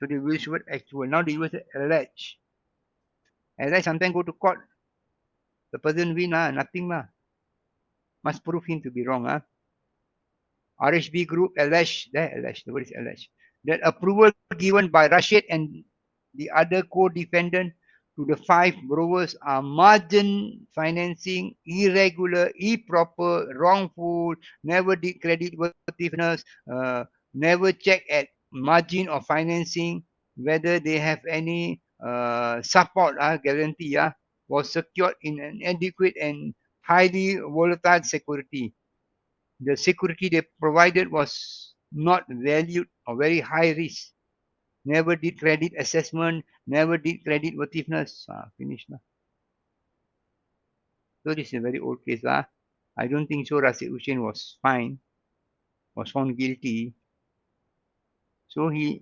So they use the word actual. Now they use allege. Allege sometimes go to court. The person win, nothing lah. Must prove him to be wrong. RHB Group alleged, the word is alleged, that approval given by Rashid and the other co-defendant to the 5 borrowers are margin financing, irregular, improper, wrongful, never did creditworthiness, never check at margin of financing, whether they have any support, guarantee, was secured in an inadequate and highly volatile security. The security they provided was not valued or very high risk. Never did credit assessment, never did credit worthiness. Finished. So this is a very old case. I don't think so. Rashid Hussain was fine, was found guilty. So he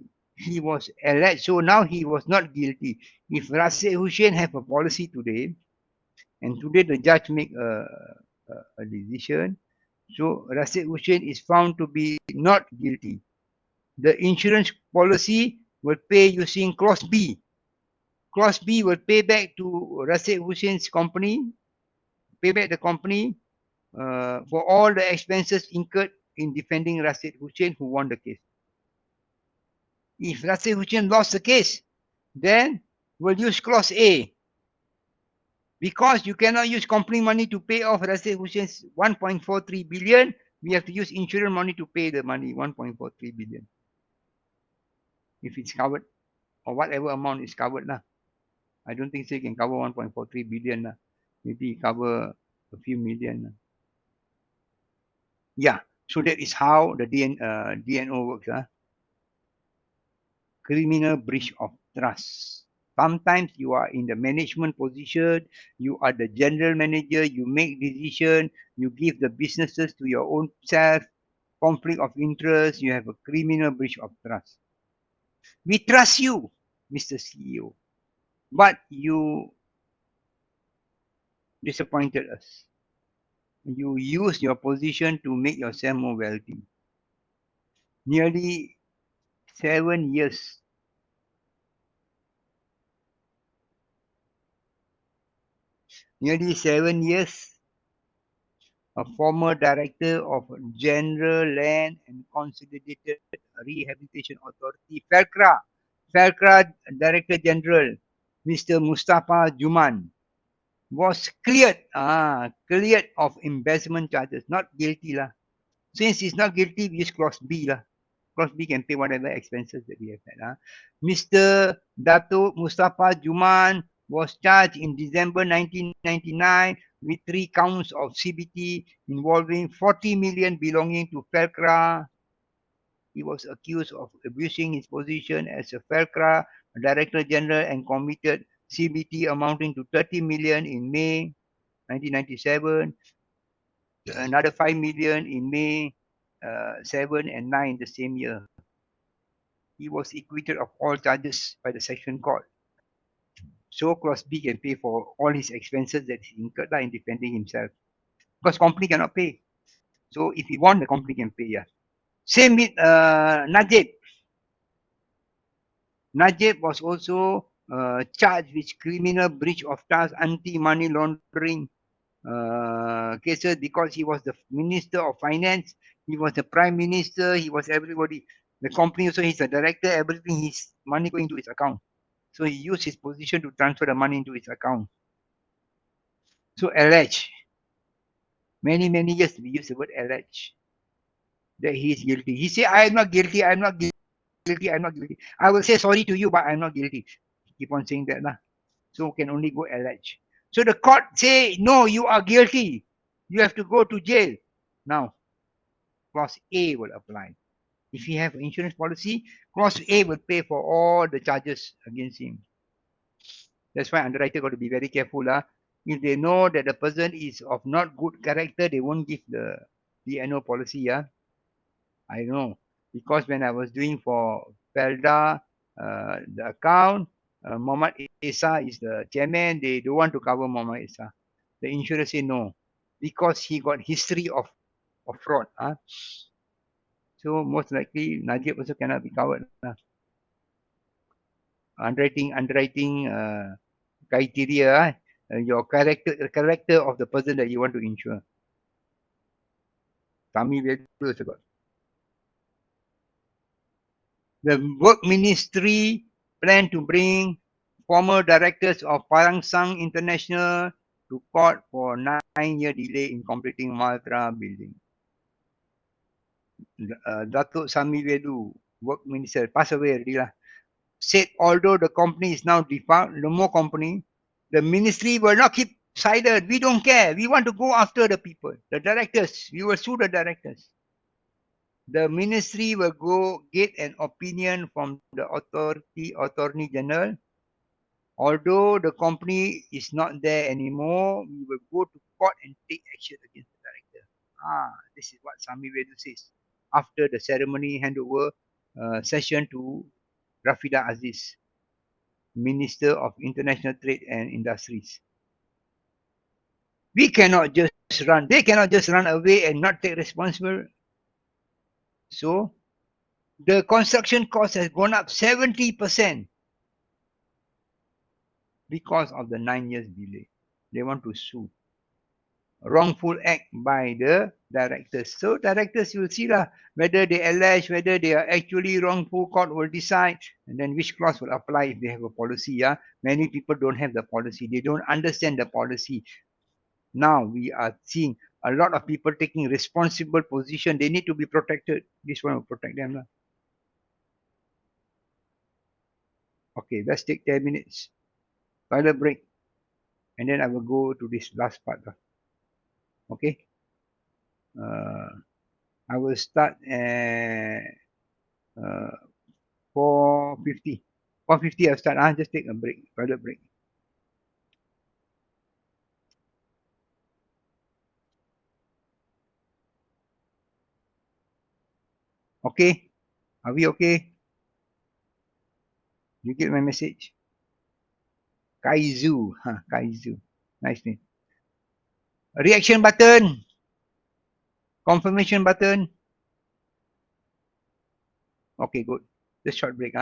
was alleged. So now he was not guilty. If Rashid Hussain have a policy today, and today the judge make a decision, so Rashid Hussain is found to be not guilty. The insurance policy will pay using clause B. Clause B will pay back to Rashid Hussain's company, pay back the company for all the expenses incurred in defending Rashid Hussain who won the case. If Rashid Hussain lost the case, then we'll use clause A. Because you cannot use company money to pay off Rashid Hussain's 1.43 billion, we have to use insurance money to pay the money, 1.43 billion. If it's covered. or whatever amount is covered lah. I don't think so you can cover 1.43 billion lah. Maybe cover a few million lah. Yeah, so that is how the DNO works. Criminal breach of trust. Sometimes you are in the management position, you are the general manager, you make decision, you give the businesses to your own self, conflict of interest, you have a criminal breach of trust. We trust you, Mr. CEO, but you disappointed us. You use your position to make yourself more wealthy. Nearly 7 years. Nearly 7 years, a former director of General Land and Consolidated Rehabilitation Authority, FELCRA Director General, Mr. Mustafa Juman, was cleared of embezzlement charges. Not guilty lah. Since he's not guilty, we use clause B lah. Clause B can pay whatever expenses that we have had. Mr. Dato Mustafa Juman was charged in December 1999 with 3 counts of CBT involving 40 million belonging to FELCRA. He was accused of abusing his position as a FELCRA Director General and committed CBT amounting to 30 million in May 1997, another 5 million in May 7 and 9 the same year. He was acquitted of all charges by the section court. So Clause B can pay for all his expenses that he incurred in defending himself. Because company cannot pay. So if he won, the company can pay. Yeah. Same with Najib. Najib was also charged with criminal breach of trust, anti-money laundering cases because he was the Minister of Finance, he was the Prime Minister, he was everybody. The company also, he's a director, everything, his money going to his account. So he used his position to transfer the money into his account. So allege. Many years we use the word allege that he is guilty. He say, I am not guilty, I am not guilty, I am not guilty. I will say sorry to you, but I am not guilty. Keep on saying that. So can only go allege. So the court say, no, you are guilty. You have to go to jail. Now, clause A will apply. If you have an insurance policy, clause A will pay for all the charges against him. That's why underwriter got to be very careful. If they know that the person is of not good character, they won't give the annual policy. I know. Because when I was doing for Felda, the account, Muhammad Esa is the chairman. They don't want to cover Muhammad Esa. The insurer say no. Because he got history of fraud. So most likely Najib also cannot be covered. Underwriting criteria, your character of the person that you want to insure. Sami value also got. The work ministry plan to bring former directors of Parangsang International to court for 9-year delay in completing Maltra building. Datuk Sami Vedu, work minister, passed away already lah. Said although the company is now defunct, no more company, the ministry will not keep silent. We don't care. We want to go after the people, the directors. We will sue the directors. The ministry will go get an opinion from the attorney general. Although the company is not there anymore, we will go to court and take action against the director. This is what Sami Vedu says after the ceremony handover session to Rafida Aziz, Minister of International Trade and Industries. We cannot just run. They cannot just run away and not take responsibility. So the construction cost has gone up 70% because of the 9 years delay. They want to sue. Wrongful act by the directors. So directors, you will see whether they allege, whether they are actually wrongful, court will decide, and then which clause will apply if they have a policy. Many people don't have the policy. They don't understand the policy. Now we are seeing a lot of people taking responsible position. They need to be protected. This one will protect them. Okay, let's take 10 minutes. Toilet break. And then I will go to this last part. Okay. I will start at 4:50. 4:50 I'll start. Just take a break. Toilet break. Okay. Are we okay? You get my message? Kaizu. Kaizu. Nice name. Reaction button. Confirmation button. Okay, good. Just short break.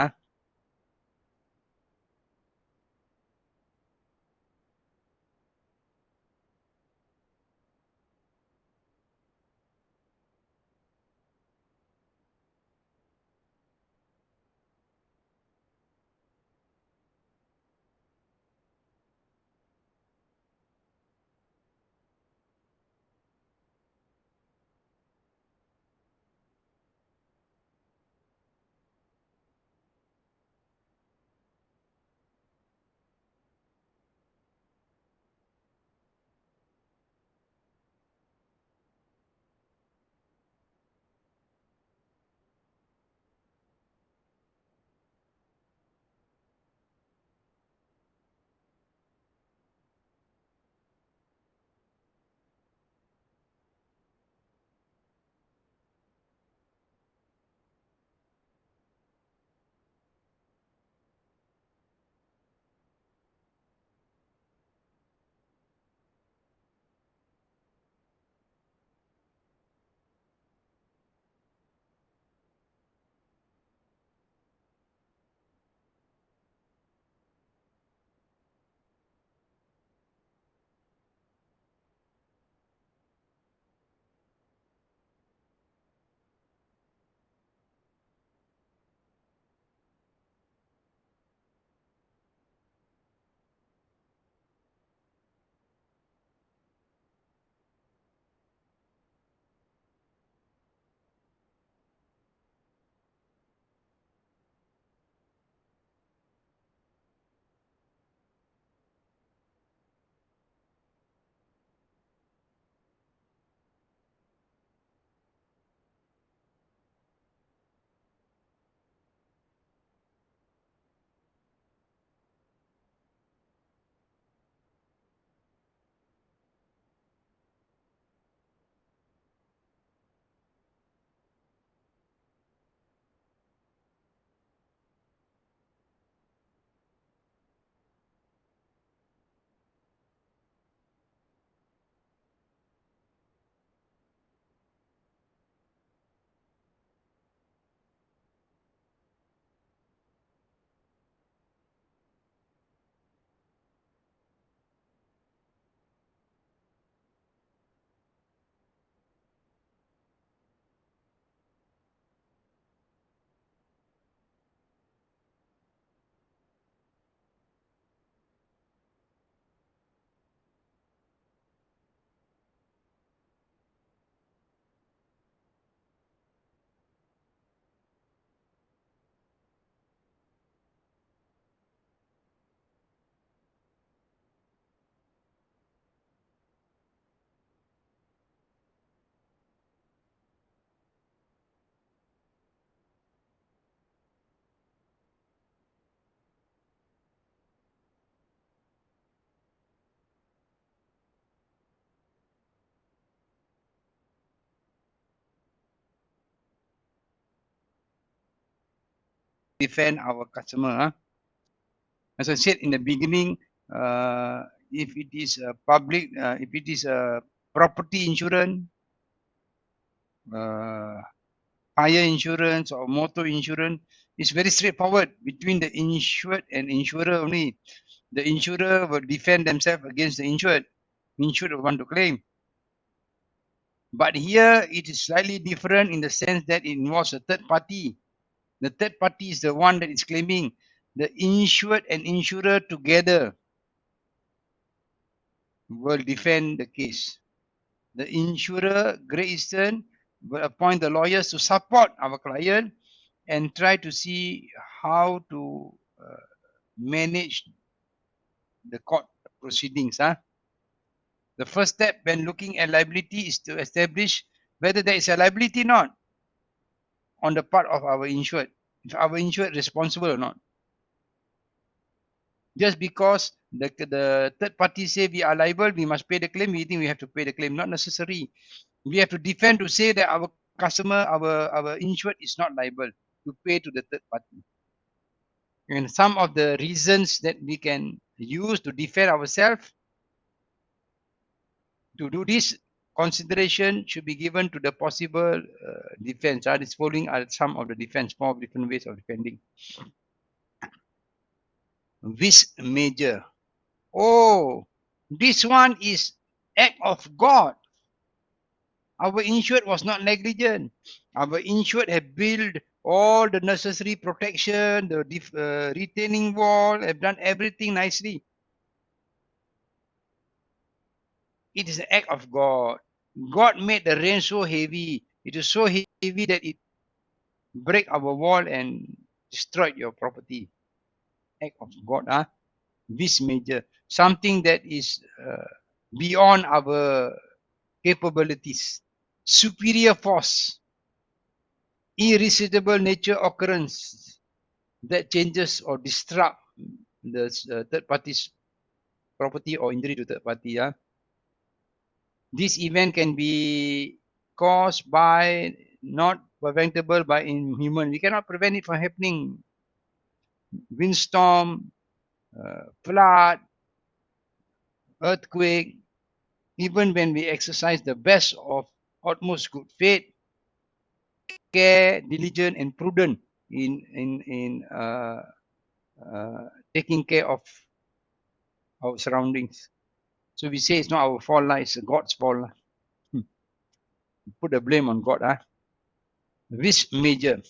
Defend our customer. As I said in the beginning, if it is a public, if it is a property insurance, fire insurance or motor insurance, it's very straightforward between the insured and insurer only. The insurer will defend themselves against the insured. Insured will want to claim. But here it is slightly different in the sense that it involves a third party. The third party is the one that is claiming. The insured and insurer together will defend the case. The insurer, Great Eastern, will appoint the lawyers to support our client and try to see how to manage the court proceedings. The first step when looking at liability is to establish whether there is a liability or not on the part of our insured. If our insured responsible or not. Just because the third party say we are liable, we must pay the claim, we think we have to pay the claim. Not necessary. We have to defend to say that our customer, our insured is not liable to pay to the third party. And some of the reasons that we can use to defend ourselves, to do this, consideration should be given to the possible defense. This following are some of the defense, 4 different ways of defending. Vis major. Oh, this one is act of God. Our insured was not negligent. Our insured have built all the necessary protection, the retaining wall, have done everything nicely. It is an act of God. God made the rain so heavy. It is so heavy that it break our wall and destroyed your property. Act of God. Vis major. Something that is beyond our capabilities. Superior force. Irresistible nature occurrence that changes or disrupt the third party's property or injury to third party. This event can be caused by not preventable by inhuman. We cannot prevent it from happening. Windstorm, flood, earthquake. Even when we exercise the best of utmost good faith, care, diligent, and prudent in taking care of our surroundings. So we say it's not our fault, it's God's fault. Put the blame on God. Vis major.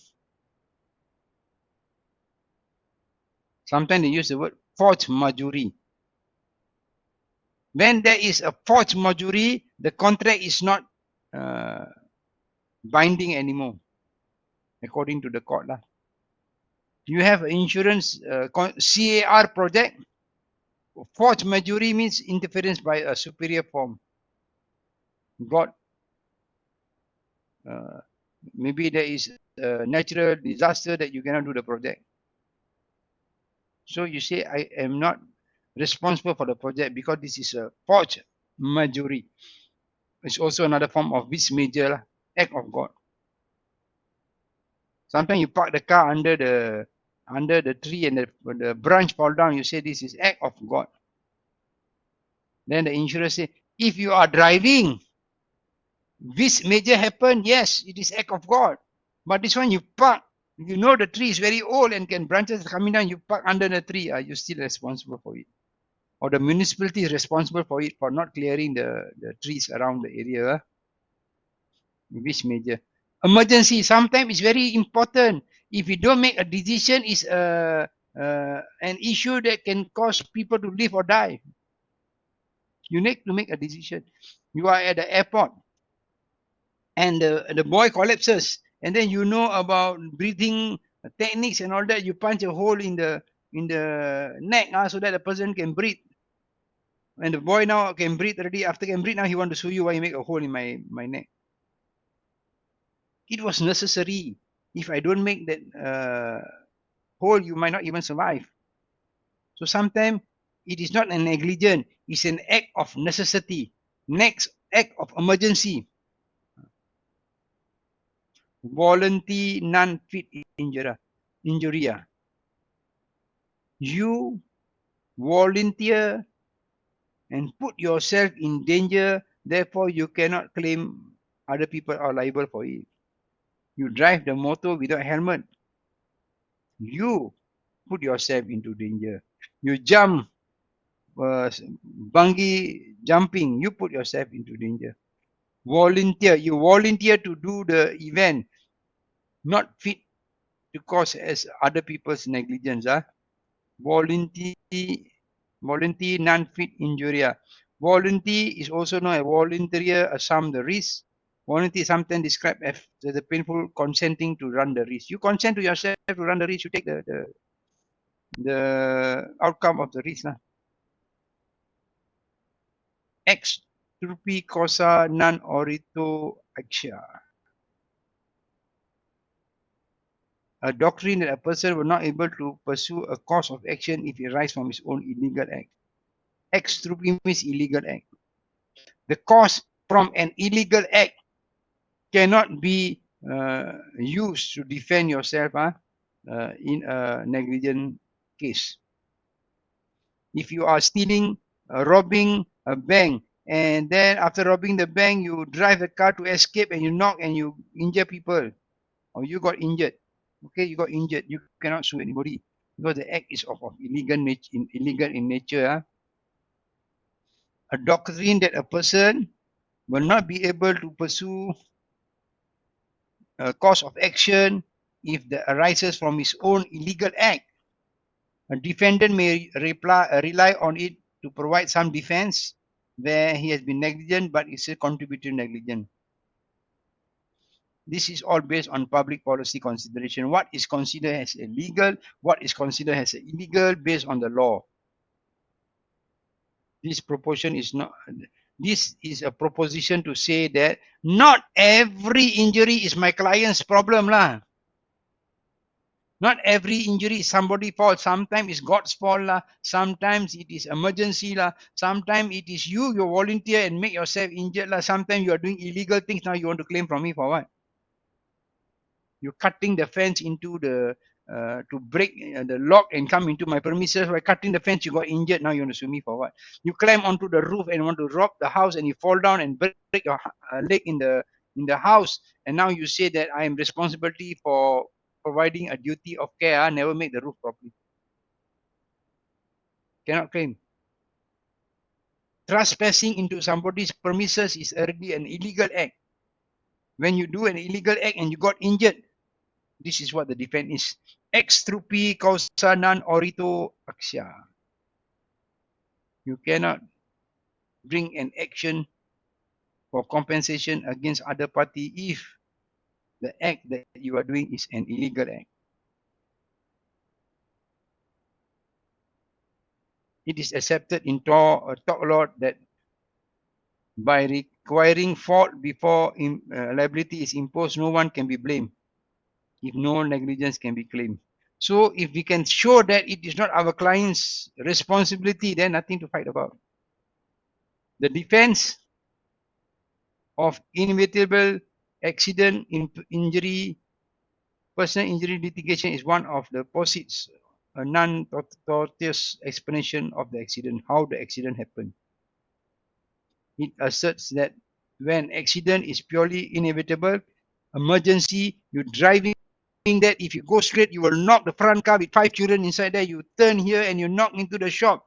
Sometimes they use the word force majeure. When there is a force majeure, the contract is not binding anymore, according to the court. You have insurance CAR project. Force majeure means interference by a superior form. God, maybe there is a natural disaster that you cannot do the project. So you say, I am not responsible for the project because this is a force majeure. It's also another form of vis major, act of God. Sometimes you park the car under the tree and the branch fall down, you say this is act of God. Then the insurer say, if you are driving, this major happen, yes, it is act of God. But this one you park, you know the tree is very old and can branches coming down, you park under the tree, are you still responsible for it? Or the municipality is responsible for it for not clearing the trees around the area. Which major? Emergency, sometimes it's very important. If you don't make a decision, it's an issue that can cause people to live or die. You need to make a decision. You are at the airport and the boy collapses, and then you know about breathing techniques and all that. You punch a hole in the neck so that the person can breathe. And the boy now can breathe already. After can breathe, now he want to sue you why you make a hole in my neck. It was necessary. If I don't make that hole, you might not even survive. So sometimes it is not an negligence, it's an act of necessity. Next act of emergency. Voluntary non-fit injury. You volunteer and put yourself in danger, therefore you cannot claim other people are liable for it. You drive the motor without helmet. You put yourself into danger. You jump, bungee jumping, you put yourself into danger. Volunteer, you volunteer to do the event, not fit to cause as other people's negligence. Voluntary non-fit injury. Voluntary is also known as voluntary assume the risk. Voluntary is sometimes described as the painful consenting to run the risk. You consent to yourself to run the risk, you take the the outcome of the risk. Ex turpi causa non orito actia. A doctrine that a person will not able to pursue a cause of action if it arises from his own illegal act. Ex turpi means illegal act. The cause from an illegal act cannot be used to defend yourself in a negligent case. If you are stealing, robbing a bank, and then after robbing the bank, you drive the car to escape and you knock and you injure people, or you got injured. Okay, you got injured. You cannot sue anybody because the act is of illegal in nature. A doctrine that a person will not be able to pursue a cause of action if that arises from his own illegal act. A defendant may rely on it to provide some defense where he has been negligent but is a contributory negligent. This is all based on public policy consideration. What is considered as illegal, what is considered as illegal based on the law. This proportion is not. This is a proposition to say that not every injury is my client's problem lah. Not every injury is somebody's fault. Sometimes it's God's fault lah. Sometimes it is emergency lah. Sometimes it is you volunteer and make yourself injured lah. Sometimes you are doing illegal things. Now you want to claim from me for what? You're cutting the fence into the to break the lock and come into my premises. By cutting the fence, you got injured. Now you want to sue me for what? You climb onto the roof and want to rob the house, and you fall down and break your leg in the house. And now you say that I am responsibility for providing a duty of care. Never make the roof properly. Cannot claim. Trespassing into somebody's premises is already an illegal act. When you do an illegal act and you got injured, this is what the defense is. Ex trupi causa non orito actia. You cannot bring an action for compensation against other party if the act that you are doing is an illegal act. It is accepted in tort law that by requiring fault before liability is imposed, no one can be blamed if no negligence can be claimed. So if we can show that it is not our client's responsibility, then nothing to fight about. The defense of inevitable accident, injury, personal injury litigation is one of the posits, a non-tortious explanation of the accident, how the accident happened. It asserts that when accident is purely inevitable, emergency, you're driving that if you go straight, you will knock the front car with 5 children inside there, you turn here and you knock into the shop.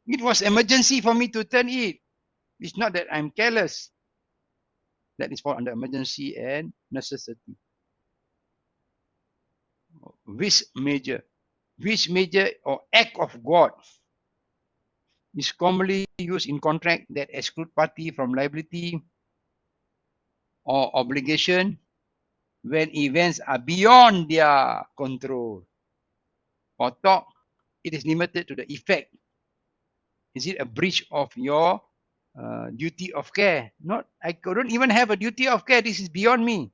It was emergency for me to turn it. It's not that I'm careless. That is fall under emergency and necessity. Which major or act of God is commonly used in contract that exclude party from liability or obligation when events are beyond their control. Or talk, it is limited to the effect. Is it a breach of your duty of care? Not, I couldn't even have a duty of care. This is beyond me.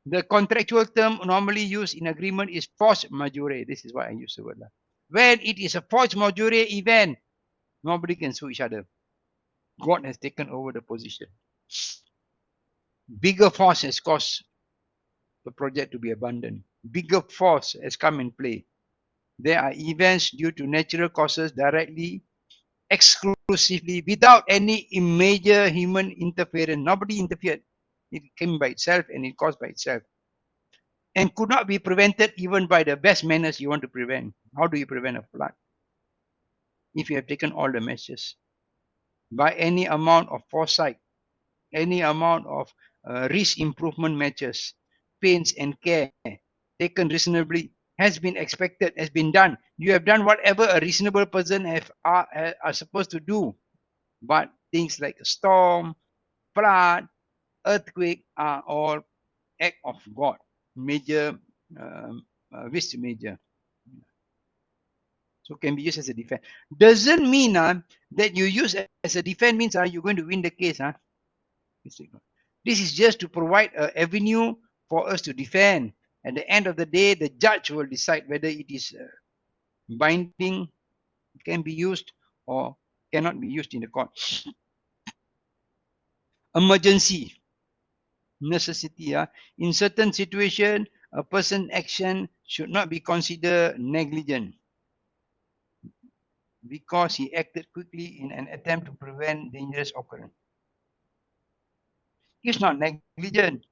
The contractual term normally used in agreement is force majeure. This is why I use the word. When it is a force majeure event, nobody can sue each other. God has taken over the position. Bigger force has caused the project to be abandoned. Bigger force has come in play. There are events due to natural causes directly, exclusively, without any major human interference. Nobody interfered. It came by itself and it caused by itself. And could not be prevented even by the best manners you want to prevent. How do you prevent a flood? If you have taken all the measures. By any amount of foresight, any amount of risk improvement measures, pains and care taken reasonably, has been expected, has been done. You have done whatever a reasonable person are supposed to do. But things like a storm, flood, earthquake are all act of God. Major, which major? So can be used as a defense. Doesn't mean that you use as a defense means you're going to win the case. This is just to provide an avenue for us to defend. At the end of the day, the judge will decide whether it is binding, can be used, or cannot be used in the court. Emergency, necessity. In certain situation, a person action should not be considered negligent because he acted quickly in an attempt to prevent dangerous occurrence. He's not negligent.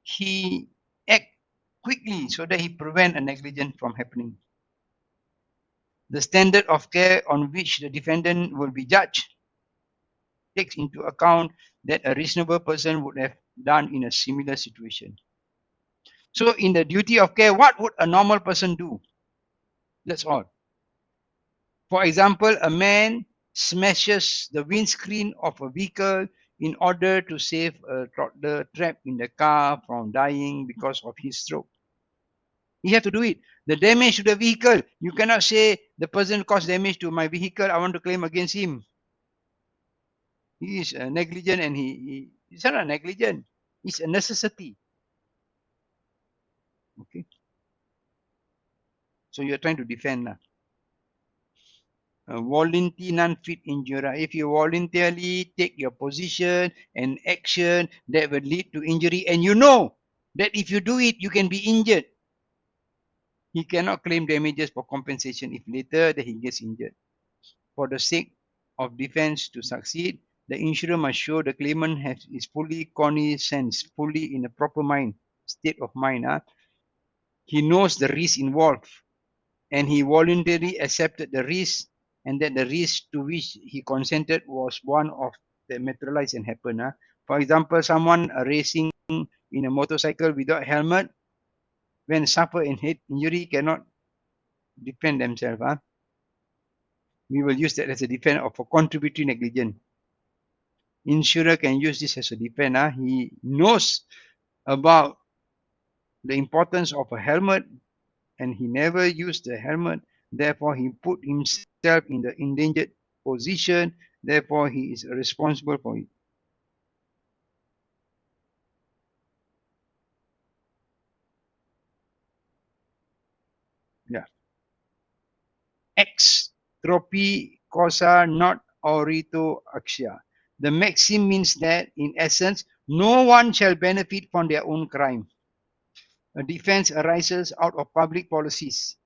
He act quickly so that he prevent a negligence from happening. The standard of care on which the defendant will be judged takes into account that a reasonable person would have done in a similar situation. So in the duty of care, what would a normal person do? That's all. For example, a man smashes the windscreen of a vehicle in order to save a toddler trapped in the car from dying because of his stroke. You have to do it. The damage to the vehicle, you cannot say the person caused damage to my vehicle, I want to claim against him. He is negligent and he's not negligent. It's a necessity. Okay. So you're trying to defend. Volunteer non-fit injury. If you voluntarily take your position and action that will lead to injury, and you know that if you do it, you can be injured, he cannot claim damages for compensation if later that he gets injured. For the sake of defense to succeed, the insurer must show the claimant is fully cognizant, fully in a proper state of mind. He knows the risk involved and he voluntarily accepted the risk, and that the risk to which he consented was one of that materialized and happened. For example, someone racing in a motorcycle without helmet, when suffer a head injury, cannot defend themselves. We will use that as a defense of a contributory negligence. Insurer can use this as a defense. He knows about the importance of a helmet and he never used the helmet. Therefore, he put himself in the endangered position. Therefore, he is responsible for it. Yeah. Ex tropi causa not aurito axia. The maxim means that, in essence, no one shall benefit from their own crime. A defense arises out of public policies.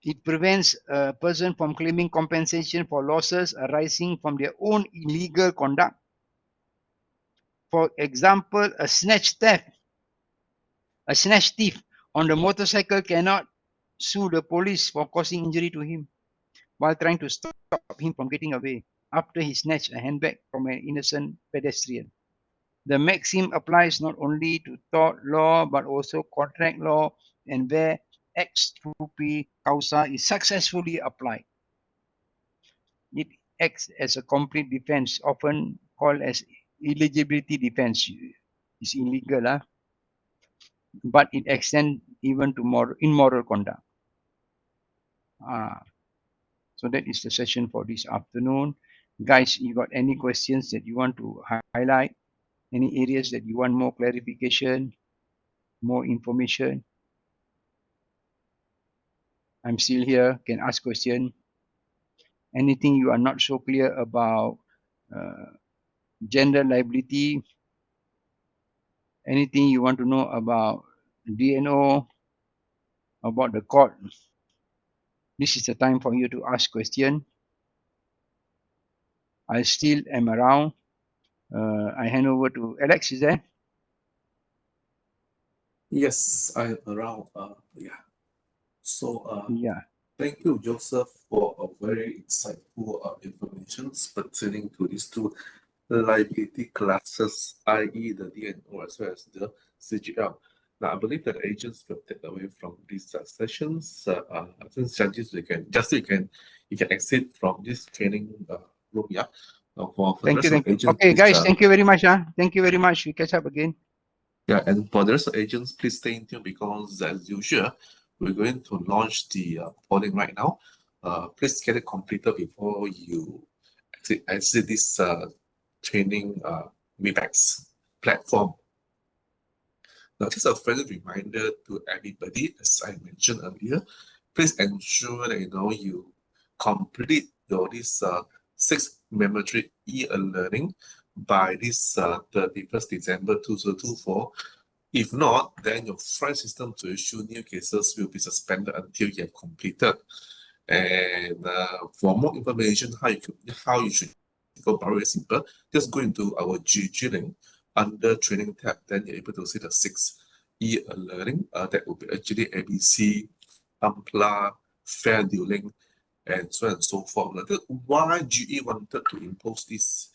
It prevents a person from claiming compensation for losses arising from their own illegal conduct. For example, a snatch thief on the motorcycle cannot sue the police for causing injury to him while trying to stop him from getting away after he snatched a handbag from an innocent pedestrian. The maxim applies not only to tort law but also contract law, and where ex turpi causa is successfully applied, it acts as a complete defense, often called as eligibility defense. It's illegal, but it extends even to immoral conduct. So that is the session for this afternoon. Guys, you got any questions that you want to highlight? Any areas that you want more clarification, more information? I'm still here, can ask question. Anything you are not so clear about gender liability, anything you want to know about DNO, about the court, this is the time for you to ask question. I still am around. I hand over to Alex, is there? Yes, I'm around. Yeah. So, Yeah. thank you, Joseph, for a very insightful information pertaining to these two liability classes, i.e. the DNO as well as the CGL. Now, I believe that agents will take away from these sessions. I think judges, you can exit from this training room. Yeah. For the Thank you, rest of thank you. agents, Okay, please, guys, thank you very much. Thank you very much. We catch up again. yeah, and for the rest of agents, please stay tuned because as usual, we're going to launch the polling right now. please get it completed before you exit this training Webex platform. Now, just a friendly reminder to everybody, as I mentioned earlier, please ensure that you complete this 6 mandatory e-learning by this 31st December 2024. If not, then your file system to issue new cases will be suspended until you have completed. And for more information, how you should go about it, simple. Just go into our GG link under training tab. Then you're able to see the 6 e-learning. That will be actually ABC, AMPLA, fair dealing, and so on and so forth. Why GE wanted to impose this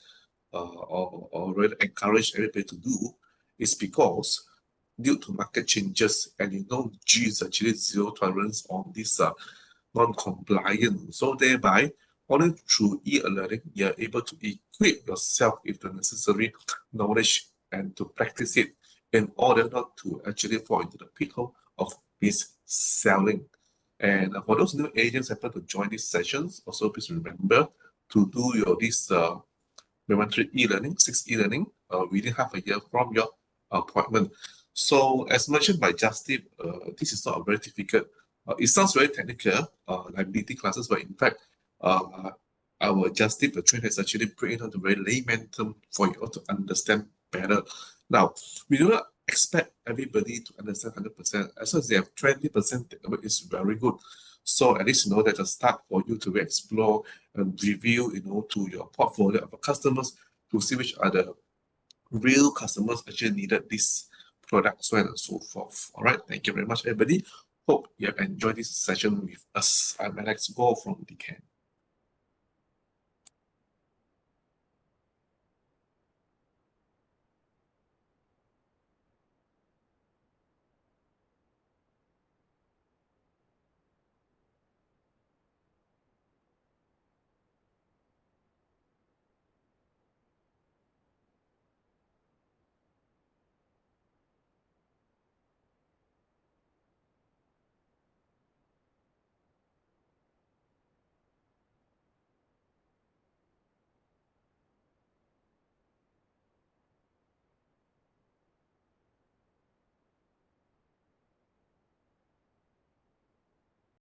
or really encourage everybody to do is because due to market changes, and GE is actually zero tolerance on this non-compliant. So thereby, only through e-learning, you're able to equip yourself with the necessary knowledge and to practice it in order not to actually fall into the pitfall of mis-selling. And for those new agents happen to join these sessions, also please remember to do this mandatory e-learning, 6 e-learning within half a year from your appointment. So as mentioned by Justin, this is not a very difficult. It sounds very technical, liability classes, but in fact, our Justin, the trainer, has actually put it on the very layman term for you all to understand better. Now, we do not expect everybody to understand 100%. As long as they have 20%, it's very good. So at least that's a start for you to explore and review, to your portfolio of customers to see which are the real customers actually needed this product, so on and so forth. All right, thank you very much, everybody. Hope you have enjoyed this session with us. I'm Alex Go from DCAN.